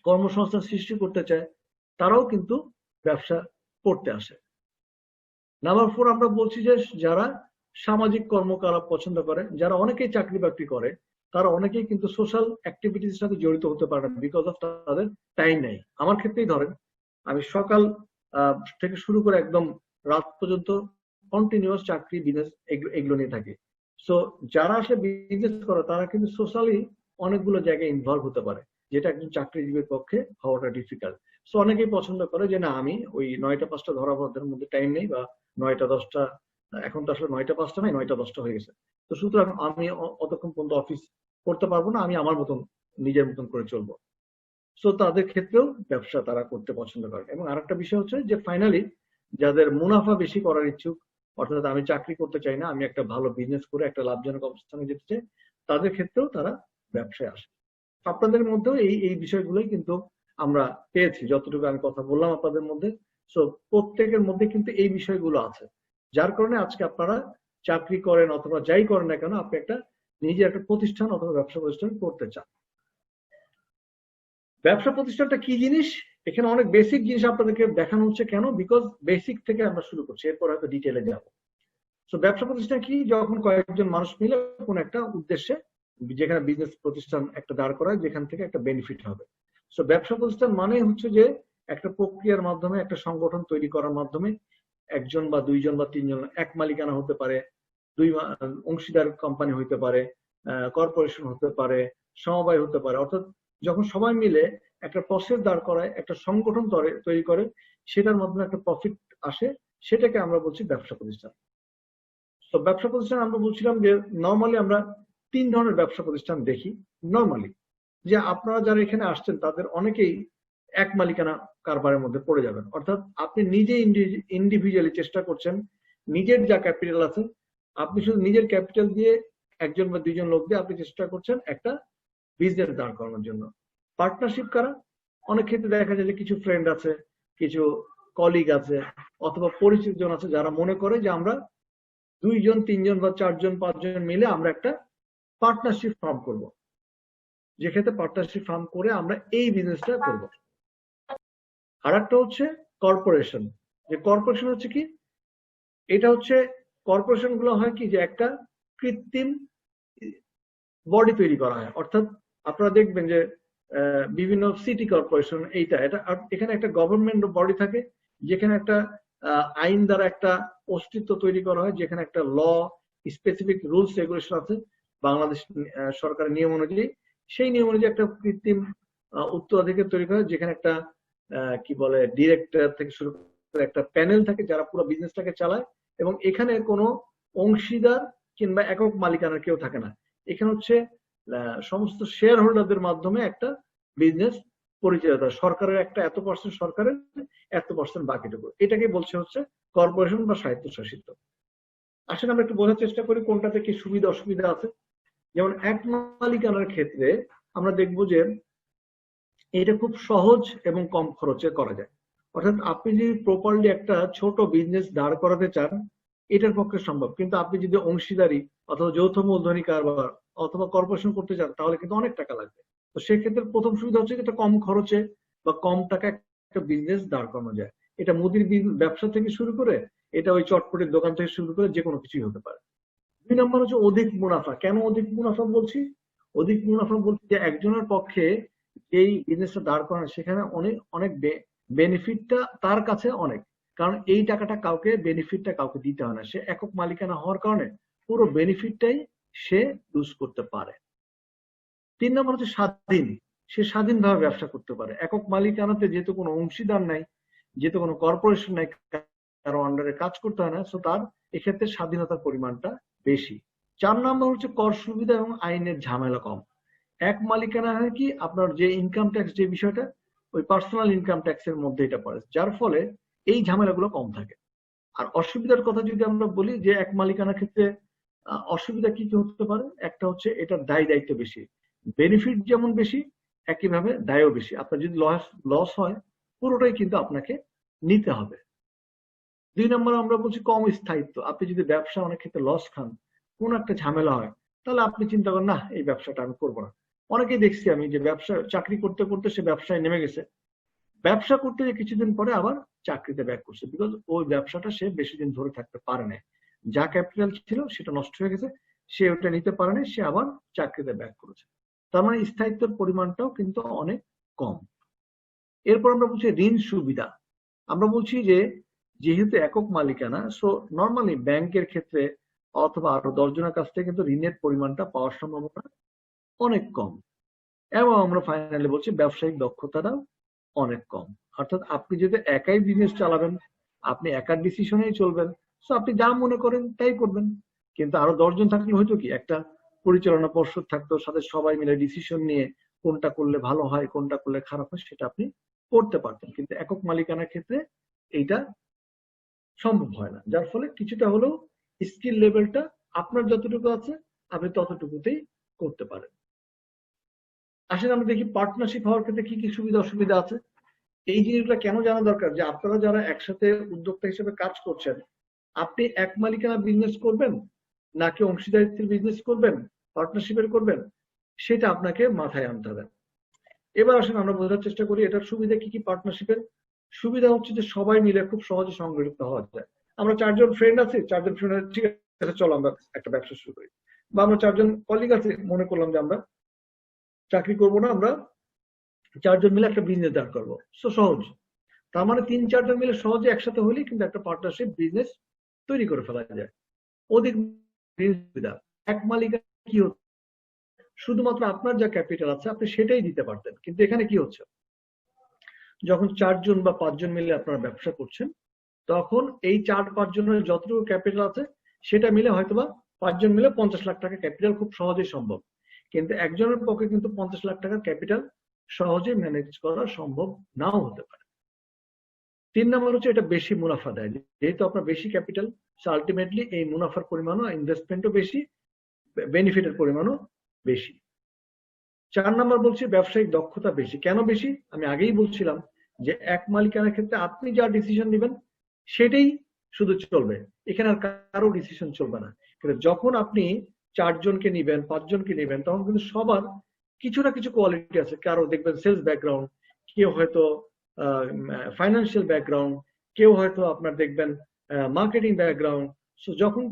কর্মসংস্থান সৃষ্টি করতে চায়, তারাও কিন্তু ব্যবসা করতে আসে। নাম্বার 4 আমরা বলছি যে যারা সামাজিক কর্মকলাপ পছন্দ করে, যারা অনেকেই চাকরি বাকরি করে, তারা অনেকেই কিন্তু সোশ্যাল অ্যাক্টিভিটির সাথে জড়িত হতে পারে না, বিকজ অফ তাদের টাইম নেই। আমার ক্ষেত্রেই ধরেন, আমি সকাল থেকে শুরু করে একদম রাত পর্যন্ত কন্টিনিউয়াস চাকরি, বিজনেস এগুলো নিয়ে থাকি। সো যারা আসলে বিজনেস করে তারা কিন্তু সোশ্যালি অনেকগুলো জায়গায় ইনভলভ হতে পারে, যেটা একজন চাকরিজীবীর পক্ষে হওয়াটা ডিফিকাল্ট। সো অনেকেই পছন্দ করে যে না, আমি ওই 9টা 5টা ধরা বন্ধের মধ্যে টাইম নেই, বা 9টা 10টা, এখন তো আসলে 9টা 5টা নাই, 9টা 10টা হয়ে গেছে, তো সুতরাং আমি অতক্ষণ পর্যন্ত অফিস করতে পারবো না, আমি আমার মতন নিজের মতন করে চলবো। সো তাদের ক্ষেত্রেও ব্যবসা তারা করতে পছন্দ করে। এবং আরেকটা বিষয় হচ্ছে যে ফাইনালি যাদের মুনাফা বেশি করার ইচ্ছুক, অর্থাৎ আমি চাকরি করতে চাই না, আমি একটা ভালো বিজনেস করে একটা লাভজনক অবস্থানে যেতে চাই, তাদের ক্ষেত্রেও তারা ব্যবসায় আসে। আপনাদের মধ্যেও এই বিষয়গুলোই কিন্তু আমরা পেয়েছি, যতটুকু আমি কথা বললাম আপনাদের মধ্যে। সো প্রত্যেকের মধ্যে কিন্তু এই বিষয়গুলো আছে, যার কারণে আজকে আপনারা চাকরি করেন অথবা যাই করেন না কেন, আপনি একটা নিজে একটা প্রতিষ্ঠান অথবা ব্যবসা প্রতিষ্ঠান করতে চান। ব্যবসা প্রতিষ্ঠানটা কি জিনিস, এখানে অনেক বেসিক জিনিস আপনাদেরকে দেখানো হচ্ছে। কেন? বিকজ বেসিক থেকে আমরা শুরু করছি, এরপর হয়তো ডিটেলে যাব। তো ব্যবসা প্রতিষ্ঠান কি? যখন কয়েকজন মানুষ মিলে কোন একটা উদ্দেশ্যে, যেখানে বিজনেস প্রতিষ্ঠান একটা দাঁড় করায়, যেখান থেকে একটা বেনিফিট হবে। তো ব্যবসা প্রতিষ্ঠান মানে হচ্ছে যে একটা প্রক্রিয়ার মাধ্যমে, একটা সংগঠন তৈরি করার মাধ্যমে একজন বা দুইজন বা তিনজন, এক মালিকানা হতে পারে, দুই অংশীদার কোম্পানি হতে পারে, কর্পোরেশন হতে পারে, সমবায় হতে পারে। অর্থাৎ যখন সবাই মিলে একটা প্রসেস দাঁড় করায়, একটা সংগঠন তৈরি করে, সেটার মাধ্যমে একটা প্রফিট আসে, সেটাকে আমরা বলছি ব্যবসা প্রতিষ্ঠান। তো ব্যবসা প্রতিষ্ঠান আমরা বলছিলাম যে নর্মালি আমরা 3 ধরনের ব্যবসা প্রতিষ্ঠান দেখি নর্মালি। যে আপনারা যারা এখানে আসছেন তাদের অনেকেই এক মালিকানা কারবারের মধ্যে পড়ে যাবেন। অর্থাৎ আপনি নিজে ইন্ডিভিজুয়ালি চেষ্টা করছেন, নিজের যা ক্যাপিটাল আছে আপনি শুধু নিজের ক্যাপিটাল দিয়ে, একজন বা দুইজন লোক দিয়ে আপনি চেষ্টা করছেন একটা বিজনেস দাঁড় করানোর জন্য। পার্টনারশিপ কারা? অনেক ক্ষেত্রে দেখা যায় যে কিছু ফ্রেন্ড আছে, কিছু কলিগ আছে, অথবা পরিচিত জন আছে যারা মনে করে যে আমরা 2 জন 3 জন বা 4 জন 5 জন মিলে আমরা একটা পার্টনারশিপ ফর্ম করব, যে ক্ষেত্রে পার্টনারশিপ ফর্ম করে আমরা এই বিজনেসটা করব। আর একটা হচ্ছে কর্পোরেশন। যে কর্পোরেশন হচ্ছে কি, এটা হচ্ছে কর্পোরেশন গুলো হয় কি, যে একটা কৃত্রিম বডি তৈরি করা হয়। অর্থাৎ আপনারা দেখবেন যে বিভিন্ন সিটি কর্পোরেশন, এখানে একটা গভর্নমেন্ট বডি থাকে, যেখানে একটা আইন দ্বারা একটা অস্তিত্ব তৈরি করা হয়, যেখানে একটা ল, স্পেসিফিক রুলস রেগুলেশন আছে বাংলাদেশ সরকারের নিয়ম অনুযায়ী। সেই নিয়ম অনুযায়ী একটা কৃত্রিম উত্তরাধিকার তৈরি করা হয়, যেখানে একটা কি বলে ডিরেক্টর থেকে শুরু করে একটা প্যানেল থাকে যারা পুরো বিজনেসটাকে চালায়, এবং এখানে কোনো অংশীদার কিংবা একক মালিকানার কেউ থাকে না। এখানে হচ্ছে সমস্ত শেয়ার হোল্ডারদের মাধ্যমে একটা বিজনেস পরিচালিত হয়। সরকারের একটা এত পার্সেন্ট, সরকারের এত পার্সেন্ট বাকিটুকু, এটাকে বলছে হচ্ছে কর্পোরেশন বা স্বায়ত্তশাসিত। আসলে আমরা একটু বোঝার চেষ্টা করি কোনটাতে কি সুবিধা অসুবিধা আছে। যেমন এক মালিকানার ক্ষেত্রে আমরা দেখবো যে এটা খুব সহজ এবং কম খরচে করা যায়। অর্থাৎ আপনি যদি প্রপারলি একটা ছোট বিজনেস দাঁড় করাতে চান, এটার পক্ষে সম্ভব। কিন্তু আপনি যদি অংশীদারি অথবা যৌথ মূলধনী কারবার অথবা কর্পোরেশন করতে চান, তাহলে কিন্তু অনেক টাকা লাগবে। তো সেক্ষেত্রে প্রথম সুবিধা হচ্ছে এটা কম খরচে বা কম টাকা একটা বিজনেস দাঁড় করানো যায়। এটা মুদির ব্যবসা থেকে শুরু করে, এটা ওই চটপটির দোকান থেকে শুরু করে যে কোনো কিছুই হতে পারে। 2 নম্বর হচ্ছে অধিক মুনাফা। কেন অধিক মুনাফা বলছি? অধিক মুনাফা বলছি যে একজনের পক্ষে এই বিজনেসটা দাঁড় করানো, সেখানে অনেক অনেক বেনিফিটটা তার কাছে অনেক। কারণ এই টাকাটা কাউকে, বেনিফিটটা কাউকে দিতে হয় না। সে একক মালিকানা হওয়ার কারণে পুরো বেনিফিটটাই সে ইউজ করতে পারে। 3 নম্বর হচ্ছে স্বাধীন। সে স্বাধীনভাবে ব্যবসা করতে পারে। একক মালিকানাতে যেহেতু কোনো অংশীদার নাই, যেহেতু কোনো কর্পোরেশন নাই, কারো আন্ডারে কাজ করতে হয় না, সো তার এক্ষেত্রে স্বাধীনতার পরিমাণটা বেশি। 4 নম্বর হচ্ছে কর সুবিধা এবং আইনের ঝামেলা কম। এক মালিকানা হয় কি, আপনার যে ইনকাম ট্যাক্স, যে বিষয়টা ওই পার্সোনাল ইনকাম ট্যাক্সের মধ্যে এটা পড়ে, যার ফলে এই ঝামেলাগুলো কম থাকে। আর অসুবিধার কথা যদি আমরা বলি, যে এক মালিকানার ক্ষেত্রে অসুবিধা কি কি হতে পারে, একটা হচ্ছে এটার দায় দায়িত্ব বেশি, বেনিফিট যেমন বেশি, একইভাবে দায়ও বেশি। আপনার যদি লস হয়, পুরোটাই কিন্তু আপনাকে নিতে হবে। 2 নম্বর আমরা বলছি কম স্থায়িত্ব। আপনি যদি ব্যবসা অনেক ক্ষেত্রে লস খান, কোন একটা ঝামেলা হয়, তাহলে আপনি চিন্তা করেন না, এই ব্যবসাটা আমি করবো না। অনেকেই দেখছি আমি যে ব্যবসা, চাকরি করতে করতে সে ব্যবসায় নেমে গেছে, ব্যবসা করতে যে কিছুদিন পরে আবার চাকরিতে ব্যাক করছে, বিকজ ওই ব্যবসাটা সে বেশি দিন ধরে থাকতে পারে না। যা ক্যাপিটাল ছিল সেটা নষ্ট হয়ে গেছে, সে ওটা নিতে পারে না, সে আবার চাকরিতে ব্যাক করেছে। তার মানে স্থায়িত্বের পরিমাণটাও কিন্তু অনেক কম। এরপর আমরা বলছি ঋণ সুবিধা। আমরা বলছি যে যেহেতু একক মালিকানা, সো নর্মালি ব্যাংকের ক্ষেত্রে অথবা আরো 10 জনের কাছ থেকে কিন্তু ঋণের পরিমাণটা পাওয়ার সম্ভাবনা অনেক কম। এবং আমরা ফাইনালি বলছি ব্যবসায়িক দক্ষতাটাও অনেক কম। অর্থাৎ আপনি যদি একাই বিজনেস চালাবেন, আপনি একার ডিসিশনেই চলবেন, সো আপনি যা মনে করেন তাই করবেন। কিন্তু আরো 10 জন থাকলে হয়তো কি, একটা পরিচালনা পর্ষদ থাকতো, সাথে সবাই মিলে ডিসিশন নিয়ে কোনটা করলে ভালো হয়, কোনটা করলে খারাপ হয়, সেটা আপনি করতে পারতেন। কিন্তু একক মালিকানার ক্ষেত্রে এইটা সম্ভব হয় না, যার ফলে কিছুটা হলেও স্কিল লেভেলটা আপনার যতটুকু আছে আপনি ততটুকুতেই করতে পারেন। আসলে আমরা দেখি পার্টনারশিপ হওয়ার ক্ষেত্রে কি কি সুবিধা অসুবিধা আছে। এই জিনিসগুলো কেন জানা দরকার যে আপনারা যারা একসাথে উদ্যোক্তা হিসেবে কাজ করছেন, আপনি এক মালিকানা বিজনেস করবেন নাকি অংশীদারিত্বের বিজনেস করবেন, পার্টনারশিপের করবেন, সেটা আপনাকে মাথায় আনতে হবে। এবার আসেন আমরা বোঝার চেষ্টা করি এটার সুবিধা কি কি। পার্টনারশিপের সুবিধা হচ্ছে যে সবাই মিলে খুব সহজে সংগঠিত হওয়া যায়। আমরা 4 জন ফ্রেন্ড আছি, 4 জন ফ্রেন্ড ঠিক আছে চলো আমরা একটা ব্যবসা শুরু করি, বা আমরা 4 জন কলিগ আছে মনে করলাম যে আমরা চাকরি করবো না, আমরা 4 জন মিলে একটা বিজনেস দাঁড় করবো। সো সহজ। তার মানে 3-4 জন মিলে সহজে একসাথে হলেই কিন্তু একটা পার্টনারশিপ বিজনেস তৈরি করে ফেলা যায়। অধিক সুবিধা। এক মালিকানা কি হচ্ছে, শুধুমাত্র আপনার যা ক্যাপিটাল আছে আপনি সেটাই দিতে পারতেন, কিন্তু এখানে কি হচ্ছে, যখন 4 জন বা 5 জন মিলে আপনারা ব্যবসা করছেন, তখন এই 4-5 জনের যতটুকু ক্যাপিটাল আছে সেটা মিলে হয়তোবা 5 জন মিলে 50 লাখ টাকা ক্যাপিটাল খুব সহজেই সম্ভব, কিন্তু একজনের পক্ষে কিন্তু 50 লাখ টাকার ক্যাপিটাল সহজে ম্যানেজ করা সম্ভব নাও হতে পারে। 3 নম্বর হচ্ছে এটা বেশি মুনাফা দেয়, যেহেতু আপনার বেশি ক্যাপিটাল, আলটিমেটলি এই মুনাফার পরিমাণও, ইনভেস্টমেন্টও বেশি, বেনিফিটের পরিমাণও বেশি। 4 নম্বর বলছি ব্যবসায়িক দক্ষতা বেশি। কেন বেশি? আমি আগেই বলছিলাম যে এক মালিকানার ক্ষেত্রে আপনি যা ডিসিশন নেবেন সেটাই শুধু চলবে, এখানে আর কারো ডিসিশন চলবে না। কিন্তু যখন আপনি 4 জনকে নিবেন, 5 জনকে নিবেন, তখন কিন্তু সবার কিছু না কিছু কোয়ালিটি আছে। কারো দেখবেন সেলস ব্যাকগ্রাউন্ড, কেউ হয়তো ফাইন্যান্সিয়াল ব্যাকগ্রাউন্ড, কেউ হয়তো আপনার দেখবেন মার্কেটিং ব্যাকগ্রাউন্ড। সো যখন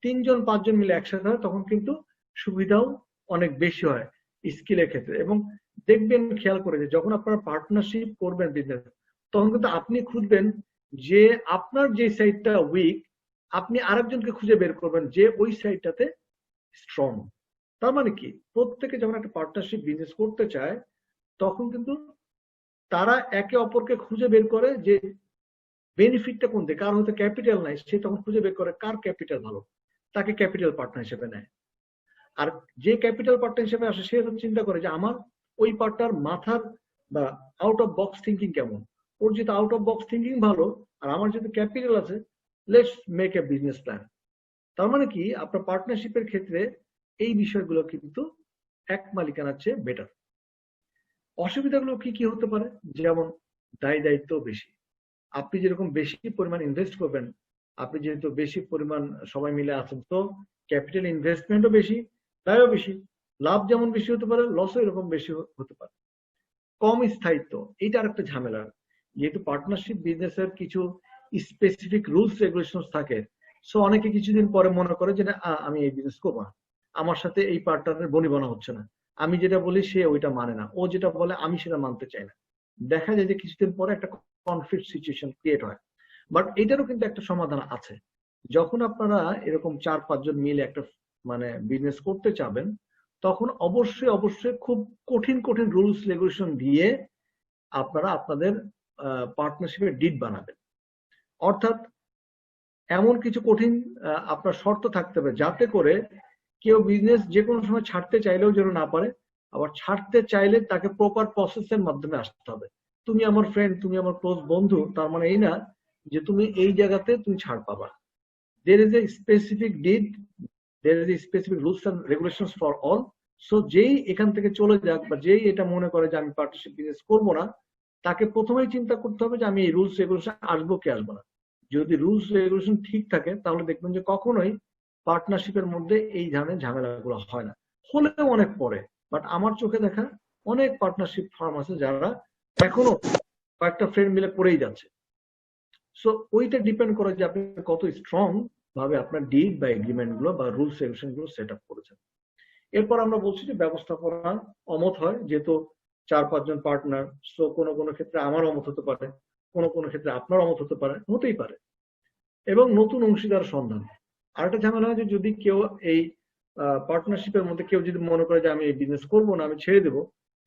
3 জন 5 জন মিলে একসাথে হয় তখন কিন্তু সুবিধাও অনেক বেশি হয় স্কিলের ক্ষেত্রে। এবং দেখবেন খেয়াল করে যে যখন আপনারা পার্টনারশিপ করবেন বিজনেস, তখন কিন্তু আপনি খুঁজবেন যে আপনার যে সাইডটা উইক, আপনি আরেকজনকে খুঁজে বের করবেন যে ওই সাইডটাতে স্ট্রং। তার মানে কি, প্রত্যেকে যখন একটা পার্টনারশিপ বিজনেস করতে চায় তখন কিন্তু তারা একে অপরকে খুঁজে বের করে যে বেনিফিটটা কোন দিকে। কার হয়তো ক্যাপিটাল নাই, সে তখন খুঁজে বের করে কার ক্যাপিটাল ভালো, তাকে ক্যাপিটাল পার্টনার হিসেবে নেয়। আর যে ক্যাপিটাল পার্টনার হিসেবে আসে সে চিন্তা করে যে আমার ওই পার্টনার মাথার বা আউট অফ বক্স থিঙ্কিং কেমন, ওর যেহেতু আউট অফ বক্স থিঙ্কিং ভালো আর আমার যেহেতু ক্যাপিটাল আছে, let's make a business plan. তার মানে কি, আপনার পার্টনারশিপের ক্ষেত্রে এই বিষয়গুলো কিন্তু এক মালিকানার চেয়ে বেটার। অসুবিধাগুলো কি কি হতে পারে, যেমন দায় দায়িত্ব বেশি। আপনি যেরকম বেশি পরিমাণ ইনভেস্ট করবেন, আপনি যেহেতু বেশি পরিমাণ সবাই মিলে আছেন, তো ক্যাপিটাল ইনভেস্টমেন্টও বেশি, দায়ও বেশি। লাভ যেমন বেশি হতে পারে, লসও এরকম বেশি হতে পারে। কম স্থায়িত্ব, এইটা আর একটা ঝামেলা। যেহেতু পার্টনারশিপ বিজনেসের কিছু স্পেসিফিক রুলস রেগুলেশন থাকে, সো অনেকে কিছুদিন পরে মনে করে যে আমি এই বিজনেস করবো না, আমার সাথে এই পার্টনারের বনিবনা হচ্ছে না, আমি যেটা বলি সে ওইটা মানে না, ও যেটা বলে আমি সেটা মানতে চাই না। দেখা যায় যে কিছুদিন পরে একটা কনফ্লিক্ট সিচুয়েশন ক্রিয়েট হয়। বাট এটারও কিন্তু একটা সমাধান আছে। যখন আপনারা এরকম 4-5 জন মিলে একটা মানে বিজনেস করতে চাবেন, তখন অবশ্যই অবশ্যই খুব কঠিন কঠিন রুলস রেগুলেশন দিয়ে আপনারা আপনাদের পার্টনারশিপের ডিড বানাবেন। অর্থাৎ এমন কিছু কঠিন আপনার শর্ত থাকতে হবে যাতে করে কেউ বিজনেস যে কোনো সময় ছাড়তে চাইলেও যেন না পারে, আবার ছাড়তে চাইলে তাকে প্রপার প্রসেসের মাধ্যমে আসতে হবে। তুমি আমার ফ্রেন্ড, তুমি আমার ক্লোজ বন্ধু, তার মানে এই না যে তুমি এই জায়গাতে তুমি ছাড় পাবা। there is a specific deed, there is a specific rules and regulations for all. So যেই এখান থেকে চলে যাক বা যেই এটা মনে করে যে আমি পার্টনারশিপ বিজনেস করবো না, তাকে প্রথমেই চিন্তা করতে হবে যে আমি এই রুলস রেগুলেশন আসবো কি আসবো না। যদি রুলস রেগুলেশন ঠিক থাকে তাহলে দেখবেন যে কখনোই পার্টনারশিপের মধ্যে এই ধরনের ঝামেলাগুলো হয় না, হলেও অনেক পরে। বাট আমার চোখে দেখা অনেক পার্টনারশিপ ফার্ম আছে যারা এখনো কয়েকটা ফ্রেন্ড মিলে করেই যাচ্ছে। সো ওইটা ডিপেন্ড করে যে আপনি কত স্ট্রং ভাবে আপনার ডিড বা এগ্রিমেন্ট গুলো বা রুলস রেগুলেশন গুলো সেট আপ করেছেন। এরপর আমরা বলছি যে ব্যবস্থাপনা অমত হয়, যেহেতু 4-5 জন পার্টনার, সো কোনো কোনো ক্ষেত্রে আমার অমত হতে পারে, কোনো কোনো ক্ষেত্রে আপনার অমত হতে পারে, হতেই পারে। এবং নতুন অংশীদার সন্ধান। আরেকটা ঝামেলা হয় যে যদি কেউ এই পার্টনারশিপের মধ্যে কেউ যদি মনে করে যে আমি এই বিজনেস করবো না, আমি ছেড়ে দেবো,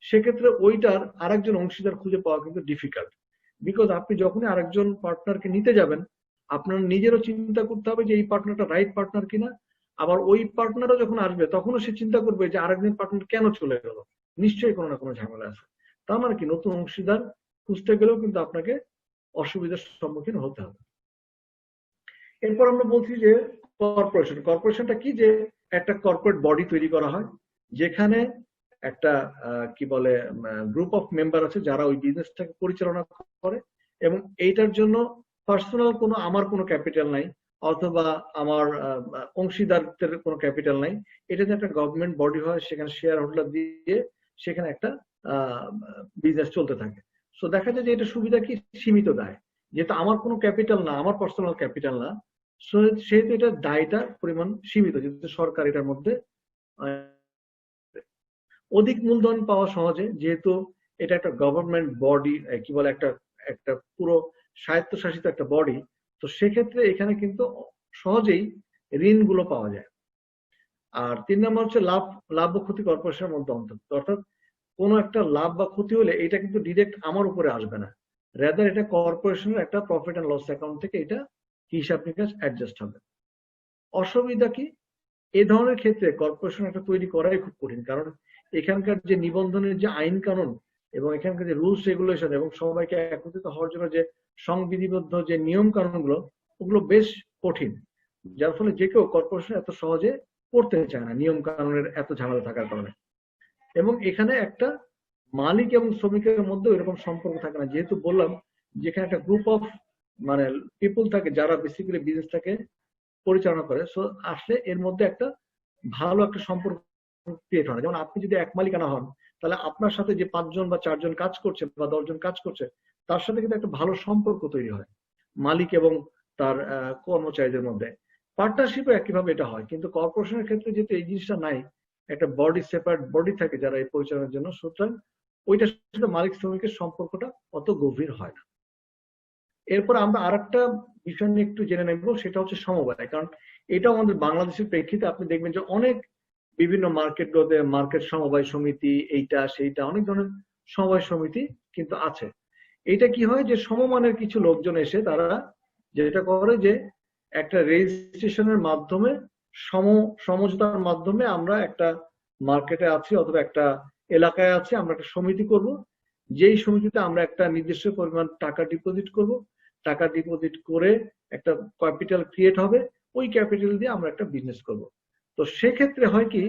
সেক্ষেত্রে ওইটার আরেকজন অংশীদার খুঁজে পাওয়া কিন্তু ডিফিকাল্ট। বিকজ আপনি যখনই আরেকজন পার্টনারকে নিতে যাবেন, আপনার নিজেরও চিন্তা করতে হবে যে এই পার্টনারটা রাইট পার্টনার কিনা। আবার ওই পার্টনারও যখন আসবে তখনও সে চিন্তা করবে যে আরেকজন পার্টনার কেন চলে গেল, নিশ্চয়ই কোনো না কোনো ঝামেলা আছে। তার মানে কি, নতুন অংশীদার খুঁজতে গেলেও কিন্তু আপনাকে অসুবিধার সম্মুখীন হতে হবে। এরপর আমরা বলছি যে কর্পোরেশন। কর্পোরেশনটা কি, যে একটা কর্পোরেট বডি তৈরি করা হয় যেখানে একটা কি বলে গ্রুপ অফ মেম্বার আছে যারা ওই বিজনেসটাকে পরিচালনা করে, এবং এইটার জন্য পার্সোনাল আমার কোনো ক্যাপিটাল নাই, অথবা আমার অংশীদারদের কোনো ক্যাপিটাল নাই। এটা যে একটা গভর্নমেন্ট বডি হয়, সেখানে শেয়ার হোল্ডার দিয়ে সেখানে একটা বিজনেস চলতে থাকে। সো দেখা যায় যে এটা সুবিধা কি, সীমিত দায়, যেহেতু আমার কোনো ক্যাপিটাল না, আমার পার্সোনাল ক্যাপিটাল না, সেহেতু এটা দায়টা পরিমাণ সীমিত, যেহেতু সরকার এটার মধ্যে অধিক মূলধন পাওয়া সহজে, যেহেতু এটা একটা গভর্নমেন্ট বডি, কি বলে একটা একটা পুরো স্বায়ত্তশাসিত একটা বডি। তো সেক্ষেত্রে এখানে কিন্তু সহজেই ঋণগুলো পাওয়া যায়। আর 3 নম্বর হচ্ছে লাভ ও ক্ষতি কর্পোরেশনের মধ্যে অন্তর্ভুক্ত, অর্থাৎ কোনো একটা লাভ বা ক্ষতি হলে এটা কিন্তু ডিরেক্ট আমার উপরে আসবে না, রেদার এটা কর্পোরেশনের একটা প্রফিট অ্যান্ড লস অ্যাকাউন্ট থেকে এটা হিসাব নিকাশ অ্যাডজাস্ট হবে। অসুবিধা কি, এ ধরনের ক্ষেত্রে কর্পোরেশন একটা তৈরি করাই খুব কঠিন, কারণ এখানকার যে নিবন্ধনের যে আইন কানুন এবং এখানকার যে রুলস রেগুলেশন এবং সবাইকে একত্রিত হওয়ার জন্য যে সংবিধিবদ্ধ যে নিয়ম কানুনগুলো, ওগুলো বেশ কঠিন, যার ফলে যে কেউ কর্পোরেশন এত সহজে করতে চায় না নিয়ম কানুনের এত ঝামেলা থাকার কারণে। এবং এখানে একটা মালিক এবং শ্রমিকের মধ্যে এরকম সম্পর্ক থাকে না, যেহেতু বললাম যেখানে একটা গ্রুপ অফ পিপল থাকে যারা বেসিক্যালি বিজনেসটাকে পরিচালনা করে। সো আসলে এর মধ্যে একটা ভালো একটা সম্পর্ক ক্রিয়েট হয়। যেমন আপনি যদি এক মালিকানা হন, তাহলে আপনার সাথে যে 5 জন বা 4 জন কাজ করছে বা 10 জন কাজ করছে, তার সাথে কিন্তু একটা ভালো সম্পর্ক তৈরি হয় মালিক এবং তার কর্মচারীদের মধ্যে। পার্টনারশিপে একইভাবে এটা হয়, কিন্তু কর্পোরেশনের ক্ষেত্রে যেহেতু এই জিনিসটা নাই, একটা বডি সেপারেট বডি থাকে যারা এই পরিচালনার জন্য, সুতরাং ওইটার সাথে মালিক শ্রমিকের সম্পর্কটা অত গভীর হয় না। এরপর আমরা আরেকটা বিষয় নিয়ে একটু জেনে নেব, সেটা হচ্ছে সমবায়। কারণ এটাও আমাদের বাংলাদেশের প্রেক্ষিতে আপনি দেখবেন যে অনেক বিভিন্ন মার্কেটগুলোতে মার্কেট সমবায় সমিতি, এইটা সেইটা অনেক ধরনের সমবায় সমিতি কিন্তু আছে। এটা কি হয় যে সমমানের কিছু লোকজন এসে তারা যেটা করে যে একটা রেজিস্ট্রেশনের মাধ্যমে সমঝোতার মাধ্যমে আমরা একটা মার্কেটে আছি অথবা একটা এলাকায় আছি, আমরা একটা সমিতি করব, যেই সমিতিতে আমরা একটা নির্দিষ্ট পরিমাণ টাকা ডিপোজিট করব, টাকা ডিপোজিট করে একটা ক্যাপিটাল ক্রিয়েট হবে, ওই ক্যাপিটাল দিয়ে আমরা একটা বিজনেস করব। তো সেক্ষেত্রে হয় কি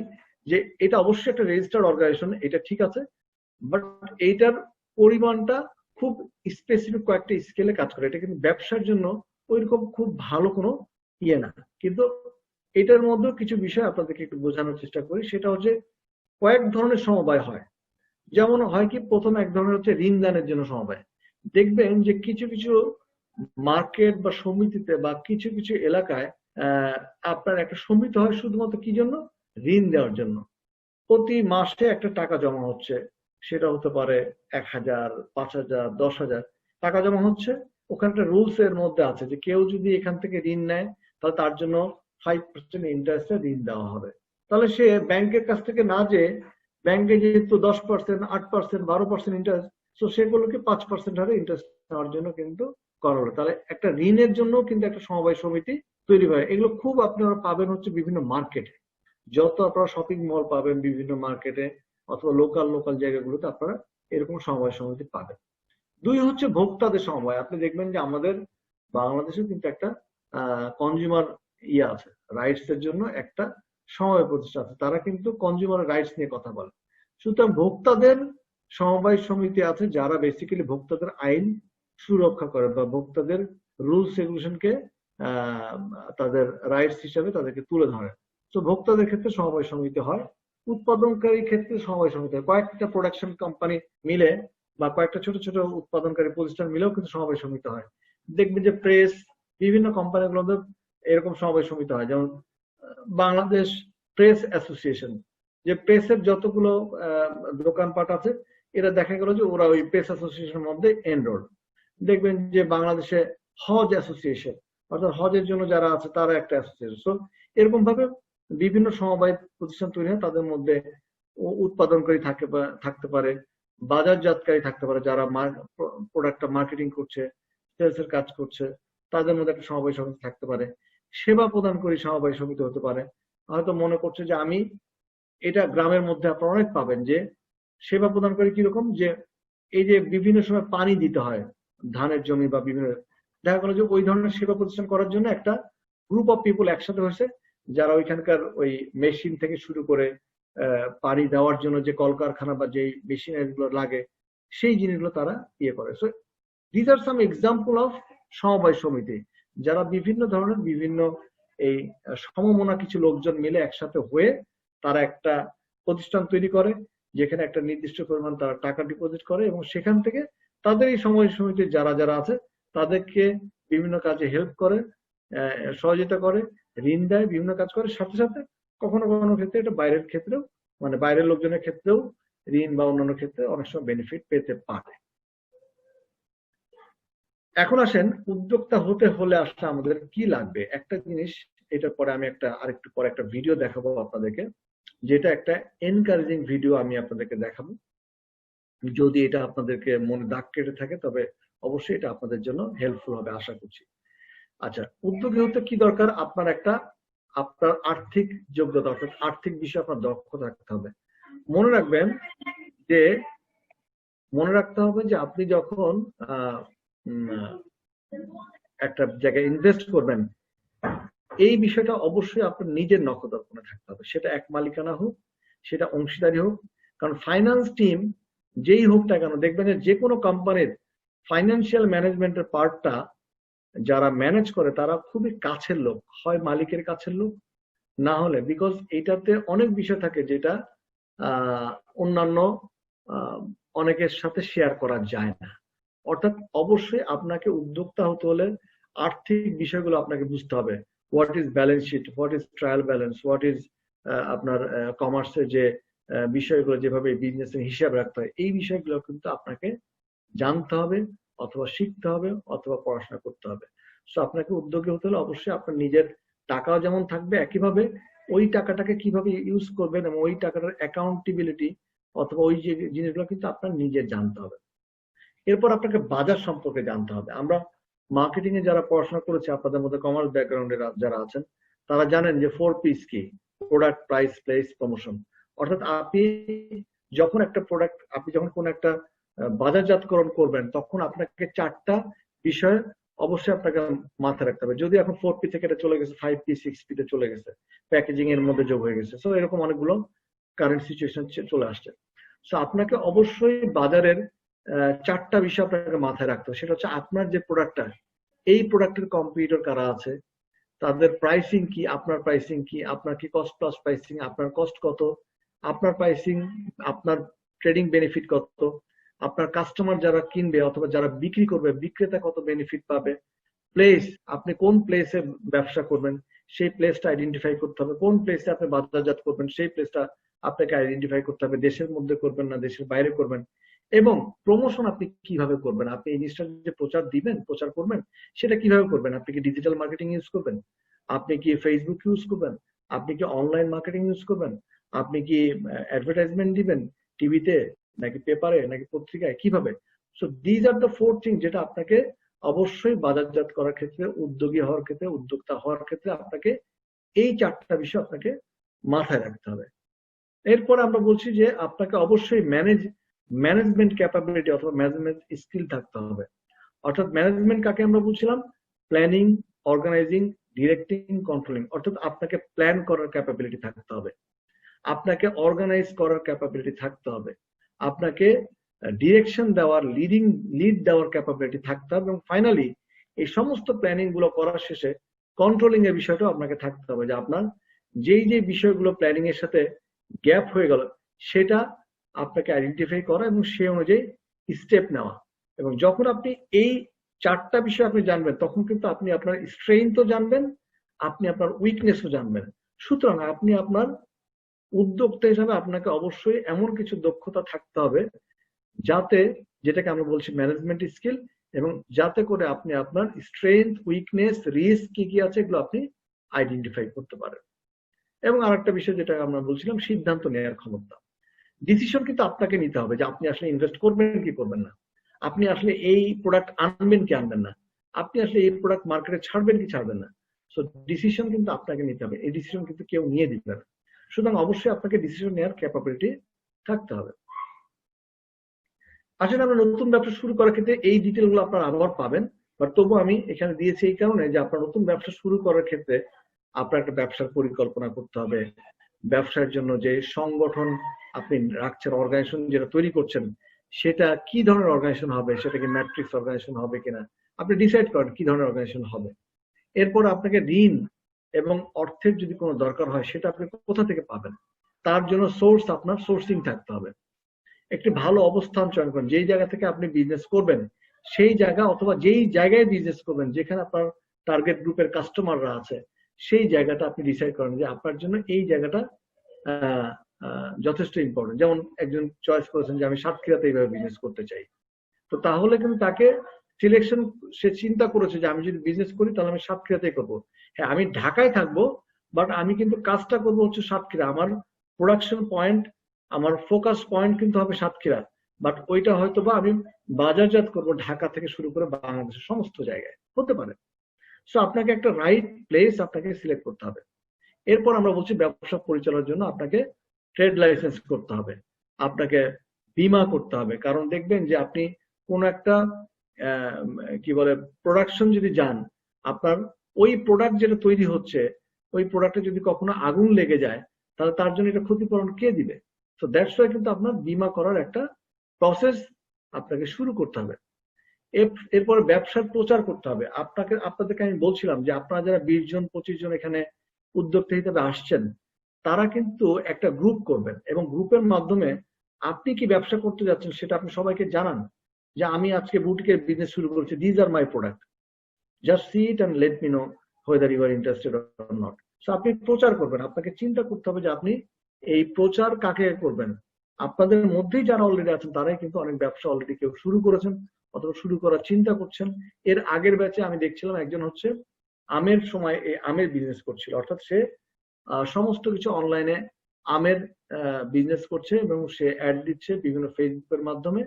যে এটা অবশ্যই একটা রেজিস্টার্ড অর্গানাইজেশন, এটা ঠিক আছে, বাট এইটার পরিমাণটা খুব স্পেসিফিক কয়েকটা স্কেলে কাজ করে, এটা কিন্তু ব্যবসার জন্য ওইরকম খুব ভালো কোনো ইয়ে না। কিন্তু এটার মধ্যেও কিছু বিষয় আপনাদেরকে একটু বোঝানোর চেষ্টা করি, সেটা হচ্ছে কয়েক ধরনের সমবায় হয়। যেমন হয় কি, প্রথম এক ধরনের হচ্ছে ঋণ দানের জন্য সমবায়। দেখবেন যে কিছু কিছু মার্কেট বা সমিতিতে বা কিছু কিছু এলাকায় আপনার একটা সমিতি হয় শুধুমাত্র কি জন্য, ঋণ দেওয়ার জন্য। প্রতি মাসে একটা টাকা জমা হচ্ছে, সেটা হতে পারে 1000, 5000, 10,000 টাকা জমা হচ্ছে। ওখানে একটা রুলস এর মধ্যে আছে যে কেউ যদি এখান থেকে ঋণ নেয় তাহলে তার জন্য 5% ইন্টারেস্টে ঋণ দেওয়া হবে। তাহলে সে ব্যাংকের কাছ থেকে না, যে ব্যাংকে যেহেতু 10%, 8%, 12% ইন্টারেস্ট, তো সেগুলোকে 5% হারে ইন্টারেস্ট নেওয়ার জন্য কিন্তু করা হলো। তাহলে একটা ঋণের জন্য কিন্তু একটা সমবায় সমিতি তৈরি হয়। এগুলো খুব আপনারা পাবেন হচ্ছে বিভিন্ন মার্কেটে, যত আপনারা শপিং মল পাবেন বিভিন্ন মার্কেটে অথবা লোকাল জায়গাগুলোতে আপনারা এরকম সমবায় সমিতি পাবেন। 2 হচ্ছে ভোক্তাদের সমবায়। আপনি দেখবেন যে আমাদের বাংলাদেশে কিন্তু একটা কনজিউমার আছে, রাইটস এর জন্য একটা সমবায় প্রতিষ্ঠান আছে, তারা কিন্তু কনজিউমার রাইটস নিয়ে কথা বলে। সুতরাং ভোক্তাদের সমবায় সমিতি আছে যারা বেসিক্যালি ভোক্তাদের আইন সুরক্ষা করে বা ভোক্তাদের রুলস রেগুলেশনকে তাদের রাইটস হিসাবে তাদেরকে তুলে ধরে। তো ভোক্তাদের ক্ষেত্রে সমবায় সমিতি হয়। উৎপাদনকারী ক্ষেত্রে সমবায় সমিতি হয়, কয়েকটা প্রোডাকশন কোম্পানি মিলে বা কয়েকটা ছোট ছোট উৎপাদনকারী প্রতিষ্ঠান মিলেও কিন্তু সমবায় সমিতি হয়। দেখবেন যে প্রেস, বিভিন্ন কোম্পানিগুলোতে এরকম সমবায় সমিতি হয়। যেমন বাংলাদেশ প্রেস অ্যাসোসিয়েশন, যে প্রেসের যতগুলো দোকানপাট আছে, এরা দেখা গেল যে ওরা ওই প্রেস অ্যাসোসিয়েশনের মধ্যে এনরোল। দেখবেন যে বাংলাদেশে হজ অ্যাসোসিয়েশন, অর্থাৎ হজের জন্য যারা আছে তারা একটা অ্যাসোসিয়েশন। সো এরকম ভাবে বিভিন্ন সমবায় প্রতিষ্ঠান তৈরি হয়, তাদের মধ্যে উৎপাদনকারী থাকতে পারে, বাজারজাতকারী থাকতে পারে, যারা প্রোডাক্টটা মার্কেটিং করছে, সেলস এর কাজ করছে, তাদের মধ্যে একটা সমবায় সমিতি থাকতে পারে। সেবা প্রদানকারী সমবায় সমিতি হতে পারে। হয়তো মনে করছে যে আমি, এটা গ্রামের মধ্যে আপনারা অনেক পাবেন যে সেবা প্রদানকারী কিরকম, যে এই যে বিভিন্ন সময় পানি দিতে হয় ধানের জমি বা বিভিন্ন, দেখা গেল যে ওই ধরনের সেবা প্রতিষ্ঠান করার জন্য একটা গ্রুপ অফ পিপল একসাথে হয়েছে, যারা ওইখানকার ওই মেশিন থেকে শুরু করে পানি দেওয়ার জন্য যে কলকারখানা বা যে মেশিনারি গুলো লাগে সেই জিনিসগুলো তারা করে। So this are some example of সমবায় সমিতি, যারা বিভিন্ন ধরনের বিভিন্ন এই সমমনা কিছু লোকজন মিলে একসাথে হয়ে তারা একটা প্রতিষ্ঠান তৈরি করে, যেখানে একটা নির্দিষ্ট পরিমাণ তারা টাকা ডিপোজিট করে এবং সেখান থেকে তাদের এই সমবায় সমিতির যারা যারা আছে তাদেরকে বিভিন্ন কাজে হেল্প করে, সহযোগিতা করে, ঋণ দেয়, বিভিন্ন কাজ করে। সাথে সাথে কখনো কখনো ক্ষেত্রে এটা বাইরের ক্ষেত্রেও, মানে বাইরের লোকজনের ক্ষেত্রেও ঋণ বা অন্যান্য ক্ষেত্রে অনেক সময় বেনিফিট পেতে পারে। এখন আসেন উদ্যোক্তা হতে হলে আসলে আমাদের কি লাগবে। একটা জিনিস, এটার পরে আমি আরেকটু পরে একটা ভিডিও দেখাবো আপনাদেরকে, যেটা একটা এনকারেজিং ভিডিও আমি আপনাদেরকে দেখাবো। যদি এটা আপনাদেরকে মনে দাগ কেটে থাকে তবে অবশ্যই এটা আপনাদের জন্য হেল্পফুল হবে আশা করছি। আচ্ছা, উদ্যোগী হতে কি দরকার? আপনার আর্থিক যোগ্যতা, অর্থাৎ আর্থিক বিষয়ে আপনার দক্ষ থাকতে হবে। মনে রাখতে হবে যে আপনি যখন একটা জায়গায় ইনভেস্ট করবেন, এই বিষয়টা অবশ্যই আপনার নিজের নখদর্পণে থাকতে হবে। সেটা এক মালিকানা হোক, সেটা অংশীদারি হোক, কারণ ফাইন্যান্স টিম যেই হোক না কেন, দেখবেন যে কোনো কোম্পানির ফাইন্যান্সিয়াল ম্যানেজমেন্টের পার্টটা যারা ম্যানেজ করে তারা খুবই কাছের লোক, হয় মালিকের কাছের লোক, না হলে, বিকজ এটাতে অনেক বিষয় থাকে যেটা অন্যান্য অনেকের সাথে শেয়ার করা যায় না। অর্থাৎ অবশ্যই আপনাকে উদ্যোক্তা হতে হলে আর্থিক বিষয়গুলো আপনাকে বুঝতে হবে। What is balance sheet, what is trial balance, what is আপনার কমার্সের যে বিষয়গুলো, যেভাবে বিজনেসের হিসাব রাখতে হয়, এই বিষয়গুলো কিন্তু আপনাকে জানতে হবে অথবা শিখতে হবে অথবা পড়াশোনা করতে হবে। সো আপনাকে উদ্যোগী হতে হলে অবশ্যই আপনার নিজের টাকাও যেমন থাকবে, একইভাবে ওই টাকাটাকে কিভাবে ইউজ করবেন এবং ওই টাকাটার অ্যাকাউন্টেবিলিটি অথবা ওই যে জিনিসগুলো কিন্তু আপনার নিজের জানতে হবে। এরপর আপনাকে বাজার সম্পর্কে জানতে হবে। আমরা মার্কেটিং এ যারা পড়াশোনা করেছে, আপনাদের মধ্যে কমার্স ব্যাকগ্রাউন্ডের যারা আছেন তারা জানেন যে 4Ps কি, প্রোডাক্ট, প্রাইস, প্লেস, প্রমোশন। অর্থাৎ আপনি যখন একটা প্রোডাক্ট, আপনি যখন কোন একটা বাজারজাতকরণ করবেন, তখন আপনাকে 4টা বিষয় অবশ্যই আপনাকে মাথায় রাখতে হবে। যদি এখন 4P থেকে এটা চলে গেছে 5P 6P তে চলে গেছে, প্যাকেজিং এর মধ্যে যোগ হয়ে গেছে। সো এরকম অনেকগুলো কারেন্ট সিচুয়েশন চলে আসছে। সো আপনাকে অবশ্যই বাজারের 4টা বিষয় আপনাকে মাথায় রাখতে হবে। সেটা হচ্ছে আপনার যে প্রোডাক্টটা, এই প্রোডাক্টের কম্পিটিটর কারা আছে, তাদের প্রাইসিং কি, আপনার প্রাইসিং কি, আপনার কি কস্ট প্লাস প্রাইসিং, আপনার কস্ট কত, আপনার প্রাইসিং, আপনার ট্রেডিং বেনিফিট কত, আপনার কাস্টমার যারা কিনবে অথবা যারা বিক্রি করবে বিক্রেতা কত বেনিফিট পাবে, প্লেস, আপনি কোন প্লেসে ব্যবসা করবেন সেই প্লেসটা আইডেন্টিফাই করতে হবে, কোন প্লেসে আপনি বাজারজাত করবেন সেই প্লেসটা আপনাকে আইডেন্টিফাই করতে হবে, দেশের মধ্যে করবেন না দেশের বাইরে করবেন, এবং প্রমোশন আপনি কিভাবে করবেন, আপনি এই জিনিসটা যে প্রচার করবেন সেটা কিভাবে করবেন, আপনি কি ডিজিটাল মার্কেটিং ইউজ করবেন, আপনি কি ফেসবুক ইউজ করবেন, আপনি কি অনলাইন মার্কেটিং ইউজ করবেন, আপনি কি অ্যাডভার্টাইজমেন্ট দিবেন টিভিতে নাকি পেপারে নাকি পত্রিকায়, কিভাবে। So these are the 4 thing যেটা আপনাকে অবশ্যই বাজারজাত করার ক্ষেত্রে, উদ্যোগী হওয়ার ক্ষেত্রে, উদ্যোক্তা হওয়ার ক্ষেত্রে আপনাকে এই 4টা বিষয় আপনাকে মাথায় রাখতে হবে। এরপরে আমরা বলছি যে আপনাকে অবশ্যই ম্যানেজমেন্ট ক্যাপাবিলিটি অথবা ম্যানেজমেন্ট স্কিল থাকতে হবে। অর্থাৎ ম্যানেজমেন্ট কাকে আমরা বলছিলাম, প্ল্যানিং, অর্গানাইজিং, ডিরেক্টিং, কন্ট্রোলিং। অর্থাৎ আপনাকে প্ল্যান করার ক্যাপাবিলিটি থাকতে হবে, আপনাকে অর্গানাইজ করার ক্যাপাবিলিটি থাকতে হবে, আপনাকে ডিরেকশন দেওয়ার, লিড দেওয়ার ক্যাপাবিলিটি থাকতে হবে, এবং ফাইনালি এই সমস্ত প্ল্যানিং গুলো করার শেষে কন্ট্রোলিং এর বিষয়টাও আপনাকে থাকতে হবে, যে আপনার যেই যে বিষয়গুলো প্ল্যানিং এর সাথে গ্যাপ হয়ে গেল সেটা আপনাকে আইডেন্টিফাই করা এবং সেই অনুযায়ী স্টেপ নেওয়া। এবং যখন আপনি এই 4টা বিষয় আপনি জানবেন, তখন কিন্তু আপনি আপনার স্ট্রেংথও জানবেন, আপনি আপনার উইকনেসও জানবেন। সুতরাং আপনি আপনার উদ্যোক্তা হিসাবে আপনাকে অবশ্যই এমন কিছু দক্ষতা থাকতে হবে যাতে, যেটাকে আমরা বলছি ম্যানেজমেন্ট স্কিল, এবং যাতে করে আপনি আপনার স্ট্রেংথ, উইকনেস, রিস্ক কি কি আছে এগুলো আপনি আইডেন্টিফাই করতে পারেন। এবং আরেকটা বিষয় যেটা আমরা বলছিলাম, সিদ্ধান্ত নেওয়ার ক্ষমতা। ডিসিশন কিন্তু আপনাকে নিতে হবে যে আপনি আসলে ইনভেস্ট করবেন কি করবেন না, আপনি আসলে এই প্রোডাক্ট আনবেন কি আনবেন না, আপনি আসলে এই প্রোডাক্ট মার্কেটে ছাড়বেন কি ছাড়বেন না। সো ডিসিশন কিন্তু আপনাকে নিতে হবে, এই ডিসিশন কিন্তু কেউ নিয়ে দিবে না। সুতরাং অবশ্যই আপনাকে ডিসিশন নেওয়ার ক্যাপাবিলিটি থাকতে হবে। আসলে আমরা নতুন ব্যবসা শুরু করার ক্ষেত্রে এই ডিটেলগুলো আপনারা আবার পাবেন, বাট তবু আমি এখানে দিয়েছি এই কারণে যে আপনার নতুন ব্যবসা শুরু করার ক্ষেত্রে আপনার একটা ব্যবসার পরিকল্পনা করতে হবে, ব্যবসার জন্য যে সংগঠন আপনি রাখছেন, অর্গানাইজেশন যেটা তৈরি করছেন, সেটা কি ধরনের অর্গানাইজেশন হবে, সেটা কি ম্যাট্রিক্স অর্গানাইজেশন হবে কিনা, আপনি ডিসাইড করেন কি ধরনের অর্গানাইজেশন হবে। এরপর আপনাকে ঋণ এবং অর্থের যদি কোনো দরকার হয় সেটা আপনি কোথা থেকে পাবেন, তার জন্য সোর্স, আপনার সোর্সিং থাকতে হবে। একটি ভালো অবস্থান চয়ন করেন, যেই জায়গা থেকে আপনি বিজনেস করবেন সেই জায়গা, অথবা যেই জায়গায় বিজনেস করবেন যেখানে আপনার টার্গেট গ্রুপের কাস্টমাররা আছে, সেই জায়গাটা আপনি ডিসাইড করেন যে আপনার জন্য এই জায়গাটা যথেষ্ট ইম্পর্টেন্ট। যেমন একজন চয়েস করেছেন যে আমি সাতক্ষীরাতে এইভাবে বিজনেস করতে চাই, তো তাহলে কিন্তু তাকে সিলেকশন, সে চিন্তা করেছে যে আমি যদি বিজনেস করি তাহলে আমি সাতক্ষীরাতেই করবো। হ্যাঁ, আমি ঢাকায় থাকবো, বাট আমি কিন্তু কাজটা করবো হচ্ছে সাতক্ষীরা। আমার প্রোডাকশন পয়েন্ট, আমার ফোকাস পয়েন্ট কিন্তু হবে সাতক্ষীরা, বাট ওইটা হয়তো বা আমি বাজারজাত করবো ঢাকা থেকে শুরু করে বাংলাদেশের সমস্ত জায়গায়, হতে পারে। সো আপনাকে একটা রাইট প্লেস আপনাকে সিলেক্ট করতে হবে। এরপর আমরা বলছি ব্যবসা পরিচালনার জন্য আপনাকে ট্রেড লাইসেন্স করতে হবে, আপনাকে বীমা করতে হবে। কারণ দেখবেন যে আপনি কোন একটা কি বলে প্রোডাকশন যদি যান, আপনার ওই প্রোডাক্ট যেটা তৈরি হচ্ছে, ওই প্রোডাক্টে যদি কখনো আগুন লেগে যায় তাহলে তার জন্য এটা ক্ষতিপূরণ কে দিবে? তো দ্যাটস ওয়াই কিন্তু আপনার বীমা করার একটা প্রসেস আপনাকে শুরু করতে হবে। এরপরে ব্যবসার প্রচার করতে হবে। আপনাদেরকে আমি বলছিলাম যে আপনারা যারা 20 জন 25 জন এখানে উদ্যোক্তা হিসেবে আসছেন, তারা কিন্তু একটা গ্রুপ করবেন এবং গ্রুপের মাধ্যমে আপনি কি ব্যবসা করতে যাচ্ছেন সেটা আপনি সবাইকে জানান যে আমি আজকে বুটিকের বিজনেস শুরু করেছি, these are my product, just see it and let me know whether you are interested or not. So আপনি প্রচার করবেন, আপনাকে চিন্তা করতে হবে যে আপনি এই প্রচার কাকে করবেন। আপনাদের মধ্যেই যারা অলরেডি আছেন তারাই কিন্তু অনেক ব্যবসা অলরেডি কেউ শুরু করেছেন অথবা শুরু করার চিন্তা করছেন। এর আগের ব্যাচে আমি দেখছিলাম একজন হচ্ছে আমের সময় আমের বিজনেস করছিল, অর্থাৎ সে সমস্ত কিছু অনলাইনে আমের বিজনেস করছে এবং সে অ্যাড দিচ্ছে বিভিন্ন ফেসবুকের মাধ্যমে,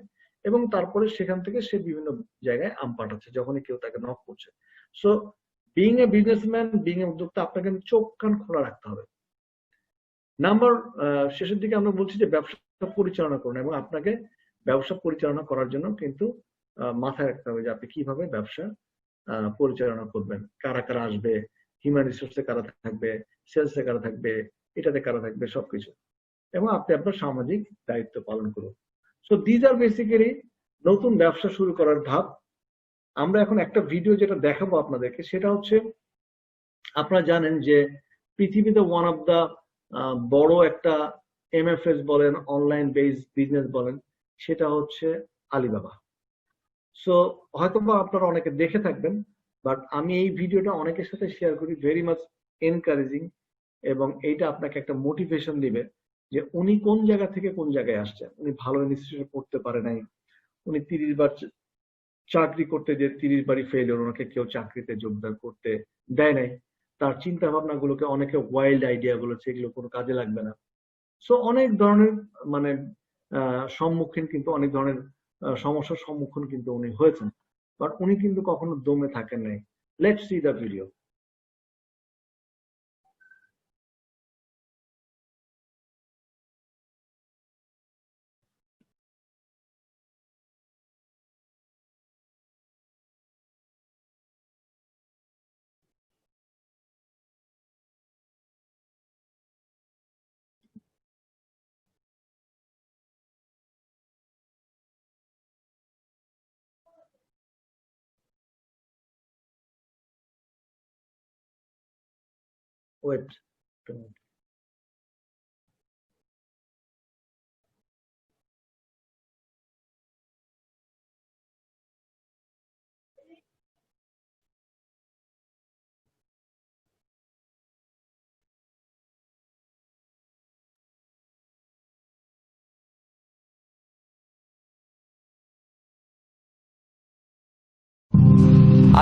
এবং তারপরে সেখান থেকে সে বিভিন্ন জায়গায় আম পাঠাচ্ছে যখনই কেউ তাকে নক করছে। So being a businessman, being a উদ্যোক্তা, আপনাকে চোখ কান খোলা রাখতে হবে। শেষের দিকে আমরা বলছি যে ব্যবসা পরিচালনা করুন, এবং আপনাকে ব্যবসা পরিচালনা করার জন্য কিন্তু মাথায় রাখতে হবে যে আপনি কিভাবে ব্যবসা পরিচালনা করবেন, কারা কারা আসবে, হিউম্যান রিসোর্সে কারা থাকবে, সেলসে কারা থাকবে, এটাতে কারা থাকবে, সবকিছু, এবং আপনি আপনার সামাজিক দায়িত্ব পালন করুন। সো দিজ আর বেসিক্যালি নতুন ব্যবসা শুরু করার ধাপ। আমরা এখন একটা ভিডিও যেটা দেখাবো আপনাদেরকে, সেটা হচ্ছে আপনারা জানেন যে পৃথিবীতে ওয়ান অফ দা বড় একটা এমএফএস বলেন, অনলাইন বেস বিজনেস বলেন, সেটা হচ্ছে আলিবাবা। সো হয়তোবা আপনারা অনেকে দেখে থাকবেন, বাট আমি এই ভিডিওটা অনেকের সাথে শেয়ার করি, ভেরি মাচ এনকারেজিং, এবং এইটা আপনাকে একটা মোটিভেশন দিবে যে উনি কোন জায়গা থেকে কোন জায়গায় আসছেন। উনি ভালো ইনস্টিটিউশনে পড়তে পারে নাই, উনি 30 বার চাকরি করতে যে 30 বারই ফেলিওর, ওনাকে কেউ চাকরিতে যোগদান করতে দেয় নাই, তার চিন্তা ভাবনা গুলোকে অনেকে ওয়াইল্ড আইডিয়া গুলো, সেগুলো কোনো কাজে লাগবে না। সো অনেক ধরনের মানে সম্মুখীন, কিন্তু অনেক ধরনের সমস্যার সম্মুখীন কিন্তু উনি হয়েছেন, বাট উনি কিন্তু কখনো দমে থাকেন নাই। Let's see the video. Wait.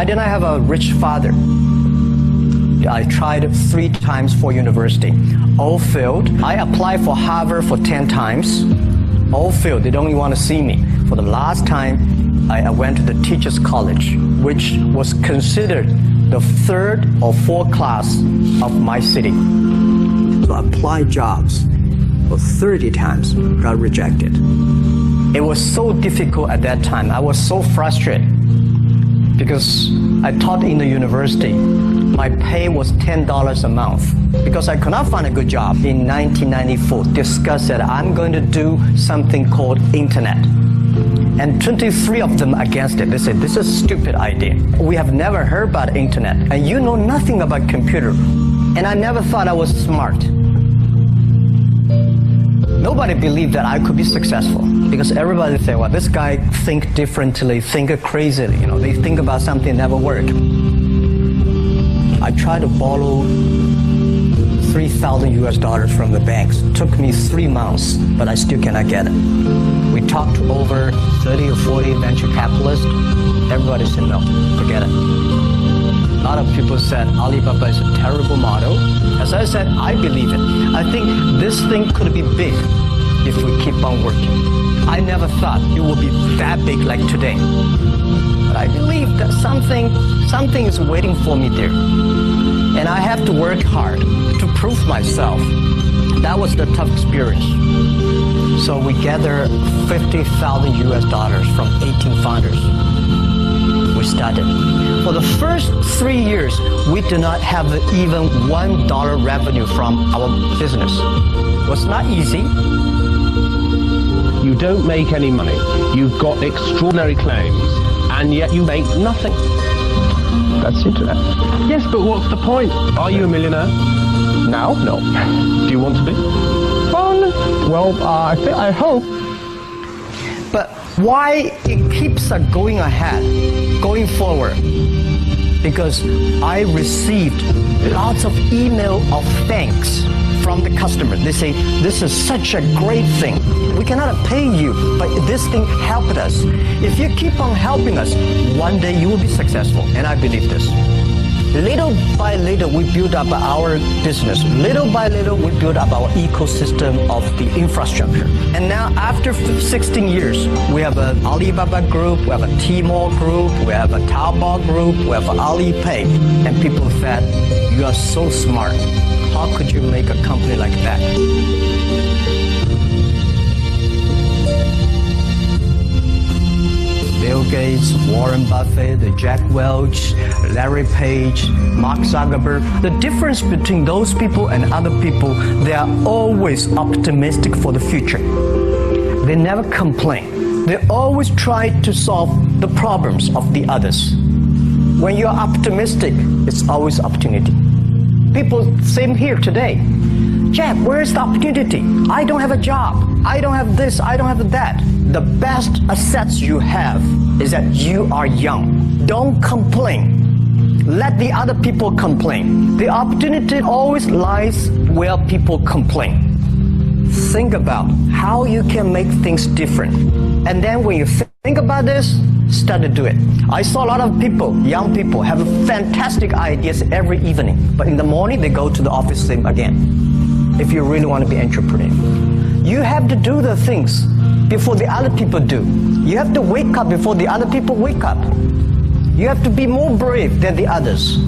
I did not have a rich father. I tried 3 times for university. All failed. I applied for Harvard for 10 times. All failed. They don't even want to see me. For the last time, I went to the teacher's college, which was considered the 3rd or 4th class of my city. So I applied jobs for 30 times, got rejected. It was so difficult at that time. I was so frustrated because I taught in the university. my pay was $10 a month because I could not find a good job. In 1994, discussed that I'm going to do something called internet. And 23 of them against it. They said, this is a stupid idea. We have never heard about internet, and you know nothing about computer. And I never thought I was smart. Nobody believed that I could be successful because everybody said, well, this guy think differently, think crazily. You know, they think about something never work. I tried to borrow $3,000 from the banks. It took me 3 months, but I still cannot get it. We talked to over 30 or 40 venture capitalists. Everybody said, no, forget it. A lot of people said Alibaba is a terrible model. As I said, I believe it. I think this thing could be big if we keep on working. I never thought it would be that big like today. But I believe that something is waiting for me there. And I have to work hard to prove myself. That was the tough experience. So we gathered $50,000 from 18 founders. We started. For the first 3 years, we did not have even $1 revenue from our business. It was not easy. You don't make any money. You've got extraordinary claims, and yet you make nothing. That's internet. Yes, but what's the point? Are you a millionaire? Now? No. Do you want to be? Well, I hope. But why it keeps going ahead, going forward? Because I received lots of email of thanks from the customers. They say, this is such a great thing. We cannot pay you, but this thing helped us. If you keep on helping us, one day you will be successful, and I believe this. Little by little, we build up our business. Little by little, we build up our ecosystem of the infrastructure. And now, after 16 years, we have an Alibaba group, we have a Tmall group, we have a Taobao group, we have Alipay. And people said, you are so smart. How could you make a company like that? Bill Gates, Warren Buffett, Jack Welch, Larry Page, Mark Zuckerberg. The difference between those people and other people, they are always optimistic for the future. They never complain. They always try to solve the problems of the others. When you're optimistic, it's always opportunity. People, same here today. Jack, where's the opportunity? I don't have a job. I don't have this. I don't have that. The best assets you have is that you are young. Don't complain. Let the other people complain. The opportunity always lies where people complain. Think about how you can make things different. And then when you think about this, start to do it. I saw a lot of people, young people, have fantastic ideas every evening. But in the morning, they go to the office same again. If you really want to be entrepreneur, you have to do the things before the other people do. You have to wake up before the other people wake up. You have to be more brave than the others.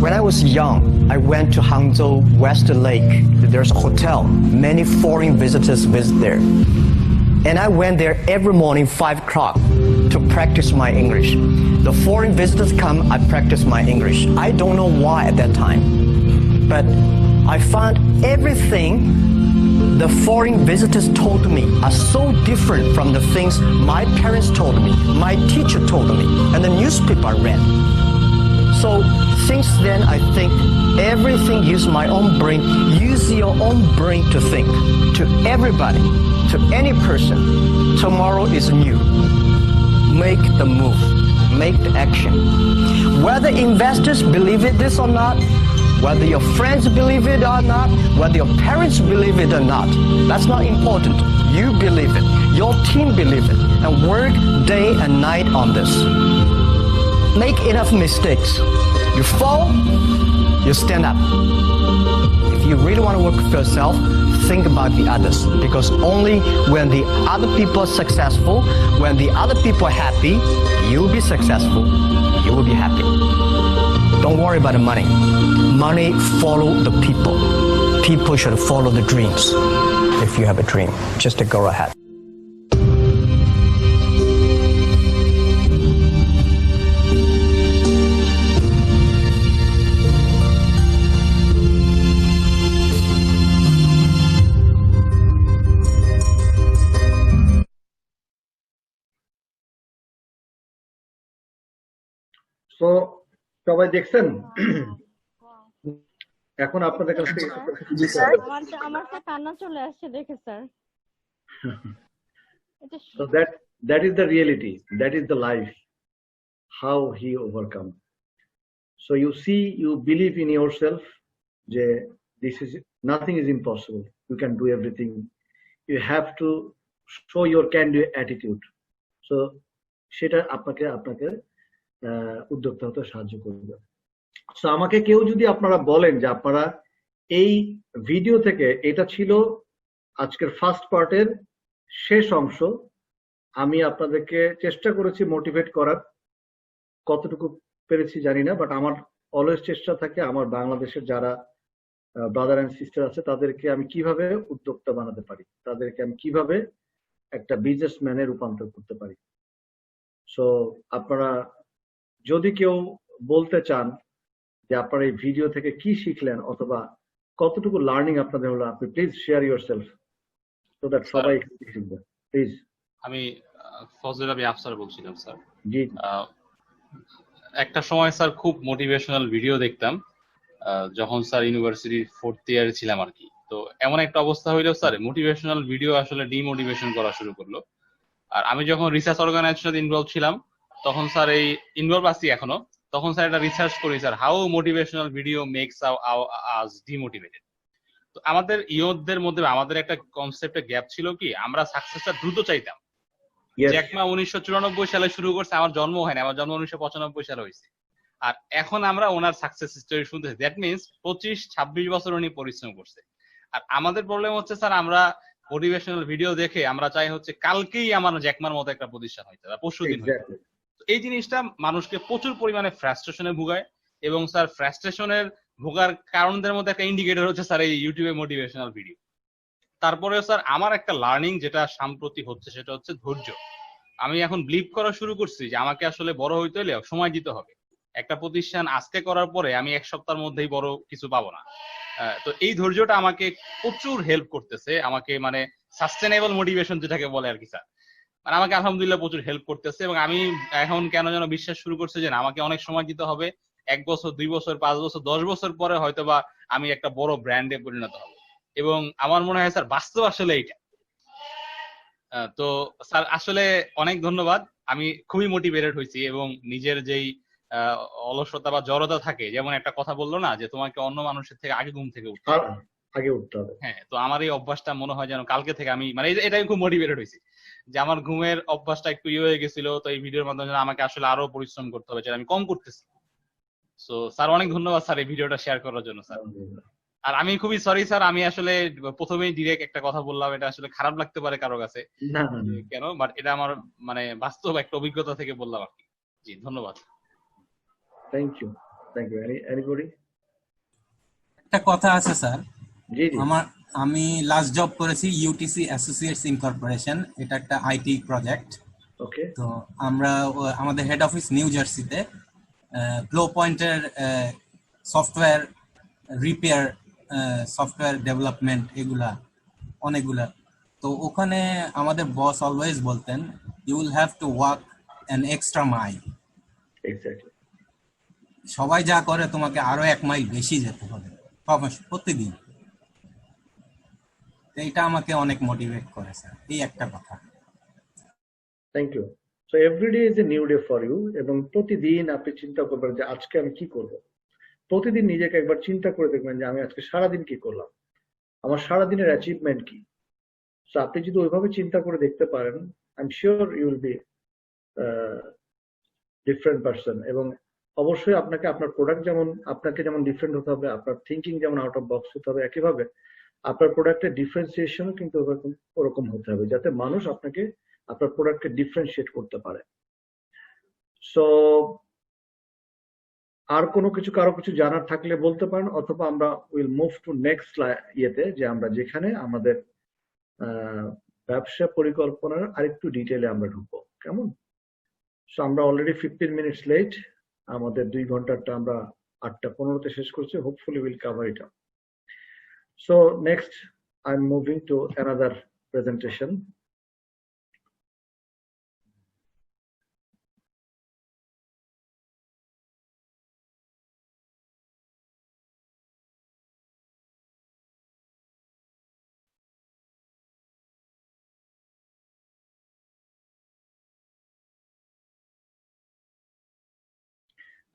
When I was young, I went to Hangzhou West Lake. There's a hotel. Many foreign visitors visit there. And I went there every morning, 5 o'clock, to practice my English. The foreign visitors come, I practice my English. I don't know why at that time. But I found everything the foreign visitors told me are so different from the things my parents told me, my teacher told me, and the newspaper I read. So since then, I think everything use my own brain. Use your own brain to think. To everybody, to any person, tomorrow is new. Make the move. Make the action. Whether investors believe it this or not, whether your friends believe it or not, whether your parents believe it or not, that's not important. You believe it. Your team believe it. And work day and night on this. Make enough mistakes. You fall, you stand up. If you really want to work for yourself, think about the others. Because only when the other people are successful, when the other people are happy, you'll be successful. You will be happy. Don't worry about the money. Money follow the people. People should follow the dreams. If you have a dream, just to go ahead. So সবাই দেখছেন? এখন আপনাদের কাছ থেকে জি স্যার, আমার তো কান্না চলে আসছে দেখে sir. So that is the reality, that is the life, how he overcome. So you see, you believe in yourself, this is nothing is impossible, you can do everything, you have to show your can-do attitude. So সেটা আপনাকে উদ্যোক্তা হতে সাহায্য করবে। সো আমাকে কেউ যদি আপনারা বলেন যে আপনারা এই ভিডিও থেকে, এটা ছিল আজকের ফার্স্ট পার্টের শেষ অংশ, আমি আপনাদেরকে চেষ্টা করেছি মোটিভেট করার, কতটুকু পেরেছি জানি না, বাট আমার অলওয়েজ চেষ্টা থাকে আমার বাংলাদেশের যারা ব্রাদার এন্ড সিস্টার আছে তাদেরকে আমি কিভাবে উদ্যোক্তা বানাতে পারি, তাদেরকে আমি কিভাবে একটা বিজনেসম্যানে রূপান্তর করতে পারি। সো আপনারা যদি কেউ বলতে চান যে আপনারা এই ভিডিও থেকে কি শিখলেন অথবা কতটুকু লার্নিং আপনাদের হলো, আপনি please share yourself so that সবাই শিখবে প্লিজ। আমি ফজল আবি আফসার বলছিলাম স্যার। জি, একটা সময় স্যার খুব মোটিভেশনাল ভিডিও দেখতাম যখন স্যার ইউনিভার্সিটির 4th ইয়ারে ছিলাম আর কি। তো এমন একটা অবস্থা হইলো স্যার মোটিভেশনাল ভিডিও আসলে ডিমোটিভেশন করা শুরু করলো। আর আমি যখন রিসার্চ অর্গানাইজেশনে ইনভলভ ছিলাম তখন স্যার এই ইনভলভ আছি এখনো, তখন স্যার একটা রিসার্চ করি sir how motivational video makes us demotivated. তো আমাদের ইয়ুথদের মধ্যে আমাদের একটা কনসেপ্টে গ্যাপ ছিল কি, আমরা সাকসেসটা দ্রুত চাইতাম। জ্যাকমা 1994 সালে শুরু করছে, আমার জন্ম হয়নি, আমার জন্ম 1995 সালে হয়েছে। আর এখন আমরা ওনার সাকসেস স্টোরি শুনতেছি, দ্যাট মিনস 25-26 বছর উনি পরিশ্রম করছে। আর আমাদের প্রবলেম হচ্ছে স্যার আমরা মোটিভেশনাল ভিডিও দেখে আমরা চাই হচ্ছে কালকেই আমার জ্যাকমার মতো একটা প্রতিষ্ঠান হইতে হবে, পরশুদিন হইতে হবে। এই জিনিসটা মানুষকে প্রচুর পরিমাণে ফ্রাস্ট্রেশনে ভোগায়, এবং স্যার ফ্রাস্ট্রেশনের ভোগার কারণদের মধ্যে একটা ইন্ডিকেটর হচ্ছে স্যার এই ইউটিউবে মোটিভেশনাল ভিডিও। তারপরেও স্যার আমার একটা লার্নিং যেটা সাম্প্রতি হচ্ছে সেটা হচ্ছে ধৈর্য। আমি এখন বিলিভ করা শুরু করছি যে আমাকে আসলে বড় হইতে হলে সময় দিতে হবে। একটা প্রতিষ্ঠান আজকে করার পরে আমি 1 সপ্তাহের মধ্যেই বড় কিছু পাবো না। তো এই ধৈর্যটা আমাকে প্রচুর হেল্প করতেছে, আমাকে মানে সাস্টেনেবল মোটিভেশন যেটাকে বলে আর কি স্যার, মানে আমাকে আলহামদুলিল্লাহ প্রচুর হেল্প করতেছে। এবং আমি এখন কেন যেন বিশ্বাস শুরু করছি যে আমাকে অনেক সময় দিতে হবে, 1 বছর 2 বছর 5 বছর 10 বছর পরে হয়তোবা আমি একটা বড় ব্র্যান্ডে পরিণত হব। এবং আমার মনে হয় স্যার বাস্তব আসলে এইটা। তো স্যার আসলে অনেক ধন্যবাদ, আমি খুবই মোটিভেটেড হয়েছি এবং নিজের যেই অলসতা বা জড়তা থাকে, যেমন একটা কথা বললো না যে তোমাকে অন্য মানুষের থেকে আগে ঘুম থেকে উঠতে হবে, হ্যাঁ, তো আমার এই অভ্যাসটা মনে হয় যেন কালকে থেকে আমি মানে এটা খুব মোটিভেটেড হয়েছি যে আমার ঘুমের অভ্যাসটা একটু হয়ে গেছিল, তো এই ভিডিওর মাধ্যমে আমাকে আসলে আরো পরিশ্রম করতে হবে যেটা আমি কম করতেছি। সো স্যার অনেক ধন্যবাদ স্যার এই ভিডিওটা শেয়ার করার জন্য স্যার। আর আমি খুবই সরি স্যার, আমি আসলে প্রথমেই ডিরেক্ট একটা কথা বললাম, এটা আসলে খারাপ লাগতে পারে কারো কাছে, কেন, বাট এটা আমার মানে বাস্তব একটা অভিজ্ঞতা থেকে বললাম আর কি। জি ধন্যবাদ। Thank you. এনিবডি? একটা কথা আছে স্যার, আমি লাস্ট জব করেছি ইউটিসি অ্যাসোসিয়েটস ইনকর্পোরেশন, এটা একটা আইটি প্রজেক্ট। ওকে। তো আমরা আমাদের হেড অফিস নিউ জার্সিতে, গ্লো পয়েন্টের সফটওয়্যার রিপেয়ার, সফটওয়্যার ডেভেলপমেন্ট, এগুলা অনেকগুলা। তো ওখানে আমাদের বস অলওয়েজ বলতেন you will have to work an extra mile. Exactly. সবাই যা করে তোমাকে আরো 1 মাইল বেশি যেতে হবে প্রতিদিন। এটা আমাকে অনেক মোটিভেট করে স্যার, এই একটা কথা। Thank you. So every day is a new day for you, এবং প্রতিদিন আপনি চিন্তা করবেন যে আজকে আমি কি করব। প্রতিদিন নিজেকে একবার চিন্তা করে দেখবেন যে আমি আজকে সারাদিন কি করলাম, আমার সারাদিনের অ্যাচিভমেন্ট কি। সো আপনি যদি ওইভাবে চিন্তা করে দেখতে পারেন, I am sure you will be different person. এবং অবশ্যই আপনাকে আপনার প্রোডাক্ট আপনাকে যেমন ডিফারেন্ট হতে হবে, আপনার থিঙ্কিং যেমন আউট অফ বক্স হতে হবে, একইভাবে আপনার প্রোডাক্টের ডিফারেন্সিয়েশনও কিন্তু ওরকম হতে হবে যাতে মানুষ আপনাকে আপনার প্রোডাক্টকে ডিফারেন্সিয়েট করতে পারে। সো আর কোনো কিছু কারো কিছু জানার থাকলে বলতে পারেন, অথবা আমরা উইল মুভ টু নেক্সট ইয়েতে, যে আমরা যেখানে আমাদের ব্যবসা পরিকল্পনার আরেকটু ডিটেইলে আমরা ঢুকবো, কেমন? সো আমরা অলরেডি 15 মিনিটস লেট, আমাদের 2 ঘন্টাটা আমরা 8:15-তে শেষ করছি। Hopefully will cover it up. So next I am moving to another presentation.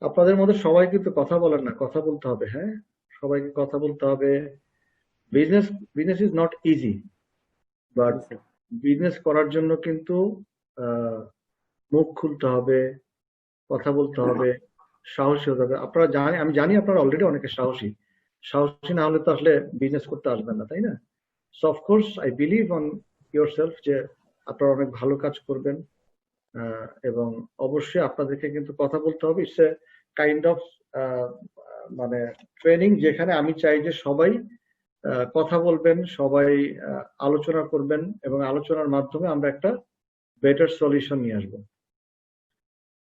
আপনাদের মধ্যে সবাই কিন্তু কথা বলেন না, কথা বলতে হবে। হ্যাঁ, সবাইকে কথা বলতে হবে। Business is not easy, but business করার জন্য কিন্তু মুখ খুলতে হবে, কথা বলতে হবে, সাহসী হতে হবে। আপনারা জানেন, আমি জানি আপনারা অলরেডি অনেকে সাহসী না হলে তো আসলে বিজনেস করতে আসবেন না, তাই না? So of course I believe on your self যে আপনারা অনেক ভালো কাজ করবেন, এবং অবশ্যই আপনাদেরকে কিন্তু কথা বলতে হবে। ইটস এ কাইন্ড অফ মানে ট্রেনিং, যেখানে আমি চাই যে সবাই কথা বলবেন, সবাই আলোচনা করবেন, এবং আলোচনার মাধ্যমে আমরা একটা বেটার সলিউশন নিয়ে আসবো।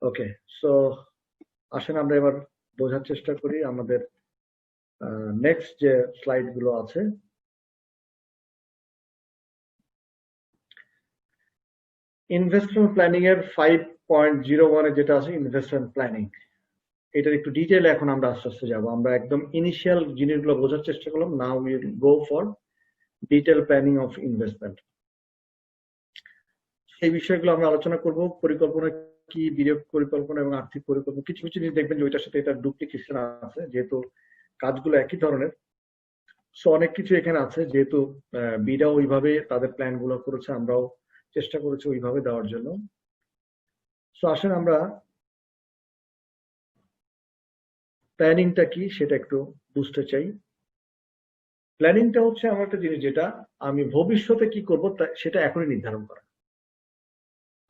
ওকে, সো আসেন আমরা এবার বোঝার চেষ্টা করি আমাদের নেক্সট যে স্লাইড গুলো আছে। ইনভেস্টমেন্ট প্ল্যানিং এর 5.01 এ যেটা আছে ইনভেস্টমেন্ট প্ল্যানিং, এটার একটু ডিটেইলে এখন আমরা আস্তে আস্তে যাবো। আমরা একদম ইনিশিয়াল জিনিসগুলো বোঝার চেষ্টা করলাম, now we will go for detail planning of investment. সেই বিষয়গুলো আমরা আলোচনা করব। পরিকল্পনা কি, বিনিয়োগ পরিকল্পনা এবং আর্থিক পরিকল্পনা, কিছু কিছু জিনিস দেখবেন যে ওইটার সাথে এটার ডুপ্লিকেশন আছে, যেহেতু কাজগুলো একই ধরনের। সো অনেক কিছু এখানে আছে, যেহেতু বিডাও ওইভাবে তাদের প্ল্যান গুলো করেছে, আমরাও চেষ্টা করেছি ওইভাবে দেওয়ার জন্য। সো আসেন আমরা প্ল্যানিংটা কি সেটা একটু বুঝতে চাই। প্ল্যানিংটা হচ্ছে আমার একটা জিনিস, যেটা আমি ভবিষ্যতে কি করব সেটা এখনই নির্ধারণ করা।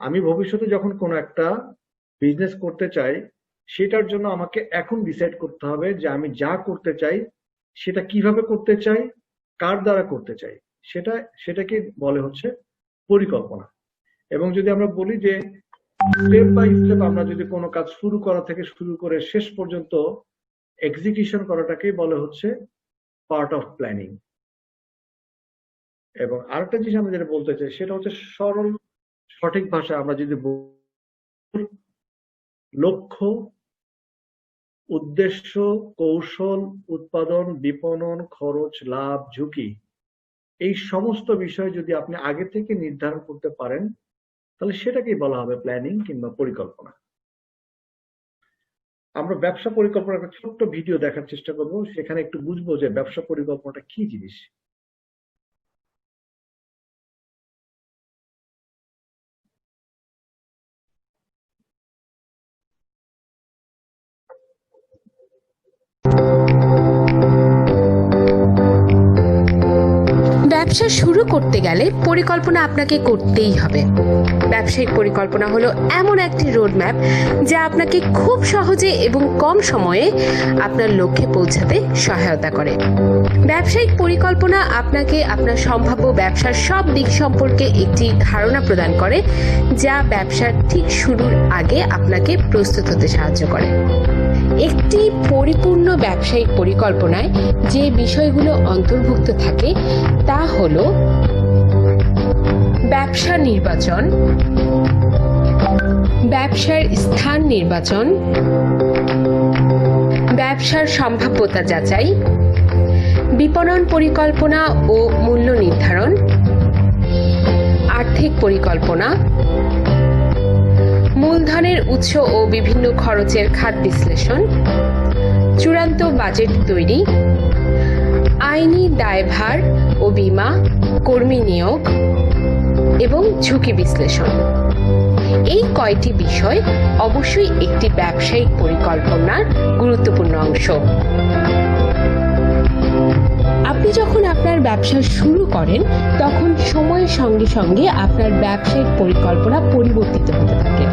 আমি ভবিষ্যতে যখন কোনো একটা বিজনেস করতে চাই, সেটার জন্য আমাকে এখন ডিসাইড করতে হবে যে আমি যা করতে চাই সেটা কিভাবে করতে চাই, কার দ্বারা করতে চাই, সেটাকে বলে হচ্ছে পরিকল্পনা। এবং যদি আমরা বলি যে স্টেপ বাই স্টেপ আমরা যদি কোনো কাজ শুরু করা থেকে শুরু করে শেষ পর্যন্ত এক্সিকিউশন করাটাকেই বলে হচ্ছে পার্ট অফ প্ল্যানিং। এবং আরেকটা জিনিস আমরা যেটা বলতে চাই সেটা হচ্ছে সরল সঠিক ভাষায় আমরা যদি লক্ষ্য, উদ্দেশ্য, কৌশল, উৎপাদন, বিপণন, খরচ, লাভ, ঝুঁকি, এই সমস্ত বিষয় যদি আপনি আগে থেকে নির্ধারণ করতে পারেন, তাহলে সেটাকেই বলা হবে প্ল্যানিং কিংবা পরিকল্পনা। আমরা ব্যবসা পরিকল্পনার একটা ছোট্ট ভিডিও দেখার চেষ্টা করব, সেখানে একটু বুঝবো যে ব্যবসা পরিকল্পনাটা কি জিনিস। ব্যবসা শুরু করতে গেলে পরিকল্পনা আপনাকে করতেই হবে। ব্যবসায়িক পরিকল্পনা হলো এমন একটি রোডম্যাপ যা আপনাকে খুব সহজে এবং কম সময়ে আপনার লক্ষ্যে পৌঁছাতে সহায়তা করে। ব্যবসায়িক পরিকল্পনা আপনাকে আপনার সম্ভাব্য ব্যবসার সব দিক সম্পর্কে একটি ধারণা প্রদান করে, যা ব্যবসার ঠিক শুরুর আগে আপনাকে প্রস্তুত হতে সাহায্য করে। একটি পরিপূর্ণ ব্যবসায়িক পরিকল্পনায় যে বিষয়গুলো অন্তর্ভুক্ত থাকে তা হলো ব্যবসা নির্বাচন, ব্যবসার স্থান নির্বাচন, ব্যবসার সম্ভাব্যতা যাচাই, বিপণন পরিকল্পনা ও মূল্য নির্ধারণ, আর্থিক পরিকল্পনা, মূলধনের উৎস ও বিভিন্ন খরচের খাত বিশ্লেষণ, চূড়ান্ত বাজেট তৈরি, আইনি দায়ভার ও বীমা, কর্মী নিয়োগ এবং ঝুঁকি বিশ্লেষণ। এই কয়টি বিষয় অবশ্যই একটি ব্যবসায়িক পরিকল্পনার গুরুত্বপূর্ণ অংশ। আপনি যখন আপনার ব্যবসা শুরু করেন, তখন সময়ের সঙ্গে সঙ্গে আপনার ব্যবসায়িক পরিকল্পনা পরিবর্তিত হতে থাকে।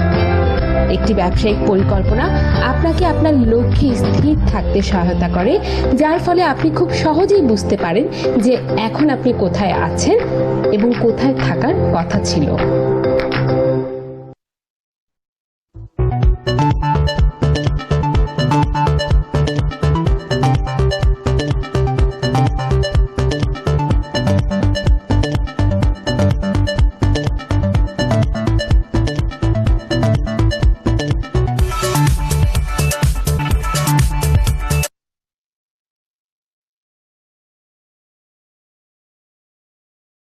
একটি ব্যবসায়িক পরিকল্পনা আপনাকে আপনার লক্ষ্যে স্থির থাকতে সহায়তা করে, যার ফলে আপনি খুব সহজেই বুঝতে পারেন যে এখন আপনি কোথায় আছেন এবং কোথায় থাকার কথা ছিল।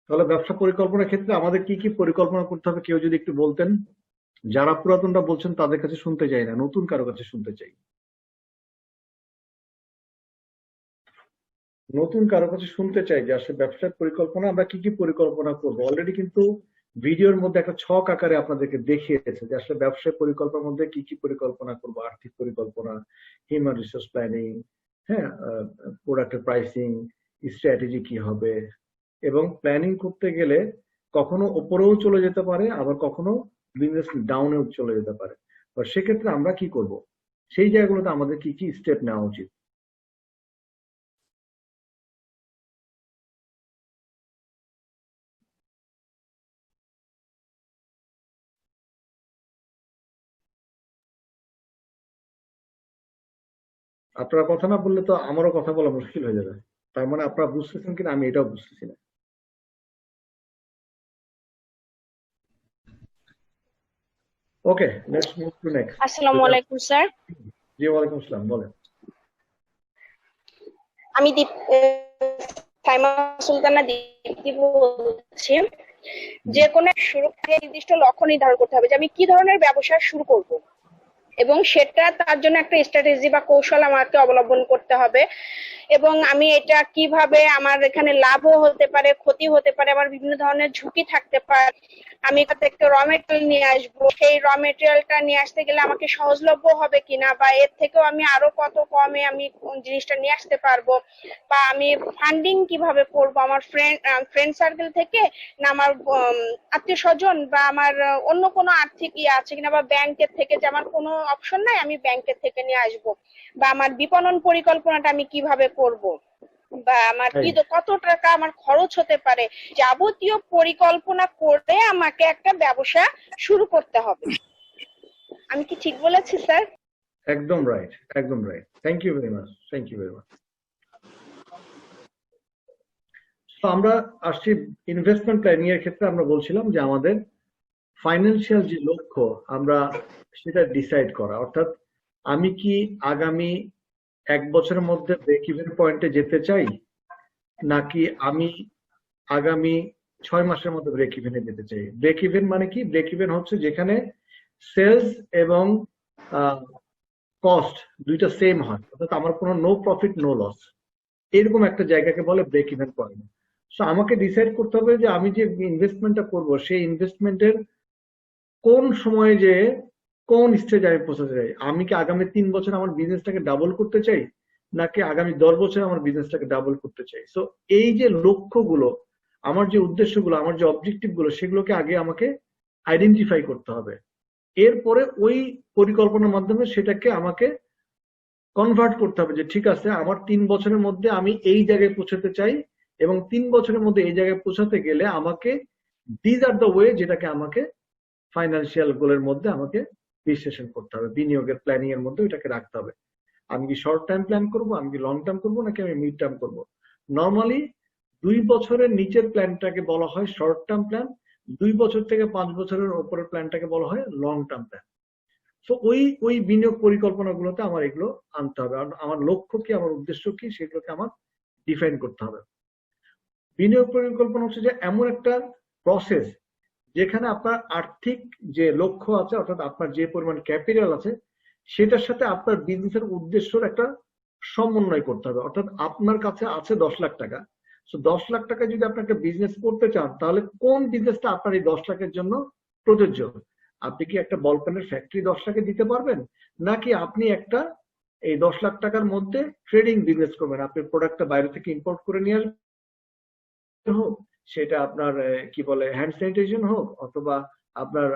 তাহলে ব্যবসা পরিকল্পনার ক্ষেত্রে আমাদের কি কি পরিকল্পনা করতে হবে কেউ যদি একটু বলতেন। যারা পুরাতনরা বলছেন তাদের কাছে শুনতে চাই না, নতুন কারো কাছে শুনতে চাই। নতুন কারো কাছে শুনতে চাই যে আসলে ব্যবসার পরিকল্পনা আমরা কি কি পরিকল্পনা করব। অলরেডি কিন্তু ভিডিওর মধ্যে একটা ছক আকারে আপনাদেরকে দেখিয়েছে যে আসলে ব্যবসায় পরিকল্পনার মধ্যে কি কি পরিকল্পনা করব, আর্থিক পরিকল্পনা, হিউম্যান রিসোর্স প্ল্যানিং, হ্যাঁ, প্রোডাক্টের প্রাইসিং, স্ট্র্যাটেজি কি হবে, এবং প্ল্যানিং করতে গেলে কখনো উপরেও চলে যেতে পারে, আবার কখনো বিজনেস ডাউনেও চলে যেতে পারে। সেক্ষেত্রে আমরা কি করব, সেই জায়গাগুলোতে আমাদের কি কি স্টেপ নেওয়া উচিত। আপনারা কথা না বললে তো আমারও কথা বলা মুশকিল হয়ে যাবে। তার মানে আপনারা বুঝতেছেন কিনা আমি এটাও বুঝতেছি না। ওকে, লেটস মুভ টু নেক্সট। আসসালামু আলাইকুম স্যার। জি, ওয়ালাইকুম আসসালাম, বলেন। আমি সাইমা সুলতানা দীপ্তি বলছি। যে কোনো শুরু থেকে নির্দিষ্ট লক্ষ্য নির্ধারণ করতে হবে যে আমি কি ধরনের ব্যবসা শুরু করব, এবং সেটা তার জন্য একটা স্ট্র্যাটেজি বা কৌশল আমাকে অবলম্বন করতে হবে। এবং আমি এটা কিভাবে, আমার এখানে লাভও হতে পারে, ক্ষতি হতে পারে, আমার বিভিন্ন ধরনের ঝুঁকি থাকতে পারে। আমি এখান থেকে র মেটেরিয়াল নিয়ে আসবো, সেই র মেটেরিয়ালটা নিয়ে আসতে গেলে আমাকে সহজলভ্য হবে কিনা, বা এর থেকেও আমি আরো কত কমে আমি জিনিসটা নিয়ে আসতে পারবো, বা আমি ফান্ডিং কিভাবে করব, আমার ফ্রেন্ড সার্কেল থেকে না আমার আত্মীয় স্বজন বা আমার অন্য কোনো আর্থিক আছে কিনা, বা ব্যাংকের থেকে, যে আমার কোনো অপশন নাই আমি ব্যাংকের থেকে নিয়ে আসবো, বা আমার বিপণন পরিকল্পনাটা আমি কিভাবে করব, বা আমার কি কত টাকা আমার খরচ হতে পারে, যাবতীয় পরিকল্পনা করে আমাকে একটা ব্যবসা শুরু করতে হবে। আমি কি ঠিক বলেছি স্যার? একদম রাইট, একদম right. Thank you very much, thank you very much. আমরা আসছি ইনভেস্টমেন্ট প্ল্যানিং এর ক্ষেত্রে। আমরা বলছিলাম যে আমাদের ফাইন্যান্সিয়াল যে লক্ষ্য আমরা সেটা ডিসাইড করা, অর্থাৎ আমি কি আগামী 1 বছরের মধ্যে ব্রেক ইভেন পয়েন্টে যেতে চাই, নাকি আমি আগামী 6 মাসের মধ্যে ব্রেক ইভেনে যেতে চাই। ব্রেক ইভেন মানে কি? ব্রেক ইভেন হচ্ছে যেখানে সেলস এবং কস্ট দুইটা সেম হয়, অর্থাৎ আমার কোনো নো প্রফিট নো লস, এরকম একটা জায়গাকে বলে ব্রেক ইভেন পয়েন্ট। সো আমাকে ডিসাইড করতে হবে যে আমি যে ইনভেস্টমেন্টটা করব সেই ইনভেস্টমেন্টের কোন সময়ে যে কোন স্টেজে আমি পৌঁছাতে চাই। আমি কি আগামী 3 বছর আমার বিজনেসটাকে ডাবল করতে চাই, নাকি আগামী 10 বছর আমার বিজনেসটাকে ডাবল করতে চাই। সো এই যে লক্ষ্যগুলো, আমার যে উদ্দেশ্যগুলো, আমার যে অবজেক্টিভ গুলো, সেগুলোকে আগে আমাকে আইডেন্টিফাই করতে হবে। এরপরে ওই পরিকল্পনার মাধ্যমে সেটাকে আমাকে কনভার্ট করতে হবে যে ঠিক আছে, আমার 3 বছরের মধ্যে আমি এই জায়গায় পৌঁছাতে চাই, এবং 3 বছরের মধ্যে এই জায়গায় পৌঁছাতে গেলে আমাকে দিস আর দ্য ওয়ে, যেটাকে আমাকে ফাইন্যান্সিয়াল গোলের মধ্যে আমাকে বিশ্লেষণ করতে হবে, বিনিয়োগের প্ল্যানিং এর মধ্যে ওইটাকে রাখতে হবে। আমি কি শর্ট টাইম প্ল্যান করব, আমি কি লং টার্ম করবো, নাকি আমি মিড টার্ম করবো। নর্মালি 2 বছরের নিচের প্ল্যানটাকে বলা হয় শর্ট টার্ম প্ল্যান, 2 বছর থেকে 5 বছরের উপরের প্ল্যানটাকে বলা হয় লং টার্ম প্ল্যান। তো ওই বিনিয়োগ পরিকল্পনাগুলোতে আমার এগুলো আনতে হবে। আমার লক্ষ্য কি, আমার উদ্দেশ্য কি, সেগুলোকে আমার ডিফাইন করতে হবে। বিনিয়োগ পরিকল্পনা হচ্ছে যে এমন একটা প্রসেস যেখানে আপনার আর্থিক যে লক্ষ্য আছে, অর্থাৎ আপনার যে পরিমাণ ক্যাপিটাল আছে, সেটার সাথে আপনার বিজনেসের উদ্দেশ্যের একটা সমন্বয় করতে হবে। অর্থাৎ আপনার কাছে আছে 10 লাখ টাকা, তো 10 লাখ টাকা যদি আপনি একটা বিজনেস করতে চান, তাহলে কোন বিজনেসটা আপনার এই 10 লাখের জন্য প্রযোজ্য। আপনি কি একটা বল পেনের ফ্যাক্টরি 10 লাখে দিতে পারবেন, নাকি আপনি একটা এই 10 লাখ টাকার মধ্যে ট্রেডিং বিজনেস করবেন। আপনি প্রোডাক্টটা বাইরে থেকে ইম্পোর্ট করে নিয়ে আসবেন, হোক সেটা আপনার কি বলে হ্যান্ড স্যানিটাইজেশন হোক, অথবা আপনার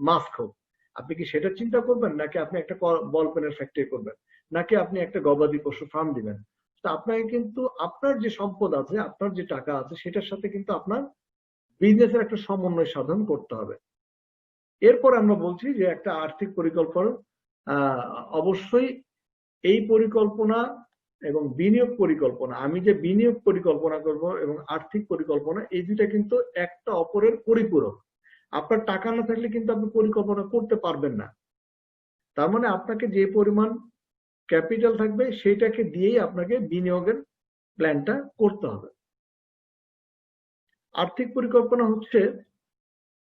মাস্ক হোক। আপনি কি সেটা চিন্তা করবেন, নাকি আপনি একটা বল পেনের ফ্যাক্টরি করবেন, নাকি আপনি একটা গবাদি পশু ফার্ম দিবেন। তো আপনাকে কিন্তু আপনার যে সম্পদ আছে, আপনার যে টাকা আছে, সেটার সাথে কিন্তু আপনার বিজনেসের একটা সমন্বয় সাধন করতে হবে। এরপর আমরা বলছি যে একটা আর্থিক পরিকল্পনা, অবশ্যই এই পরিকল্পনা এবং বিনিয়োগ পরিকল্পনা, আমি যে বিনিয়োগ পরিকল্পনা করব এবং আর্থিক পরিকল্পনা, এই দুইটা কিন্তু একটা অপরের পরিপূরক। আপনার টাকা না থাকলে কিন্তু আপনি পরিকল্পনা করতে পারবেন না। তার মানে আপনাকে যে পরিমাণ ক্যাপিটাল থাকবে সেটাকে দিয়েই আপনাকে বিনিয়োগের প্ল্যানটা করতে হবে। আর্থিক পরিকল্পনা হচ্ছে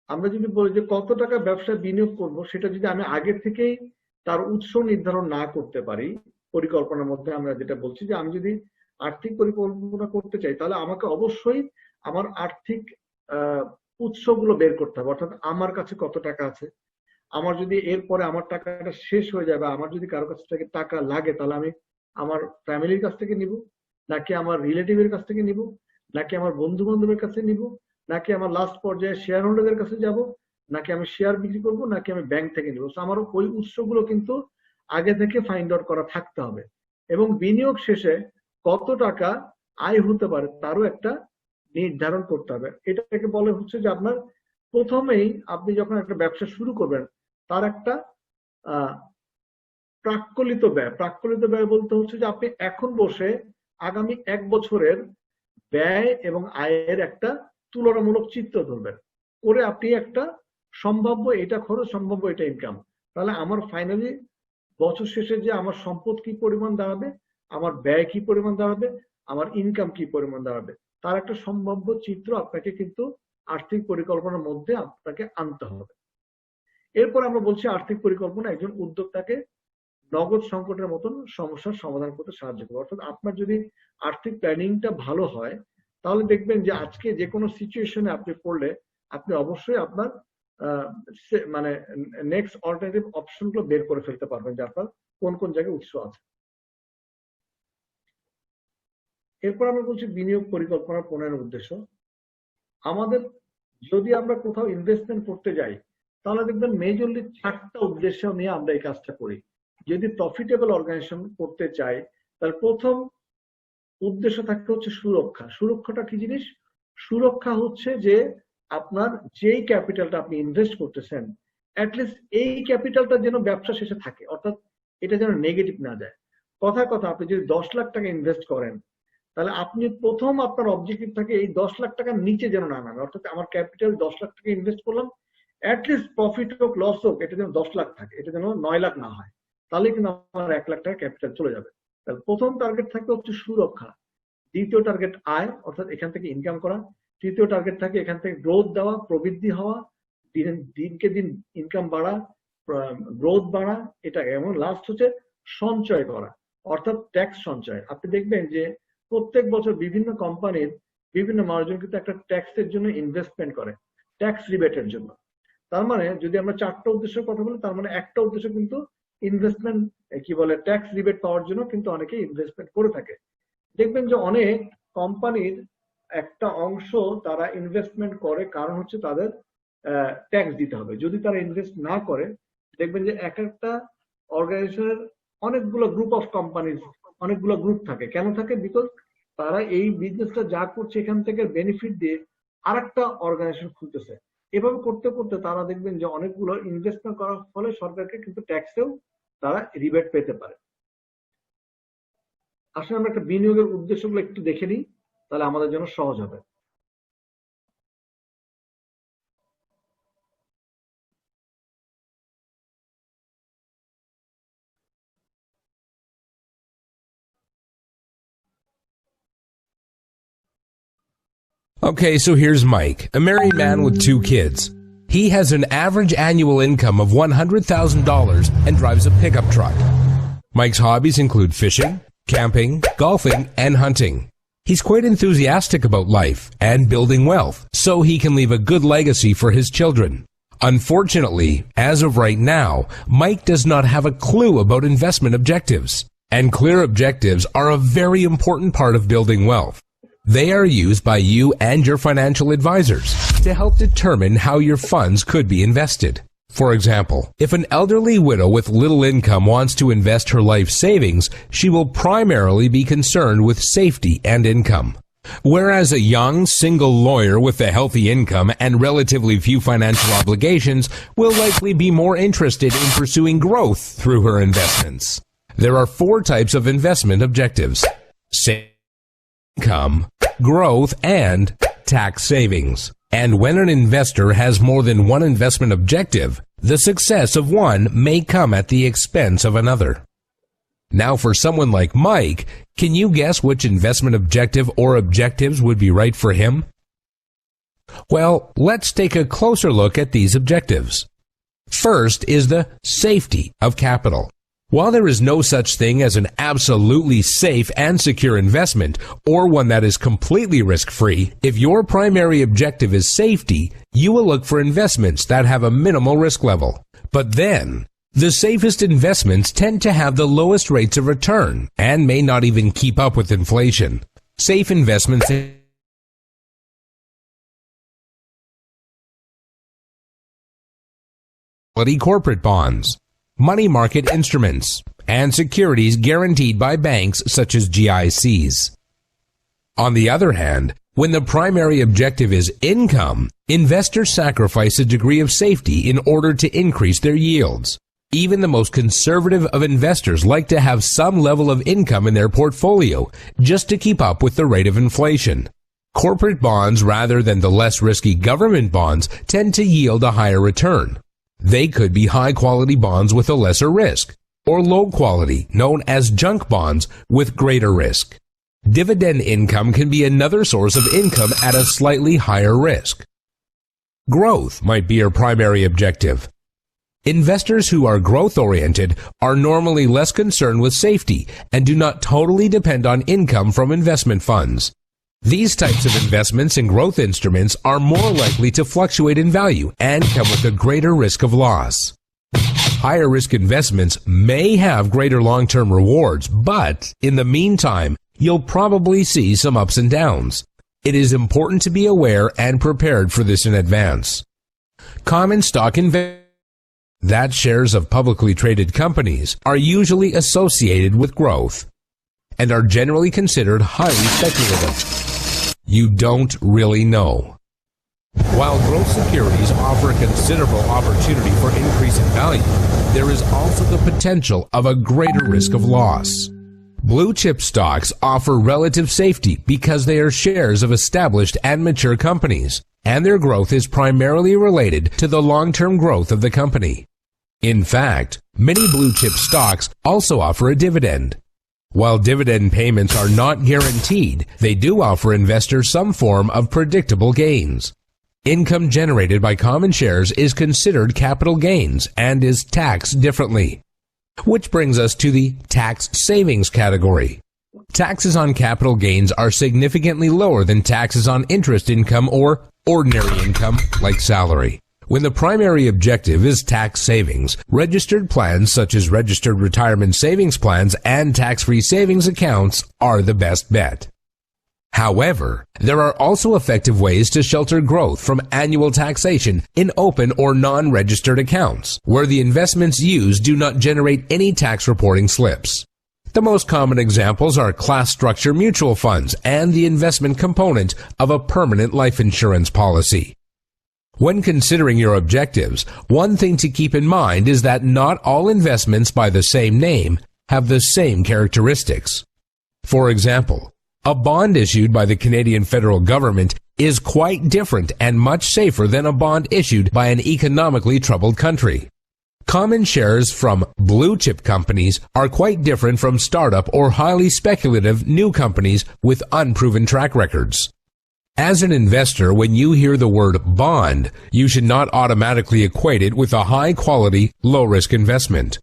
আমরা যদি বলি যে কত টাকা ব্যবসায় বিনিয়োগ করব, সেটা যদি আমি আগে থেকেই তার উৎস নির্ধারণ না করতে পারি, পরিকল্পনার মধ্যে আমরা যেটা বলছি যে আমি যদি আর্থিক পরিকল্পনা করতে চাই, তাহলে আমাকে অবশ্যই আমার আর্থিক উৎসগুলো বের করতে হবে। অর্থাৎ আমার কাছে কত টাকা আছে, আমার যদি এরপরে আমার টাকাটা শেষ হয়ে যায় বা আমার যদি কারো কাছ থেকে টাকা লাগে, তাহলে আমি আমার ফ্যামিলির কাছ থেকে নিব, নাকি আমার রিলেটিভের কাছ থেকে নিব, নাকি আমার বন্ধু বান্ধবের কাছে নিব, নাকি আমার লাস্ট পর্যায়ে শেয়ার হোল্ডারদের কাছে যাব, নাকি আমি শেয়ার বিক্রি করব, নাকি আমি ব্যাংক থেকে নিব। আমার ওই উৎসগুলো কিন্তু আগে থেকে ফাইন্ড আউট করা থাকতে হবে, এবং বিনিয়োগ শেষে কত টাকা আয় হতে পারে তারও একটা নির্ধারণ করতে হবে। এটাকে বলে হচ্ছে যে আপনার প্রথমেই আপনি যখন একটা ব্যবসা শুরু করবেন তার একটা প্রাক্কলিত ব্যয়। প্রাক্কলিত ব্যয় বলতে হচ্ছে যে আপনি এখন বসে আগামী 1 বছরের ব্যয় এবং আয়ের একটা তুলনামূলক চিত্র ধরবেন, করে আপনি একটা সম্ভাব্য এটা খরচ, সম্ভাব্য এটা ইনকাম, তাহলে আমার ফাইনালি বছর শেষে যে আমার সম্পদ কি পরিমাণ দাঁড়াবে, আমার ব্যয় কি পরিমাণ দাঁড়াবে, আমার ইনকাম কি পরিমাণ দাঁড়াবে, তার একটা সম্ভাব্য চিত্র আপনাকে কিন্তু আর্থিক পরিকল্পনার মধ্যে আপনাকে আনতে হবে। এরপর আমরা বলছি আর্থিক পরিকল্পনা একজন উদ্যোক্তাকে নগদ সংকটের মতন সমস্যার সমাধান করতে সাহায্য করবে। অর্থাৎ আপনার যদি আর্থিক প্ল্যানিংটা ভালো হয়, তাহলে দেখবেন যে আজকে যে কোনো সিচুয়েশনে আপনি পড়লে আপনি অবশ্যই আপনার মানে নেক্সট অল্টারনেটিভ অপশনগুলো বের করে ফেলতে পারবেন যে আপনার কোন কোন জায়গায় উৎস আছে। এরপর আমরা বলছি বিনিয়োগ পরিকল্পনার প্রণয়নের উদ্দেশ্য। আমাদের যদি আমরা কোথাও ইনভেস্টমেন্ট করতে যাই, তাহলে দেখবেন মেজরলি 4টা উদ্দেশ্য নিয়ে আমরা এই কাজটা করি। যদি প্রফিটেবল অর্গানাইজেশন করতে চাই, তাহলে প্রথম উদ্দেশ্য থাকতে হচ্ছে সুরক্ষা। সুরক্ষাটা কি জিনিস? সুরক্ষা হচ্ছে যে আপনার যেই ক্যাপিটালটা আপনি ইনভেস্ট করতেছেন, অ্যাটলিস্ট এই ক্যাপিটালটা যেন ব্যবসা শেষে থাকে, অর্থাৎ এটা যেন নেগেটিভ না যায়। কথা আপনি যদি 10 লাখ টাকা ইনভেস্ট করেন, তাহলে আপনি প্রথম আপনার অবজেক্টিভ থাকে এই 10 লাখ টাকার নিচে যেন না নামে। অর্থাৎ আমার ক্যাপিটাল 10 লাখ টাকা ইনভেস্ট করলাম, অ্যাটলিস্ট প্রফিট হোক লস হোক এটা যেন 10 লাখ থাকে, এটা যেন 9 লাখ না হয়, তাহলে কিন্তু আমার 1 লাখ টাকা ক্যাপিটাল চলে যাবে। তাহলে প্রথম টার্গেট থাকে হচ্ছে সুরক্ষা, দ্বিতীয় টার্গেট আয়, অর্থাৎ এখান থেকে ইনকাম করা, তৃতীয় টার্গেট থাকে এখান থেকে গ্রোথ দেওয়া, প্রবৃদ্ধি হওয়া, দিনকে দিন ইনকাম বাড়া, গ্রোথ বাড়া, এটা এমন লাস্ট হচ্ছে সঞ্চয় করা, অর্থাৎ ট্যাক্স সঞ্চয়। আপনি দেখবেন যে প্রত্যেক বছর বিভিন্ন কোম্পানির বিভিন্ন মানুষজন কিন্তু একটা ট্যাক্সের জন্য ইনভেস্টমেন্ট করে, ট্যাক্স রিবেটের জন্য। তার মানে যদি আমরা 4টা উদ্দেশ্যের কথা বলি, তার মানে একটা উদ্দেশ্য কিন্তু ইনভেস্টমেন্ট কি বলে ট্যাক্স রিবেট পাওয়ার জন্য কিন্তু অনেকে ইনভেস্টমেন্ট করে থাকে। দেখবেন যে অনেক কোম্পানির একটা অংশ তারা ইনভেস্টমেন্ট করে, কারণ হচ্ছে তাদের ট্যাক্স দিতে হবে। যদি তারা ইনভেস্ট না করে, দেখবেন যে একটা অর্গানাইজেশনের অনেকগুলো গ্রুপ অফ কোম্পানি, অনেকগুলো গ্রুপ থাকে। কেন থাকে? বিকজ তারা এই বিজনেসটা যা করছে এখান থেকে বেনিফিট দিয়ে আরেকটা অর্গানাইজেশন খুলতেছে। এভাবে করতে করতে তারা দেখবেন যে অনেকগুলো ইনভেস্টমেন্ট করার ফলে সরকারকে কিন্তু ট্যাক্সেও তারা রিবেট পেতে পারে। আসলে আমরা একটা বিনিয়োগের উদ্দেশ্যগুলো একটু দেখে নিই, তাহলে আমাদের জন্য সহজ হবে। Okay, so here's Mike, a married man with 2 kids. He has an average annual income of $100,000 and drives a pickup truck. Mike's hobbies include fishing, camping, golfing, and hunting. He's quite enthusiastic about life and building wealth, so he can leave a good legacy for his children. Unfortunately, as of right now, Mike does not have a clue about investment objectives. And clear objectives are a very important part of building wealth. They are used by you and your financial advisors to help determine how your funds could be invested. For example, if an elderly widow with little income wants to invest her life savings, she will primarily be concerned with safety and income. Whereas a young, single lawyer with a healthy income and relatively few financial obligations will likely be more interested in pursuing growth through her investments. There are 4 types of investment objectives: income, growth, and tax savings. And when an investor has more than one investment objective, the success of one may come at the expense of another. Now, for someone like Mike, can you guess which investment objective or objectives would be right for him? Well, let's take a closer look at these objectives. First is the safety of capital. While there is no such thing as an absolutely safe and secure investment, or one that is completely risk-free, if your primary objective is safety, you will look for investments that have a minimal risk level. But then, the safest investments tend to have the lowest rates of return and may not even keep up with inflation. Safe investments corporate bonds, money market instruments, and securities guaranteed by banks such as GICs. On the other hand, when the primary objective is income, investors sacrifice a degree of safety in order to increase their yields. Even the most conservative of investors like to have some level of income in their portfolio just to keep up with the rate of inflation. Corporate bonds rather than the less risky government bonds tend to yield a higher return. They could be high-quality bonds with a lesser risk, or low-quality, known as junk bonds, with greater risk. Dividend income can be another source of income at a slightly higher risk. Growth might be your primary objective. Investors who are growth-oriented are normally less concerned with safety and do not totally depend on income from investment funds. These types of investments in growth instruments are more likely to fluctuate in value and come with a greater risk of loss. Higher risk investments may have greater long-term rewards, but in the meantime, you'll probably see some ups and downs. It is important to be aware and prepared for this in advance. Common stock investments that shares of publicly traded companies are usually associated with growth and are generally considered highly speculative. You don't really know. While growth securities offer a considerable opportunity for increase in value, there is also the potential of a greater risk of loss. Blue chip stocks offer relative safety because they are shares of established and mature companies, and their growth is primarily related to the long-term growth of the company. In fact, many blue chip stocks also offer a dividend. While dividend payments are not guaranteed, they do offer investors some form of predictable gains. Income generated by common shares is considered capital gains and is taxed differently. Which brings us to the tax savings category. Taxes on capital gains are significantly lower than taxes on interest income or ordinary income like salary. When the primary objective is tax savings, registered plans such as registered retirement savings plans and tax-free savings accounts are the best bet. However, there are also effective ways to shelter growth from annual taxation in open or non-registered accounts, where the investments used do not generate any tax reporting slips. The most common examples are class structure mutual funds and the investment component of a permanent life insurance policy. When considering your objectives, one thing to keep in mind is that not all investments by the same name have the same characteristics. For example, a bond issued by the Canadian federal government is quite different and much safer than a bond issued by an economically troubled country. Common shares from blue chip companies are quite different from startup or highly speculative new companies with unproven track records. As an investor, when you hear the word bond, you should not automatically equate it with a high-quality, low-risk investment.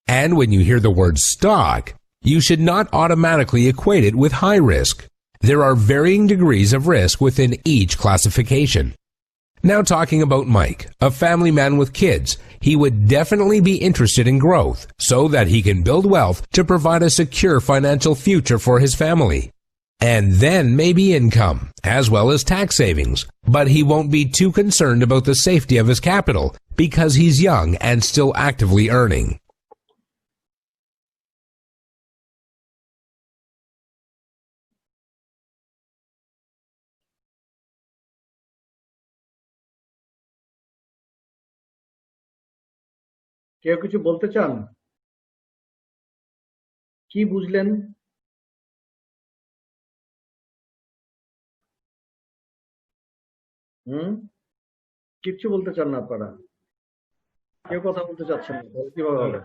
And when you hear the word stock, you should not automatically equate it with high risk. There are varying degrees of risk within each classification. Now talking about Mike, a family man with kids, he would definitely be interested in growth so that he can build wealth to provide a secure financial future for his family. And then maybe income, as well as tax savings, but he won't be too concerned about the safety of his capital because he's young and still actively earning. কেউ কিছু বলতে চান? কি বুঝলেন? কিচ্ছু বলতে চান না আপনারা? কেউ কথা বলতে চাচ্ছেন না, কিভাবে হবে?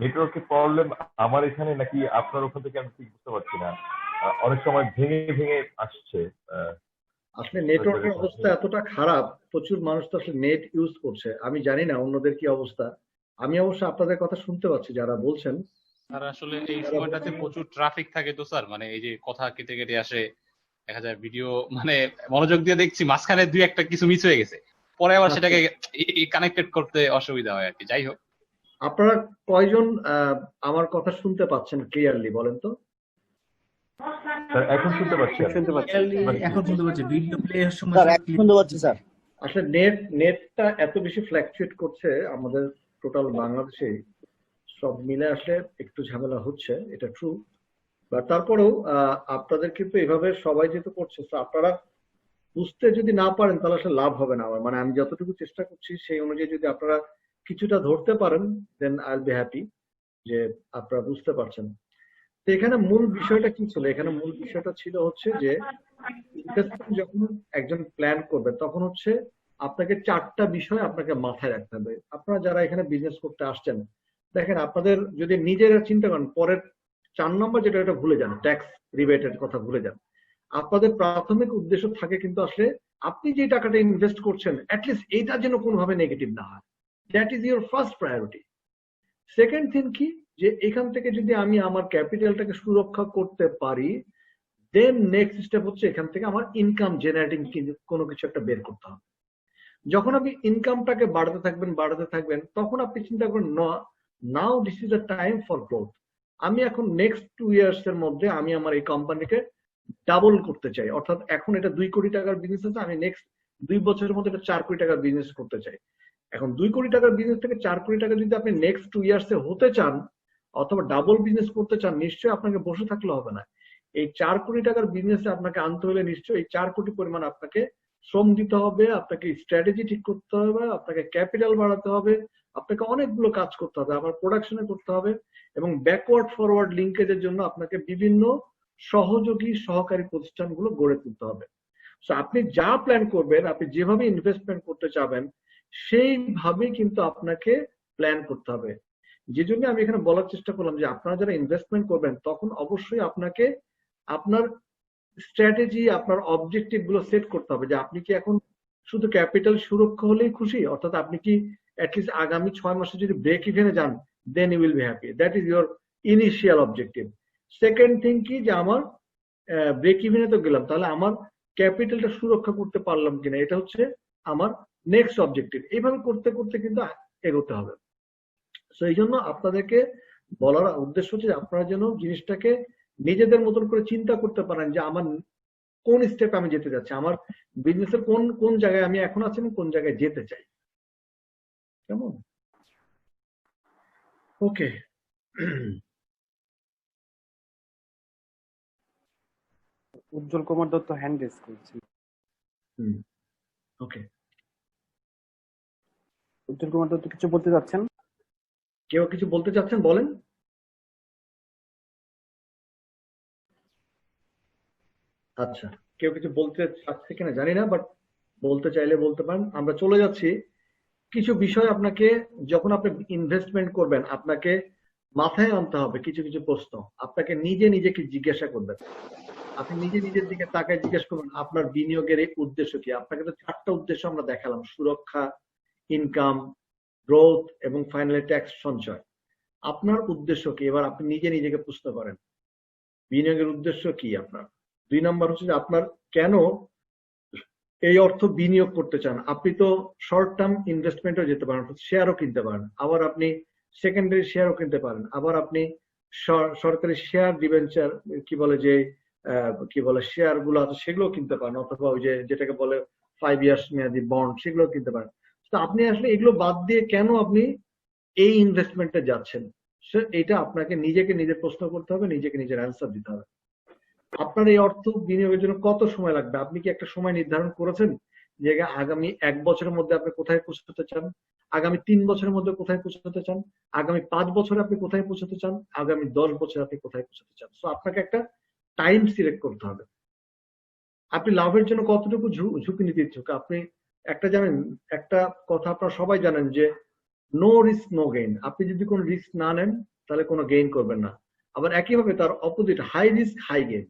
নেটওয়ার্কের প্রবলেম আমার এখানে নাকি আপনার ওখান থেকে আমি ঠিক বুঝতে পারছি না। অনেক সময় ভেঙে ভেঙে আসছে। আসলে নেটওয়ার্কের অবস্থা এতটা খারাপ, প্রচুর মানুষ তো আসলে নেট ইউজ করছে। আমি জানি না অন্যদের কি অবস্থা। আমি অবশ্য আপনাদের কথা শুনতে পাচ্ছি যারা বলছেন। স্যার আসলে এই সময়টাতে প্রচুর ট্রাফিক থাকে তো স্যার, মানে এই যে কথা কেটে কেটে আসে, দেখা যায় ভিডিও মানে মনোযোগ দিয়ে দেখছি, মাঝখানে দুই একটা কিছু মিস হয়ে গেছে, পরে আবার সেটাকে কানেক্টেড করতে অসুবিধা হয় আর কি। যাই হোক, আপনারা কয়জন আমার কথা শুনতে পাচ্ছেন ক্লিয়ারলি বলেন তো? স্যার এখন শুনতে পাচ্ছি, এখন শুনতে পাচ্ছি। ভিডিও প্লে এর সময় স্যার এখন শুনতে পাচ্ছি স্যার। আসলে নেটটা এত বেশি ফ্ল্যাকচুয়েট করছে আমাদের টোটাল বাংলাদেশে, সব মিলে আসলে একটু ঝামেলা হচ্ছে, এটা ট্রু। বাট তারপরেও আপনাদের কিন্তু এভাবে সবাই যেহেতু করছে, তো আপনারা বুঝতে যদি না পারেন তাহলে আসলে লাভ হবে না আমার। মানে আমি যতটুকু চেষ্টা করছি সেই অনুযায়ী যদি আপনারা কিছুটা ধরতে পারেন, then I will be happy যে আপনারা বুঝতে পারছেন। তো এখানে মূল বিষয়টা কি ছিল? এখানে মূল বিষয়টা ছিল হচ্ছে যে ইনভেস্টমেন্ট যখন একজন প্ল্যান করবে তখন হচ্ছে আপনাকে 4টা বিষয় আপনাকে মাথায় রাখতে হবে। আপনারা যারা এখানে বিজনেস করতে আসছেন, দেখেন আপনাদের যদি নিজেরা চিন্তা করেন, পরের 4 নম্বর যেটা, এটা ভুলে যান, ট্যাক্স রিবেটের কথা ভুলে যান। আপনাদের প্রাথমিক উদ্দেশ্য থাকে কিন্তু আসলে আপনি যে টাকাটা ইনভেস্ট করছেন অ্যাটলিস্ট এইটা যেন কোনোভাবে নেগেটিভ না হয়। That is your first priority. Second thing কি, যে এখান থেকে যদি আমি আমার ক্যাপিটালটাকে সুরক্ষা করতে পারি, দেন নেক্সট স্টেপ হচ্ছে এখান থেকে আমার ইনকাম জেনারেটিং কোনো কিছু একটা বের করতে হবে। যখন আপনি ইনকামটাকে বাড়াতে থাকবেন তখন আপনি চিন্তা করেন, now this is the time for growth. আমি এখন নেক্সট 2 ইয়ার্স এর মধ্যে আমি আমার এই কোম্পানিকে ডাবল করতে চাই, অর্থাৎ এখন এটা 2 কোটি টাকার বিজনেস আছে, আমি নেক্সট 2 বছরের মধ্যে এটা 4 কোটি টাকার বিজনেস করতে চাই। এখন 2 কোটি টাকার বিজনেস থেকে 4 কোটি টাকা যদি আপনি নেক্সট 2 ইয়ার্সে হতে চান অথবা ডাবল বিজনেস করতে চান, নিশ্চয়ই আপনাকে বসে থাকলে হবে না। এই 4 কোটি টাকার বিজনেসে আপনাকে আনতে হলে নিশ্চয়ই এই 4 কোটি পরিমাণ আপনাকে শ্রম দিতে হবে, আপনাকে স্ট্র্যাটেজি ঠিক করতে হবে, আপনাকে ক্যাপিটাল বাড়াতে হবে, আপনাকে অনেকগুলো কাজ করতে হবে, আপনার প্রোডাকশনে করতে হবে, এবং ব্যাকওয়ার্ড ফরওয়ার্ড লিঙ্কেজের জন্য আপনাকে বিভিন্ন সহযোগী সহকারী প্রতিষ্ঠানগুলো গড়ে তুলতে হবে। সো আপনি যা প্ল্যান করবেন, আপনি যেভাবে ইনভেস্টমেন্ট করতে চাবেন সেইভাবে কিন্তু আপনাকে প্ল্যান করতে হবে। যে জন্য আমি এখানে বলার চেষ্টা করলাম যে আপনারা যারা ইনভেস্টমেন্ট করবেন তখন অবশ্যই আপনাকে আপনার স্ট্র্যাটেজি, আপনার অবজেক্টিভ গুলো সেট করতে হবে যে আপনি কি এখন শুধু ক্যাপিটাল সুরক্ষা হলেই খুশি, অর্থাৎ আপনি কি অ্যাটলিস্ট আগামী 6 মাসে যদি ব্রেক ইভেনে যান, then you will be happy. That is your initial objective. Second thing কি, যে আমার ব্রেক ইভেনে তো গেলাম, তাহলে আমার ক্যাপিটালটা সুরক্ষা করতে পারলাম কিনা, এটা হচ্ছে আমার নেক্সট অবজেক্টিভ। এইভাবে করতে করতে কিন্তু এগোতে হবে। সো এই জন্য আপনাদেরকে বলার উদ্দেশ্য হচ্ছে আপনারা যেন জিনিসটাকে নিজেদের মতন করে চিন্তা করতে পারেন যে আমার কোন স্টেপে আমি যেতে যাচ্ছি, আমার বিজনেসের কোন কোন জায়গায় আমি এখন আছি এবং কোন জায়গায় যেতে চাই। কেমন? ওকে, উজ্জ্বল কুমার দত্ত হ্যান্ড রেজ করেছেন। ওকে, উজ্জ্বল কুমার দত্ত কিছু বলতে যাচ্ছেন? কেউ কিছু বলতে চাচ্ছেন বলেন। আচ্ছা, কেউ কিছু বলতে চাচ্ছে কিনা জানি না, বাট বলতে চাইলে বলতে পারেন। আমরা চলে যাচ্ছি কিছু বিষয়। আপনাকে যখন আপনি ইনভেস্টমেন্ট করবেন আপনাকে মাথায় আনতে হবে কিছু কিছু প্রশ্ন। আপনাকে নিজেকে জিজ্ঞাসা করবেন, আপনি নিজের দিকে তাকায় জিজ্ঞেস করবেন আপনার বিনিয়োগের এই উদ্দেশ্য কি। আপনাকে তো 4টা উদ্দেশ্য আমরা দেখালাম, সুরক্ষা, ইনকাম, গ্রোথ এবং ফাইনালি ট্যাক্স সঞ্চয়। আপনার উদ্দেশ্য কি? এবার আপনি নিজেকে প্রশ্ন করেন বিনিয়োগের উদ্দেশ্য কি আপনার। 2 নম্বর হচ্ছে যে আপনার কেন এই অর্থ বিনিয়োগ করতে চান। আপনি তো শর্ট টার্ম ইনভেস্টমেন্টও যেতে পারেন, শেয়ারও কিনতে পারেন, আবার আপনি সেকেন্ডারি শেয়ারও কিনতে পারেন, আবার আপনি সরকারি শেয়ার ডিবেঞ্চার কি বলে শেয়ার গুলো আছে সেগুলো কিনতে পারেন, অথবা ওই যে যেটাকে বলে 5 ইয়ার্স মেয়াদি বন্ড সেগুলো কিনতে পারেন। তো আপনি আসলে এগুলো বাদ দিয়ে কেন আপনি এই ইনভেস্টমেন্টে যাচ্ছেন, এটা আপনাকে নিজে প্রশ্ন করতে হবে, নিজের অ্যান্সার দিতে হবে। আপনার এই অর্থ বিনিয়োগের জন্য কত সময় লাগবে? আপনি কি একটা সময় নির্ধারণ করেছেন যে আগামী 1 বছরের মধ্যে আপনি কোথায় পৌঁছতে চান, আগামী 3 বছরের মধ্যে কোথায় পৌঁছতে চান, আগামী 5 বছরে আপনি কোথায় পৌঁছতে চান, আগামী 10 বছরে আপনি কোথায় পৌঁছতে চান? তো আপনাকে একটা টাইম সিলেক্ট করতে হবে। আপনি লাভের জন্য কতটুকু ঝুঁকি নিতে ইচ্ছুক। আপনি একটা কথা আপনারা সবাই জানেন যে নো রিস্ক নো গেইন। আপনি যদি কোনো রিস্ক না নেন তাহলে কোনো গেইন করবেন না। আবার একইভাবে তার opposite high risk high gain.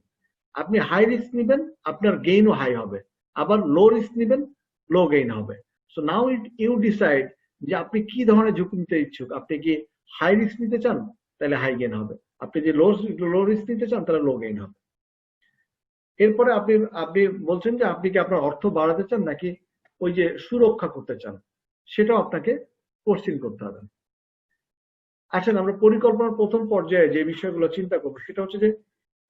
আপনি হাই রিস্ক নিবেন আপনার গেইনও হাই হবে, আবার লো রিস্ক নিবেন লো গেইন হবে। সো নাও ইউ ডিসাইড যে আপনি কি ধরনের ঝুঁকি নিতে ইচ্ছুক। আপনি কি হাই রিস্ক নিতে চান, তাহলে হাই গেইন হবে। আপনি যে লো রিস্ক নিতে চান, তাহলে লো গেইন হবে। এরপরে আপনি আপনি বলছেন যে আপনি কি আপনার অর্থ বাড়াতে চান নাকি ওই যে সুরক্ষা করতে চান, সেটাও আপনাকে কোশ্চেন করতে হবে। আসেন আমরা পরিকল্পনার প্রথম পর্যায়ে যে বিষয়গুলো চিন্তা করবো সেটা হচ্ছে যে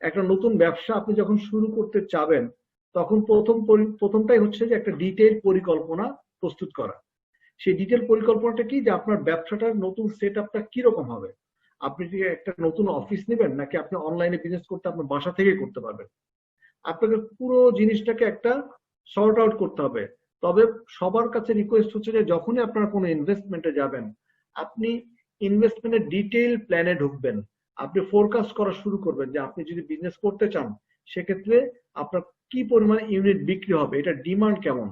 একটা নতুন ব্যবসা আপনি যখন শুরু করতে চাবেন তখন প্রথমটাই হচ্ছে যে একটা ডিটেইল পরিকল্পনা প্রস্তুত করা। সেই ডিটেইল পরিকল্পনাটা কি, যে আপনার ব্যবসাটার নতুন সেট আপটা কিরকম হবে। আপনি কি একটা নতুন অফিস নেবেন নাকি আপনি অনলাইনে বিজনেস করতে আপনার বাসা থেকে করতে পারবেন। আপনাকে পুরো জিনিসটাকে একটা সর্ট আউট করতে হবে। তবে সবার কাছে রিকোয়েস্ট হচ্ছে যে যখনই আপনারা কোনো ইনভেস্টমেন্টে যাবেন, আপনি ইনভেস্টমেন্টের ডিটেইল প্ল্যানে ঢুকবেন। আপনি ফোরকাস্ট করা শুরু করবেন যে আপনি যদি বিজনেস করতে চান সেক্ষেত্রে আপনার কি পরিমাণ ইউনিট বিক্রি হবে, এটা ডিমান্ড কেমন,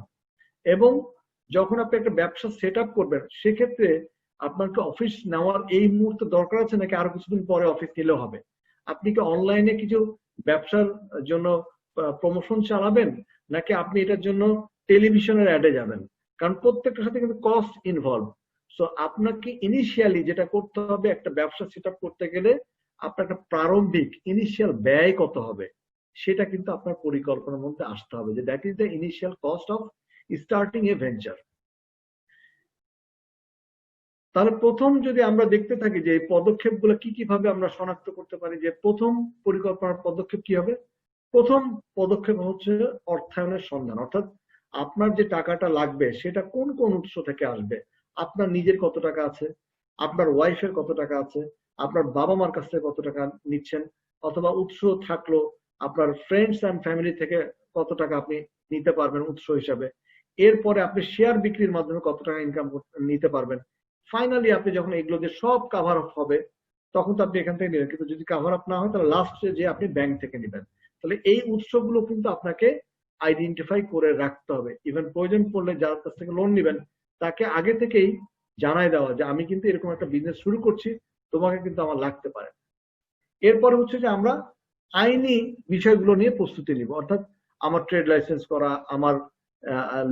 এবং যখন আপনি একটা ব্যবসা সেট আপ করবেন সেক্ষেত্রে আপনাকে অফিস নেওয়ার এই মুহূর্তে দরকার আছে নাকি আরো কিছুদিন পরে অফিস নিলেও হবে। আপনি কি অনলাইনে কিছু ব্যবসার জন্য প্রমোশন চালাবেন নাকি আপনি এটার জন্য টেলিভিশনের অ্যাডে যাবেন, কারণ প্রত্যেকটার সাথে কিন্তু কস্ট ইনভলভ। সো আপনাকে ইনিশিয়ালি যেটা করতে হবে, একটা ব্যবসা সেট আপ করতে গেলে আপনার একটা প্রারম্ভিক ইনিশিয়াল ব্যয় কত হবে সেটা কিন্তু আপনার পরিকল্পনার মধ্যে আসতে হবে, যে that is the initial cost of starting A venture. তাহলে প্রথম যদি আমরা দেখতে থাকি যে এই পদক্ষেপগুলো কি কিভাবে আমরা শনাক্ত করতে পারি, যে প্রথম পরিকল্পনার পদক্ষেপ কি হবে। প্রথম পদক্ষেপ হচ্ছে অর্থায়নের সন্ধান, অর্থাৎ আপনার যে টাকাটা লাগবে সেটা কোন কোন উৎস থেকে আসবে। আপনার নিজের কত টাকা আছে, আপনার ওয়াইফের কত টাকা আছে, আপনার বাবা মার কাছ থেকে কত টাকা নিচ্ছেন, অথবা উৎস থাকলো আপনার ফ্রেন্ডস অ্যান্ড ফ্যামিলি থেকে কত টাকা আপনি নিতে পারবেন উৎস হিসাবে। এরপরে আপনি শেয়ার বিক্রির মাধ্যমে কত টাকা ইনকাম নিতে পারবেন। ফাইনালি আপনি যখন এগুলো যে সব কাভার আপ হবে তখন তো আপনি এখান থেকে নেবেন, কিন্তু যদি কাভার আপ না হয় তাহলে লাস্টে যে আপনি ব্যাংক থেকে নেবেন। তাহলে এই উৎসগুলো কিন্তু আপনাকে আইডেন্টিফাই করে রাখতে হবে। ইভেন প্রয়োজন পড়লে যার কাছ থেকে লোন নেবেন তাকে আগে থেকেই জানাই দেওয়া যে আমি কিন্তু এরকম একটা বিজনেস শুরু করছি, তোমাকে কিন্তু আমার লাগতে পারে। এরপর হচ্ছে যে আমরা আইনি বিষয়গুলো নিয়ে প্রস্তুতি নিব, অর্থাৎ আমার ট্রেড লাইসেন্স করা, আমার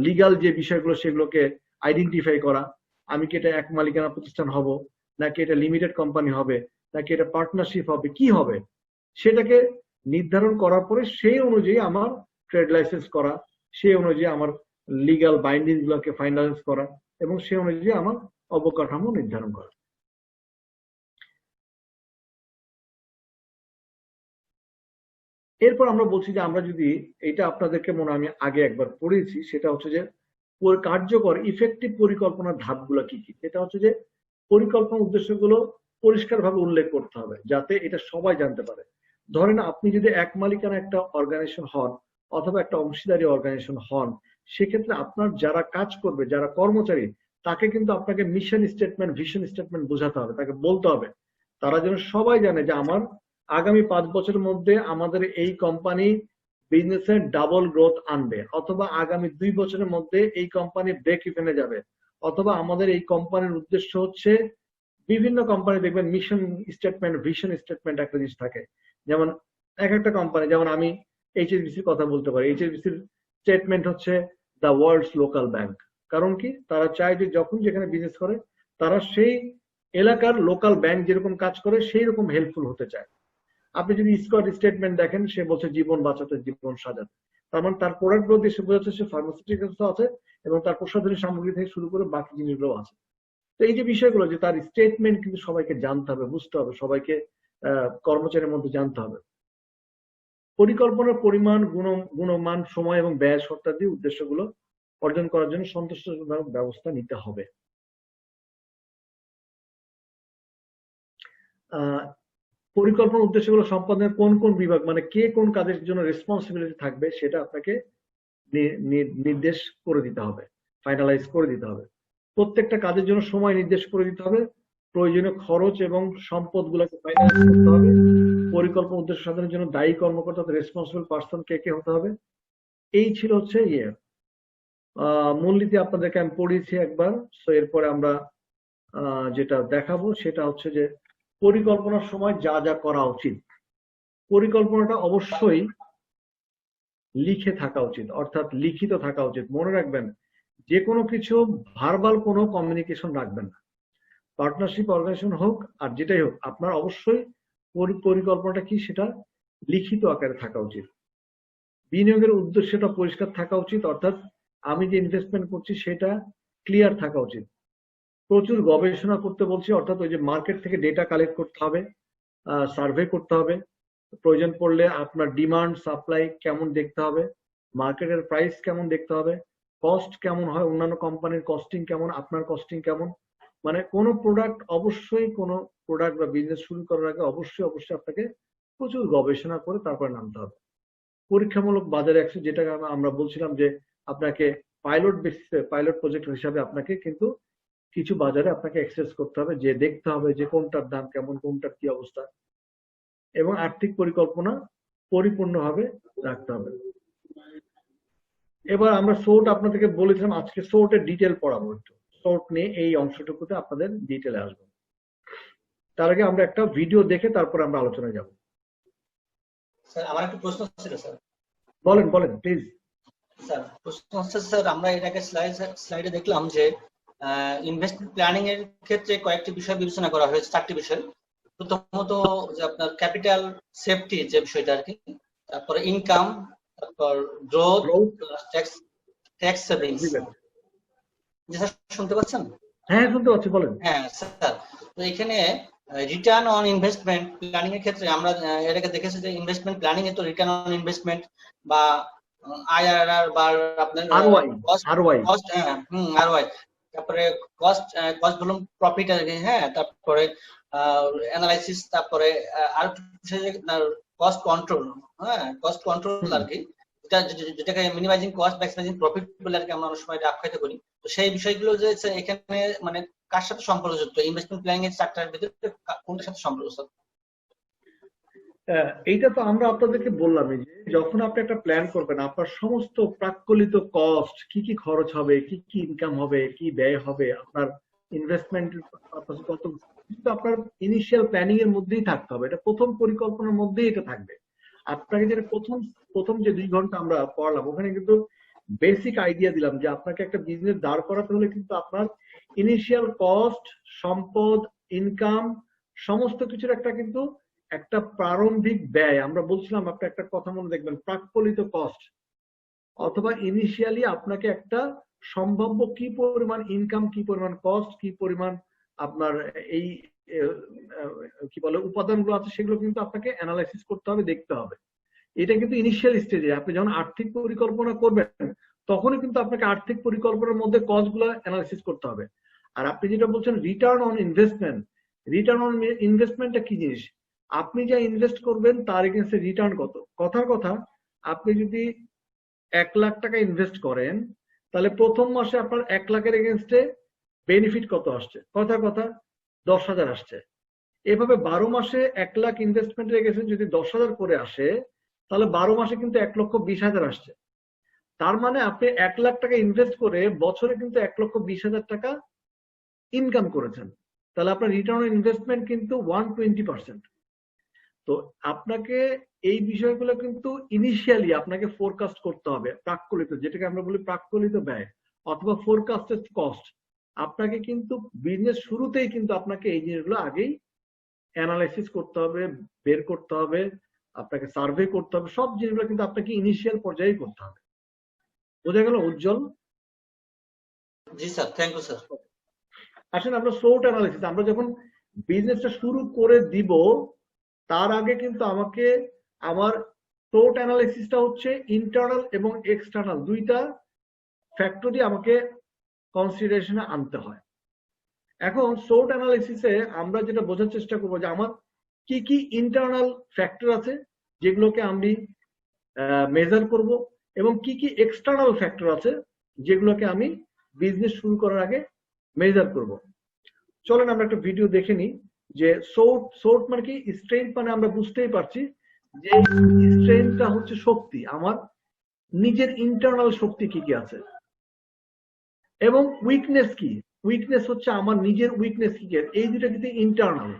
লিগাল যে বিষয়গুলো সেগুলোকে আইডেন্টিফাই করা। আমি কি এটা এক মালিকানা প্রতিষ্ঠান হব নাকি এটা লিমিটেড কোম্পানি হবে নাকি এটা পার্টনারশিপ হবে, কি হবে সেটাকে নির্ধারণ করার পরে সেই অনুযায়ী আমার ট্রেড লাইসেন্স করা, সেই অনুযায়ী আমার লিগাল বাইন্ডিং গুলোকে ফাইনালাইজ করা এবং সেই অনুযায়ী আমার অবকাঠামো নির্ধারণ করা। এরপর আমরা বলছি যে আমরা যদি এটা আপনাদেরকে মনে আমি আগে একবার পড়িয়েছি, সেটা হচ্ছে যে কার্যকর ইফেক্টিভ পরিকল্পনার ধাপগুলো কি কি। এটা হচ্ছে যে পরিকল্পনা উদ্দেশ্যগুলো পরিষ্কারভাবে উল্লেখ করতে হবে যাতে এটা সবাই জানতে পারে। ধরেন আপনি যদি এক মালিকানা একটা অর্গানাইজেশন হন অথবা একটা অংশীদারি অর্গানাইজেশন হন, সেক্ষেত্রে আপনার যারা কাজ করবে, যারা কর্মচারী, তাকে কিন্তু আপনাকে মিশন স্টেটমেন্ট, ভিশন স্টেটমেন্ট বোঝাতে হবে, তাকে বলতে হবে। তারা যেন সবাই জানে যে আমার আগামী 5 বছরের মধ্যে আমাদের এই কোম্পানি বিজনেসের ডাবল গ্রোথ আনবে, অথবা আগামী 2 বছরের মধ্যে এই কোম্পানি ব্রেক ইভেনে যাবে, অথবা আমাদের এই কোম্পানির উদ্দেশ্য হচ্ছে, বিভিন্ন কোম্পানি দেখবেন মিশন স্টেটমেন্ট, ভিশন স্টেটমেন্ট একটা জিনিস থাকে। যেমন এক একটা কোম্পানি, যেমন আমি এইচএসবিসির কথা বলতে পারি, এইচএসবিসির স্টেটমেন্ট হচ্ছে দ্য ওয়ার্ল্ডস লোকাল ব্যাংক। কারণ কি, তারা চায় যে যখন যেখানে বিজনেস করে তারা সেই এলাকার লোকাল ব্যাংক যেরকম কাজ করে সেই রকম হেল্পফুল হতে চায়। আপনি যদি স্কট স্টেটমেন্ট দেখেন, সে বলছে জীবন বাঁচাতে, জীবন সাজাতে। তার মানে তার প্রোডাক্ট গুলো দিয়ে সে বোঝাচ্ছে সে ফার্মাসিউটিক্যালস আছে এবং তার প্রসাধনী সামগ্রী থেকে শুরু করে বাকি জিনিসগুলো আছে। তো এই যে বিষয়গুলো, যে তার স্টেটমেন্ট কিন্তু সবাইকে জানতে হবে, বুঝতে হবে, সবাইকে কর্মচারীর মধ্যে জানতে হবে। পরিকল্পনার পরিমাণ, গুণমান, সময় এবং ব্যয় শর্তাদি উদ্দেশ্যগুলো অর্জন করার জন্য সন্তুষ্টজনক ব্যবস্থা নিতে হবে। পরিকল্পনার উদ্দেশ্যগুলো সম্পাদনের কোন কোন বিভাগ, মানে কে কোন কাজের জন্য রেসপন্সিবিলিটি থাকবে সেটা আপনাকে নির্দেশ করে দিতে হবে, ফাইনালাইজ করে দিতে হবে। প্রত্যেকটা কাজের জন্য সময় নির্দেশ করে দিতে হবে, প্রয়োজনীয় খরচ এবং সম্পদ গুলোকে ফাইনালাইজ করতে হবে। পরিকল্পনা উদ্দেশ্য সাধনের জন্য দায়ী কর্মকর্তা, রেসপন্সিবল পার্সন কে কে হতে হবে। এই ছিল হচ্ছে মূলনীতি। আপনাদেরকে আমি পড়িয়েছি একবার। সো এরপরে আমরা যেটা দেখাবো সেটা হচ্ছে যে পরিকল্পনার সময় যা যা করা উচিত। পরিকল্পনাটা অবশ্যই লিখে থাকা উচিত, অর্থাৎ লিখিত থাকা উচিত। মনে রাখবেন, যে কোনো কিছু ভার্বাল কোনো কমিউনিকেশন রাখবেন না। পার্টনারশিপ অর্গানাইজেশন হোক আর যেটাই হোক, আপনার অবশ্যই পরিকল্পনাটা কি সেটা লিখিত আকারে থাকা উচিত। বিনিয়োগের উদ্দেশ্যটা পরিষ্কার থাকা উচিত, অর্থাৎ আমি যে ইনভেস্টমেন্ট করছি সেটা ক্লিয়ার থাকা উচিত। প্রচুর গবেষণা করতে বলছি, অর্থাৎ ওই যে মার্কেট থেকে ডেটা কালেক্ট করতে হবে, সার্ভে করতে হবে, প্রয়োজন পড়লে আপনার ডিমান্ড সাপ্লাই কেমন দেখতে হবে, মার্কেটের প্রাইস কেমন দেখতে হবে, কস্ট কেমন হয়, অন্যান্য কোম্পানির কস্টিং কেমন, আপনার কস্টিং কেমন। মানে কোনো প্রোডাক্ট, অবশ্যই কোনো প্রোডাক্ট বা বিজনেস শুরু করার আগে অবশ্যই আপনাকে প্রচুর গবেষণা করে তারপরে নামতে হবে। পরীক্ষামূলক বাজারে অ্যাক্সেস, যেটা আমরা বলছিলাম যে আপনাকে পাইলট বেসিসে, পাইলট প্রজেক্ট হিসাবে আপনাকে কিন্তু কিছু বাজারে আপনাকে অ্যাক্সেস করতে হবে, যে দেখতে হবে যে কোনটার দাম কেমন, কোনটার কি অবস্থা, এবং আর্থিক পরিকল্পনা পরিপূর্ণভাবে রাখতে হবে। এবার আমরা সোর্ট আপনাদেরকে বলেছিলাম, আজকে সোর্টের ডিটেল পড়াবো। একটু সোর্ট নিয়ে এই অংশটুকুতে আপনাদের ডিটেলে আসবো। তার আগে আমরা একটা ভিডিও দেখে তারপর আমরা আলোচনায় যাব। স্যার আমার একটা প্রশ্ন ছিল স্যার। বলেন বলেন প্লিজ। স্যার প্রশ্ন হচ্ছে স্যার, আমরা এর আগে স্লাইডে দেখলাম যে ইনভেস্টমেন্ট প্ল্যানিং এর ক্ষেত্রে কয়েকটি বিষয় বিবেচনা করা হয়েছে, 4টি বিষয়। প্রথমত যে আপনার ক্যাপিটাল সেফটি যে বিষয়টা আর কি, তারপরে ইনকাম, তারপর গ্রোথ, ট্যাক্স সেভিংস। জি স্যার, শুনতে পাচ্ছেন? হ্যাঁ শুনতে পাচ্ছি, বলেন। হ্যাঁ স্যার, তো এখানে রিটার্ন অন ইনভেস্টমেন্ট প্ল্যানিং এর ক্ষেত্রে আমরা এর আগে দেখেছি যে ইনভেস্টমেন্ট প্ল্যানিং এ তো রিটার্ন অন ইনভেস্টমেন্ট বা আইআরআর বা আপনার কস্ট, আরওআই, তারপরে কস্ট ভলিউম প্রফিট আর কি, হ্যাঁ, তারপরে অ্যানালাইসিস, তারপরে আর কস্ট কন্ট্রোল, হ্যাঁ, কস্ট কন্ট্রোল আর কি, যেটাকে মিনিমাইজিং কস্ট ম্যাক্সিমাইজিং প্রফিট বলে আর কি আমরা অনেক সময় আখ্যায়িত করি। তো সেই বিষয়গুলো যে এখানে মানে কার সাথে সম্পর্কযুক্ত, ইনভেস্টমেন্ট প্ল্যানিং এর 4টার ভিতরে কোনটার সাথে সম্পর্ক? এইটা তো আমরা আপনাদেরকে বললাম যে যখন আপনি একটা প্ল্যান করবেন, আপনার সমস্ত প্রাক্কলিত কস্ট, কি কি খরচ হবে, কি কি ইনকাম হবে, কি ব্যয় হবে, আপনার ইনভেস্টমেন্ট কত, কিন্তু আপনার ইনিশিয়াল প্ল্যানিং এর মধ্যেই থাকতে হবে। এটা প্রথম পরিকল্পনার মধ্যেই এটা থাকবে। আপনাকে যেটা প্রথম যে 2 ঘন্টা আমরা পড়ালাম, ওখানে কিন্তু বেসিক আইডিয়া দিলাম যে আপনাকে একটা বিজনেস দাঁড় করাতে হলে কিন্তু আপনার ইনিশিয়াল কস্ট, সম্পদ, ইনকাম, সমস্ত কিছুর একটা প্রারম্ভিক ব্যয়। আমরা বলছিলাম, আপনি একটা কথা মনে দেখবেন, প্রাক্কলিত কস্ট, অথবা ইনিশিয়ালি আপনাকে একটা সম্ভাব্য কি পরিমাণ ইনকাম, কি পরিমাণ কস্ট, কি পরিমাণ আপনার এই কি বলে উপাদানগুলো আছে, সেগুলো কিন্তু আপনাকে অ্যানালাইসিস করতে হবে, দেখতে হবে। এটা কিন্তু ইনিশিয়াল স্টেজে আপনি যখন আর্থিক পরিকল্পনা করবেন, তখনই কিন্তু আপনাকে আর্থিক পরিকল্পনার মধ্যে কস্ট গুলো অ্যানালাইসিস করতে হবে। আর আপনি যেটা বলছেন return on investment, return on ইনভেস্টমেন্টটা কি জিনিস? আপনি যা ইনভেস্ট করবেন তার এগেইনস্টে রিটার্ন কত। কথার কথা, আপনি যদি 1 লাখ টাকা ইনভেস্ট করেন, তাহলে প্রথম মাসে আপনার 1 লাখের এগেইনস্টে বেনিফিট কত আসছে? কথার কথা 10,000 আসছে। এভাবে 12 মাসে 1 লাখ ইনভেস্টমেন্টের এগেইনস্টে যদি 10,000 করে আসে, তাহলে 12 মাসে কিন্তু 1,20,000 আসছে। তার মানে আপনি 1 লাখ টাকা ইনভেস্ট করে বছরে কিন্তু 1,20,000 টাকা ইনকাম করেছেন। তাহলে আপনার রিটার্ন অন ইনভেস্টমেন্ট কিন্তু 120%। তো আপনাকে এই বিষয়গুলো কিন্তু ইনিশিয়ালি আপনাকে ফোরকাস্ট করতে হবে। প্রাক্কলিত, যেটাকে আমরা বলি প্রাক্কলিত ব্যয় অথবা ফোরকাস্টেড কস্ট, আপনাকে কিন্তু বিজনেস শুরুতেই কিন্তু আপনাকে এই জিনিসগুলো আগেই অ্যানালাইসিস করতে হবে, বের করতে হবে, আপনাকে সার্ভে করতে হবে। সব জিনিসগুলো কিন্তু আপনাকে ইনিশিয়াল পর্যায়ে করতে হবে। বোঝা গেল উজ্জ্বল? জি স্যার, থ্যাংক ইউ স্যার। আসেন আমরা সোর্ট অ্যানালাইসিস, আমরা যখন বিজনেসটা শুরু করে দিব তার আগে কিন্তু আমাকে আমার সোর্ট অ্যানালাইসিসটা হচ্ছে ইন্টারনাল এবং এক্সটার্নাল দুইটা ফ্যাক্টরই আমাকে কনসিডারেশনে আনতে হয়। এখন সোর্ট অ্যানালাইসিসে আমরা যেটা বোঝার চেষ্টা করবো যে আমার কি কি ইন্টারনাল ফ্যাক্টর আছে যেগুলোকে আমি মেজার করব, এবং কি কি এক্সটার্নাল ফ্যাক্টর আছে যেগুলোকে আমি বিজনেস শুরু করার আগে মেজার করব। চলেন আমরা একটা ভিডিও দেখে নিই যে সোর্ট মানে কি। স্ট্রেংথ মানে আমরা বুঝতেই পারছি যে স্ট্রেংথটা হচ্ছে শক্তি, আমার নিজের ইন্টারনাল শক্তি কি কি আছে। এবং উইকনেস কি? উইকনেস হচ্ছে আমার নিজের উইকনেস কি কি, এই দুটো কিন্তু ইন্টারনাল।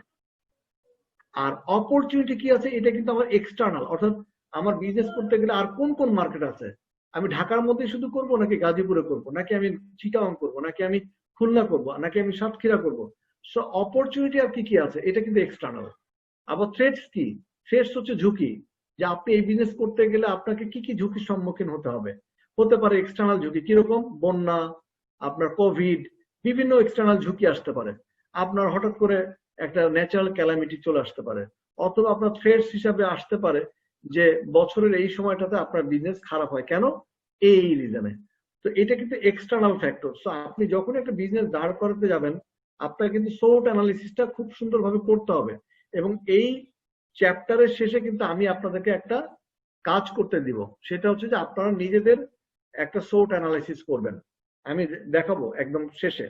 আর অপরচুনিটি কি আছে, এটা কিন্তু আমার এক্সটার্নাল, অর্থাৎ আমার বিজনেস করতে গেলে আর কোন কোন মার্কেট আছে, আমি ঢাকার মধ্যে শুধু করব নাকি গাজীপুরে করব, নাকি আমি চিটাগাং করব, নাকি আমি খুলনা করব, নাকি আমি সাতক্ষীরা করব। সো অপরচুনিটি আর কি কি আছে, এটা কিন্তু এক্সটার্নাল। আবার থ্রেটস কি? থ্রেটস হচ্ছে ঝুঁকি, যে আপনি এই বিজনেস করতে গেলে আপনাকে কি কি ঝুঁকির সম্মুখীন হতে হবে। হতে পারে এক্সটার্নাল ঝুঁকি, কিরকম? বন্যা, আপনার কোভিড, বিভিন্ন এক্সটার্নাল ঝুঁকি আসতে পারে। আপনার হঠাৎ করে একটা ন্যাচারাল ক্যালামিটি চলে আসতে পারে, অথবা আপনার থ্রেটস হিসাবে আসতে পারে যে বছরের এই সময়টাতে আপনার বিজনেস খারাপ হয়, কেন? এই রিজনে। তো এটা কিন্তু এক্সটার্নাল ফ্যাক্টর। সো আপনি যখন একটা বিজনেস দাঁড় করাতে যাবেন, আপনার কিন্তু সোট অ্যানালিসিসটা খুব সুন্দরভাবে করতে হবে। এবং এই চ্যাপ্টারের শেষে কিন্তু আমি আপনাদেরকে একটা কাজ করতে দিব, সেটা হচ্ছে যে আপনারা নিজেদের একটা সোট অ্যানালাইসিস করবেন, আমি দেখাবো একদম শেষে।